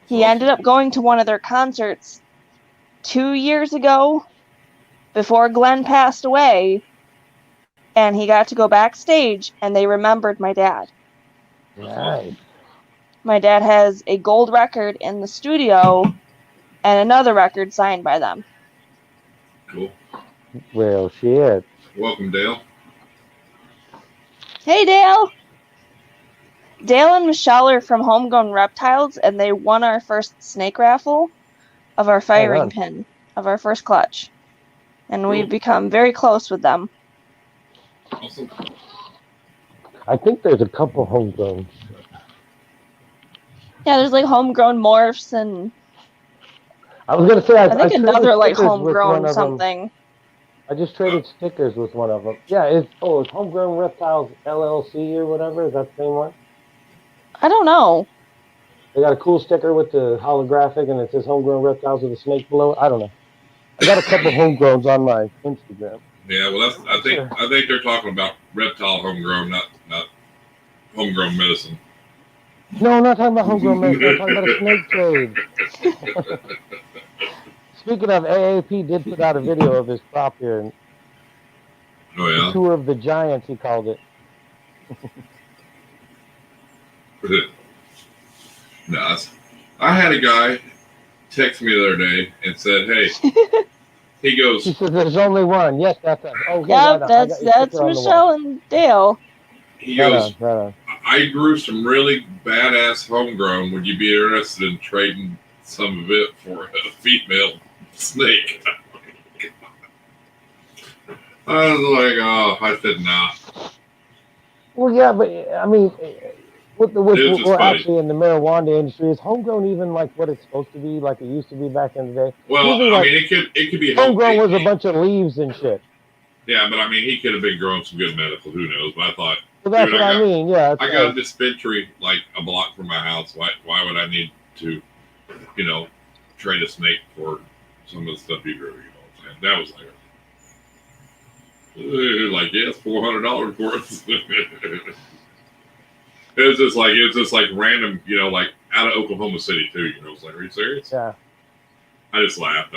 He ended up going to one of their concerts 2 years ago before Glenn passed away, and he got to go backstage, and they remembered my dad. Nice. My dad has a gold record in the studio and another record signed by them. Cool. Well, shit. Welcome, Dale. Hey, Dale. Dale and Michelle are from Homegrown Reptiles, and they won our first snake raffle of our firing pin, of our first clutch. And we've become very close with them. Awesome. I think there's a couple homegrown. Yeah, there's like homegrown morphs and I was gonna say I think another like homegrown something. I just traded stickers with one of them. Yeah, it's Homegrown Reptiles LLC or whatever. Is that the same one? I don't know. They got a cool sticker with the holographic and it says Homegrown Reptiles with a snake below it. I don't know. I got a couple homegrowns on my Instagram. Yeah, well, I think they're talking about reptile homegrown, not homegrown medicine. No, I'm not talking about homegrown medicine. I'm talking about a snake trade. Speaking of, AAP did put out a video of his crop here. And oh, yeah? The Tour of the Giants, he called it. No, I had a guy text me the other day and said, hey, he goes... He said, there's only one. Yes, that's us. Oh, yeah, that's Michelle and Dale. He goes, I grew some really badass homegrown. Would you be interested in trading some of it for a female snake? I was like, oh, I said, nah. Well, yeah, but I mean, we're actually in the marijuana industry. Is homegrown even like what it's supposed to be, like it used to be back in the day? Well, usually, I mean, it could be homegrown was a bunch of leaves and shit. Yeah, but I mean, he could have been growing some good medical. Who knows? But I thought, well, that's what I mean. Yeah, I got a dispensary like a block from my house. Why would I need to, trade a snake for some of the stuff you grew? That was like yes, $400 for it. It was just like random, like out of Oklahoma City too. It's like, are you serious? Yeah. I just laughed.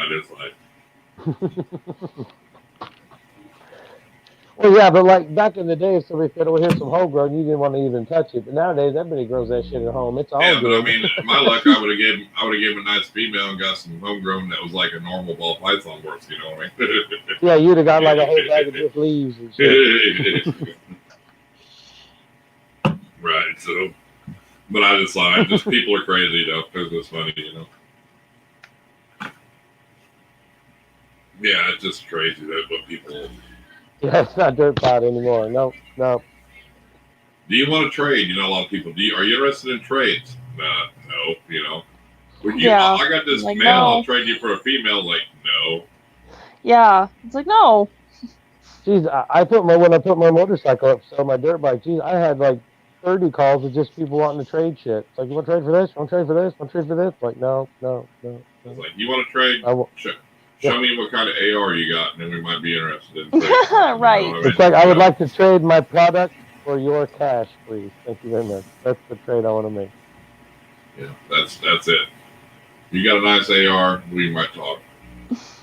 Well, yeah, but like back in the day, if somebody said, "Oh, here's some homegrown," you didn't want to even touch it. But nowadays, everybody grows that shit at home. It's all good. But I mean, my luck, I would have gave him a nice female and got some homegrown that was like a normal ball python worth. You know what I mean? Yeah, you'd have got like a whole bag of just leaves and shit. Right. So, but I just thought, people are crazy though. It's funny, Yeah, it's just crazy that what people. Yeah, it's not dirt pot anymore. No. Do you want to trade? A lot of people. Are you interested in trades? No. Would you? Yeah. I got this male. No. I'll trade you for a female. Like, no. Yeah, it's like no. Geez, when I put my motorcycle up, so my dirt bike. Geez, I had like 30 calls of just people wanting to trade shit. It's like, you want to trade for this? You want to trade for this? You want to trade for this? Like, no. It's like, you want to trade? Show me what kind of AR you got, and then we might be interested in trading. Right. It's like, I would like to trade my product for your cash, please. Thank you very much. That's the trade I want to make. Yeah, that's it. You got a nice AR, we might talk.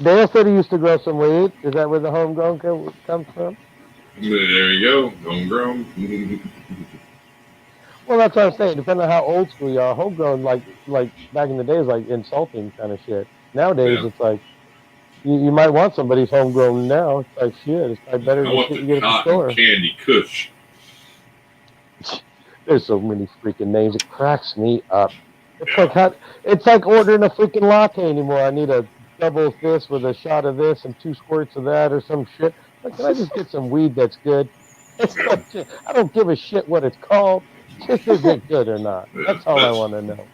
Dale said he used to grow some weed. Is that where the homegrown comes from? There you go, homegrown. Well, that's what I'm saying. Depending on how old school you are, homegrown, like back in the day, is like insulting kind of shit. Nowadays, Yeah. it's like you might want somebody's homegrown now. It's like shit. It's probably better I than want shit the you get at the cotton store. candy Kush. There's so many freaking names. It cracks me up. It's Yeah. like it's like ordering a freaking latte anymore. I need a double this with a shot of this and 2 squirts of that or some shit. Like, can I just get some weed that's good? It's Yeah. like, I don't give a shit what it's called. Just is it good or not? Yeah. That's all I want to know.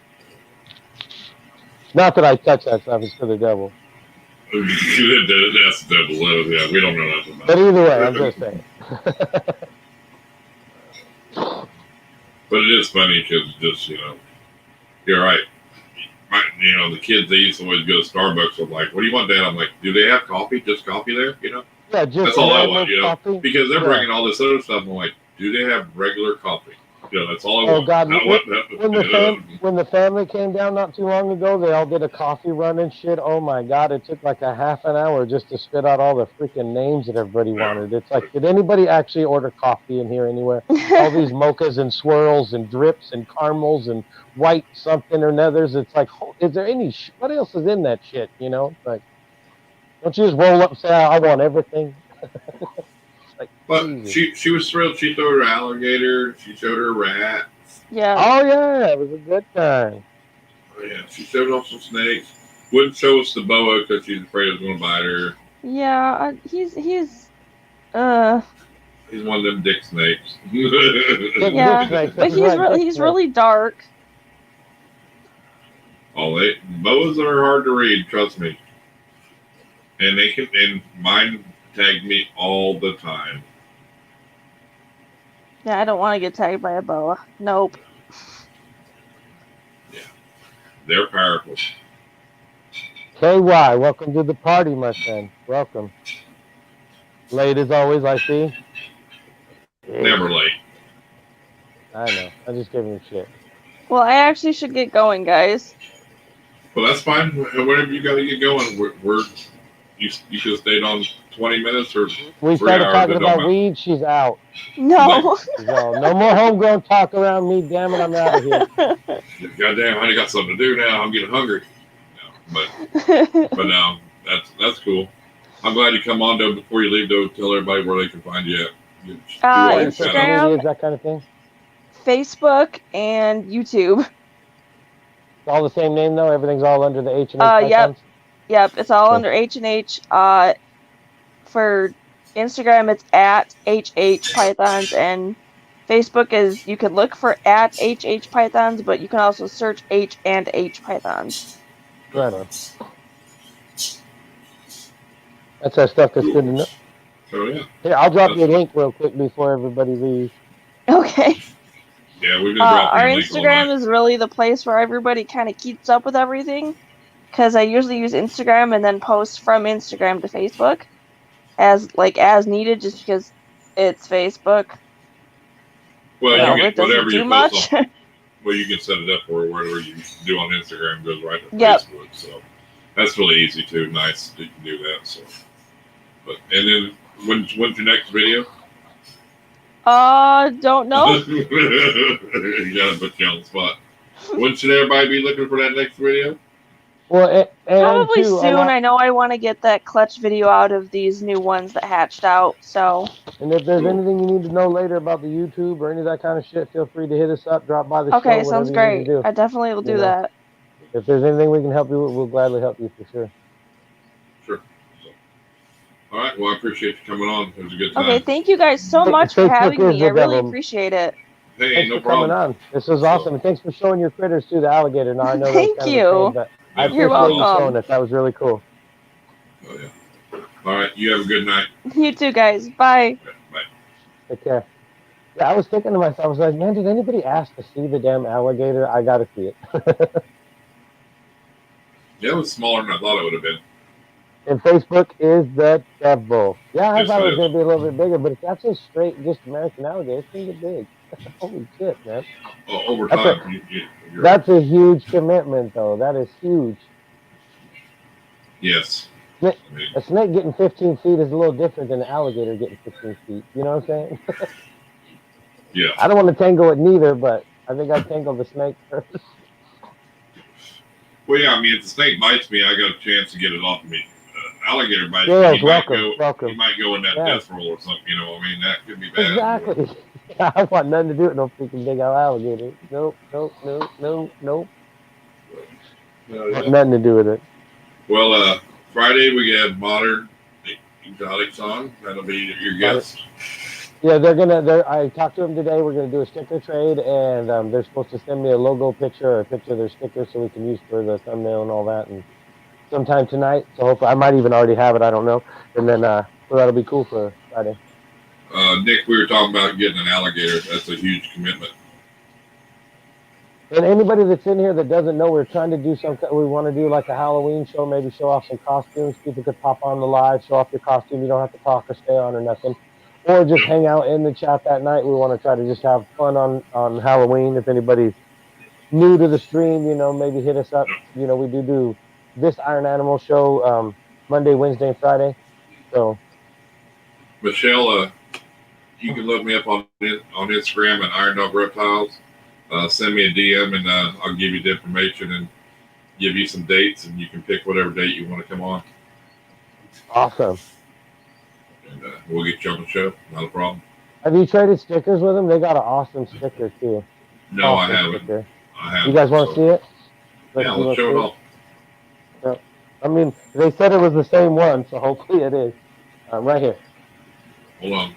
Not that I touch that stuff. It's for the devil. That's the devil. Yeah, we don't know nothing about But it. either way, I'm just saying. But it is funny because just, you're right. The kids, they used to always go to Starbucks. I'm like, what do you want, Dad? I'm like, do they have coffee? Just coffee there? Yeah, just That's all I normal want, coffee. because they're Yeah. bringing all this other stuff. I'm like, do they have regular coffee? That's all I Oh want. God! I want that. When the family came down not too long ago, they all did a coffee run and shit. Oh my God! It took like a half an hour just to spit out all the freaking names that everybody wanted. It's like, did anybody actually order coffee in here anywhere? All these mochas and swirls and drips and caramels and white something or others. It's like, is there any? What else is in that shit? It's like, don't you just roll up and say, I want everything? Like, But Jesus. she was thrilled. She showed her alligator. She showed her rat. Yeah. Oh yeah, it was a good time. Oh, yeah, she showed off some snakes. Wouldn't show us the boa because she's afraid it was going to bite her. Yeah, he's He's one of them dick snakes. yeah, but he's really dark. Boas are hard to read, trust me. And mine tag me all the time. Yeah, I don't want to get tagged by a boa. Nope. Yeah, they're powerful. KY, welcome to the party, my friend. Welcome. Late as always, I see. Never late. I know. I'm just giving you shit. Well, I actually should get going, guys. Well, that's fine. Whenever you got to get going, you should have stayed on 20 minutes or we 3 started hours. talking about weed. She's out. No. No more homegrown talk around me. Damn it, I'm out of here. Goddamn, I got something to do now. I'm getting hungry. No, but no, that's cool. I'm glad you come on though. Before you leave though, tell everybody where they can find you at. Instagram, that kind of thing. Facebook, and YouTube. It's all the same name though. Everything's all under the H&H. Yep. It's all under H&H. For Instagram, it's at HH Pythons, and Facebook is, you can look for at HH Pythons, but you can also search H and H Pythons. Right on. That's that stuff that's good to know. Oh yeah. Here, I'll drop you a link real quick before everybody leaves. Okay. Yeah, we've been dropping our Instagram is really the place where everybody kind of keeps up with everything, because I usually use Instagram and then post from Instagram to Facebook as needed, just because it's Facebook. Well, it doesn't do much. Well, you can set it up where whatever you do on Instagram goes right to Yep. Facebook. So that's really easy too. Nice that you can do that. So, and then when's your next video? Don't know. You gotta put you on the spot. When should everybody be looking for that next video? Well, probably soon. I know I want to get that clutch video out of these new ones that hatched out. So. And if there's anything you need to know later about the YouTube or any of that kind of shit, feel free to hit us up. Drop by the show. Okay, sounds great. I definitely will do that. If there's anything we can help you with, we'll gladly help you for sure. Sure. All right. Well, I appreciate you coming on. It was a good time. Okay, thank you guys so much for having me. I really appreciate it. Hey, thanks no for coming problem. on. This was awesome. And thanks for showing your critters to the alligator. Now I know thank you. I appreciate you showing us. That was really cool. Oh yeah. All right. You have a good night. You too, guys. Bye. Okay, bye. Take care. Yeah, I was thinking to myself, I was like, man, did anybody ask to see the damn alligator? I gotta see it. Yeah, it was smaller than I thought it would have been. And Facebook is the devil. Yeah, I Yes, thought it was it going to be a little bit bigger, but if that's just straight, just American alligator, it's going to get big. Holy shit, man. Over time. That's a huge commitment, though. That is huge. Yes. A snake getting 15 feet is a little different than an alligator getting 15 feet. You know what I'm saying? Yeah. I don't want to tangle it neither, but I think I'd tangle the snake first. Well, yeah, I mean, if the snake bites me, I got a chance to get it off of me. Alligator bites Yeah, me, welcome. he might go in that death roll or something, you know what I mean? That could be bad. Exactly. I want nothing to do with no freaking big alligator. Nope. Want nothing to do with it. Well, Friday we have modern exotics on. That'll be your guest. Yeah, I talked to them today. We're gonna do a sticker trade, and they're supposed to send me a logo picture or a picture of their sticker so we can use for the thumbnail and all that. And sometime tonight, so hopefully I might even already have it. I don't know. And then so that'll be cool for Friday. Nick, we were talking about getting an alligator. That's a huge commitment. And anybody that's in here that doesn't know, we're trying to do we want to do like a Halloween show, maybe show off some costumes. People could pop on the live, show off your costume. You don't have to talk or stay on or nothing. Or just hang out in the chat that night. We want to try to just have fun on Halloween. If anybody's new to the stream, maybe hit us up. We do this Iron Animal show Monday, Wednesday, and Friday. So, Michelle, you can look me up on Instagram at Irondogg Reptiles. Send me a DM and I'll give you the information and give you some dates, and you can pick whatever date you want to come on. Awesome. And we'll get you on the show. Not a problem. Have you traded stickers with them? They got an awesome sticker too. No, I haven't. You guys want to see it? Let's show it off. Yeah. I mean, they said it was the same one, so hopefully it is. Right here. Hold on.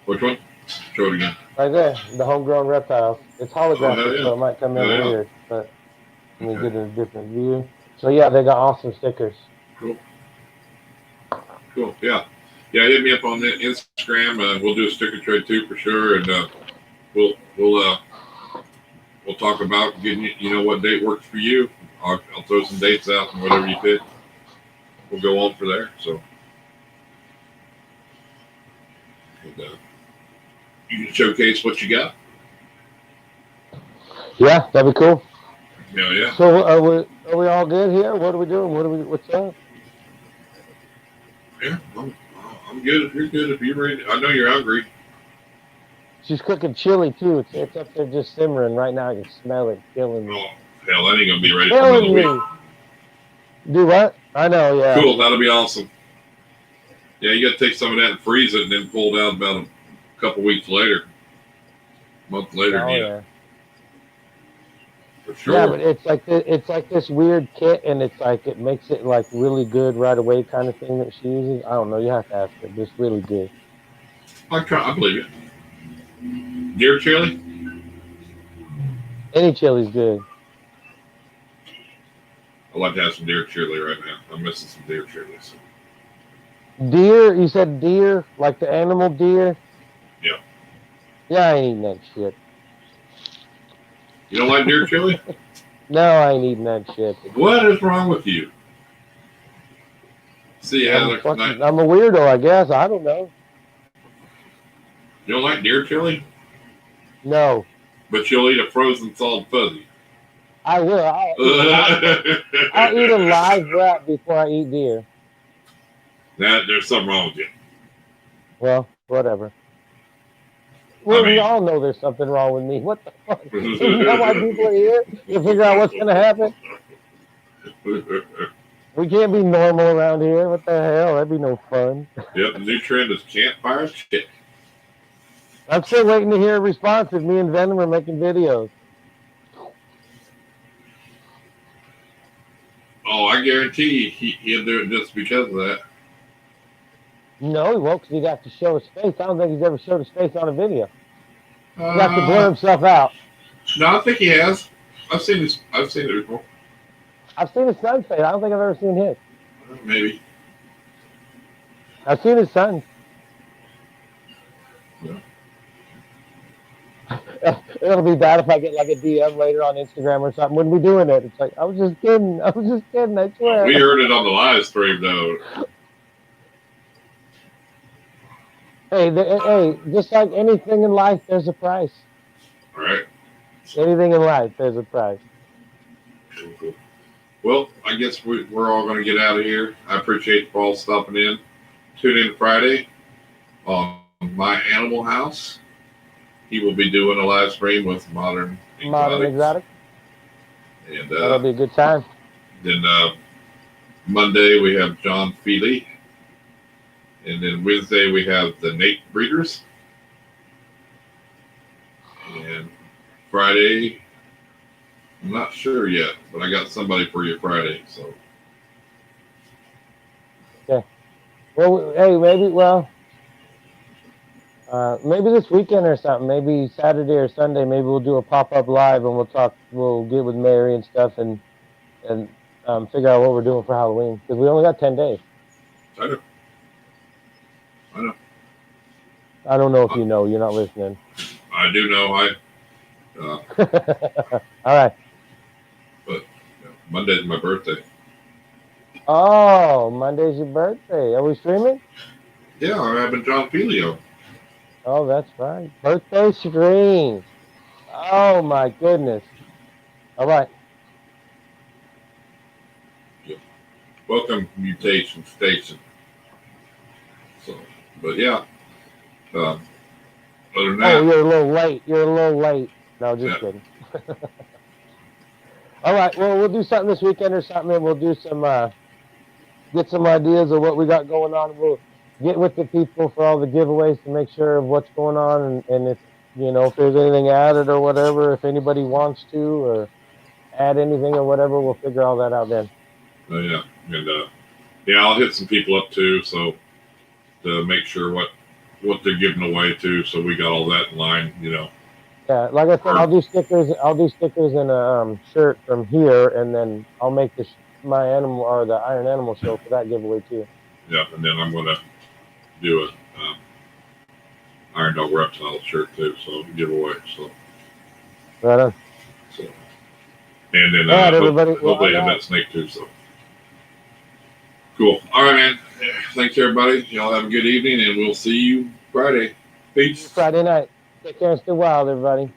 Which one? Show it again. Right there, the homegrown reptiles. It's holographic, so it might come in weird, but let me get a different view. So yeah, they got awesome stickers. Cool. Yeah. Hit me up on the Instagram. We'll do a sticker trade too for sure, and we'll talk about getting what date works for you. I'll throw some dates out and whatever you pick, we'll go on for there. So. And, you can showcase what you got. Yeah, that'd be cool. Yeah. So are we all good here? What are we doing? What's up? Yeah, I'm good. If you're good, if you're ready, I know you're hungry. She's cooking chili too. It's up there just simmering right now. I can smell it killing me. Oh hell, that ain't gonna be ready for another week. Do what? I know. Yeah. Cool. That'll be awesome. Yeah, you got to take some of that and freeze it, and then pull it out about a couple weeks later, a month later. Oh, yeah. For sure. Yeah, but it's like this weird kit, and it's like it makes it like really good right away kind of thing that she uses. I don't know. You have to ask her. It's really good. I believe it. Deer chili? Any chili's good. I'd like to have some deer chili right now. I'm missing some deer chili. So. Deer? You said deer? Like the animal deer? Yeah. Yeah, I ain't eating that shit. You don't like deer chili? No, I ain't eating that shit. What is wrong with you? See, I'm a weirdo, I guess. I don't know. You don't like deer chili? No. But you'll eat a frozen salt fuzzy. I will. I'll eat a live rat before I eat deer. There's something wrong with you. Well, whatever. Well, we all know there's something wrong with me. What the fuck? You know why people are here? To figure out what's going to happen? We can't be normal around here. What the hell? That'd be no fun. Yep, the new trend is campfire chick. I'm still waiting to hear a response if me and Venom are making videos. Oh, I guarantee he'll do it just because of that. No, he won't, because he'd have to show his face. I don't think he's ever showed his face on a video. He'd have to blur himself out. No, I think he has. I've seen it before. I've seen his son's face. I don't think I've ever seen his. Maybe. I've seen his son. Yeah. It'll be bad if I get like a DM later on Instagram or something. When we doing it, it's like, I was just kidding. I swear. We heard it on the live stream, though. Hey, just like anything in life, there's a price. All right. Anything in life, there's a price. Cool. Well, I guess we're all going to get out of here. I appreciate you all stopping in. Tune in Friday on My Animal House. He will be doing a live stream with Modern Exotics. And that'll be a good time. Then Monday we have John Feely. And then Wednesday we have the Nate Breeders. And Friday, I'm not sure yet, but I got somebody for you Friday. So. Okay. Well, hey, maybe this weekend or something. Maybe Saturday or Sunday. Maybe we'll do a pop-up live and we'll talk. We'll get with Mary and stuff and figure out what we're doing for Halloween because we only got 10 days. I know. I don't know if you know. You're not listening. I do know. All right. But Monday's my birthday. Oh, Monday's your birthday. Are we streaming? Yeah, I'm having John Feely on. Oh, that's right. Birthday stream. Oh my goodness. All right. Yeah. Welcome, Mutation Station. So, but yeah. Other than that, you're a little late. No, just kidding. All right. Well, we'll do something this weekend or something, and we'll do some get some ideas of what we got going on. We'll get with the people for all the giveaways to make sure of what's going on, and if if there's anything added or whatever, if anybody wants to or add anything or whatever, we'll figure all that out then. Oh yeah, and I'll hit some people up too, so to make sure what they're giving away too, so we got all that in line, Yeah, like I said, I'll do stickers and a shirt from here, and then I'll make my animal or the Iron Animal Show for that giveaway too. Yeah, and then I'm gonna do a Irondogg Reptile shirt too, so giveaway. So right on. So and then all right, everybody. hopefully have that snake too. So cool. All right, man. Thanks everybody. Y'all have a good evening, and we'll see you Friday. Peace. Friday night. Take care and stay wild, everybody.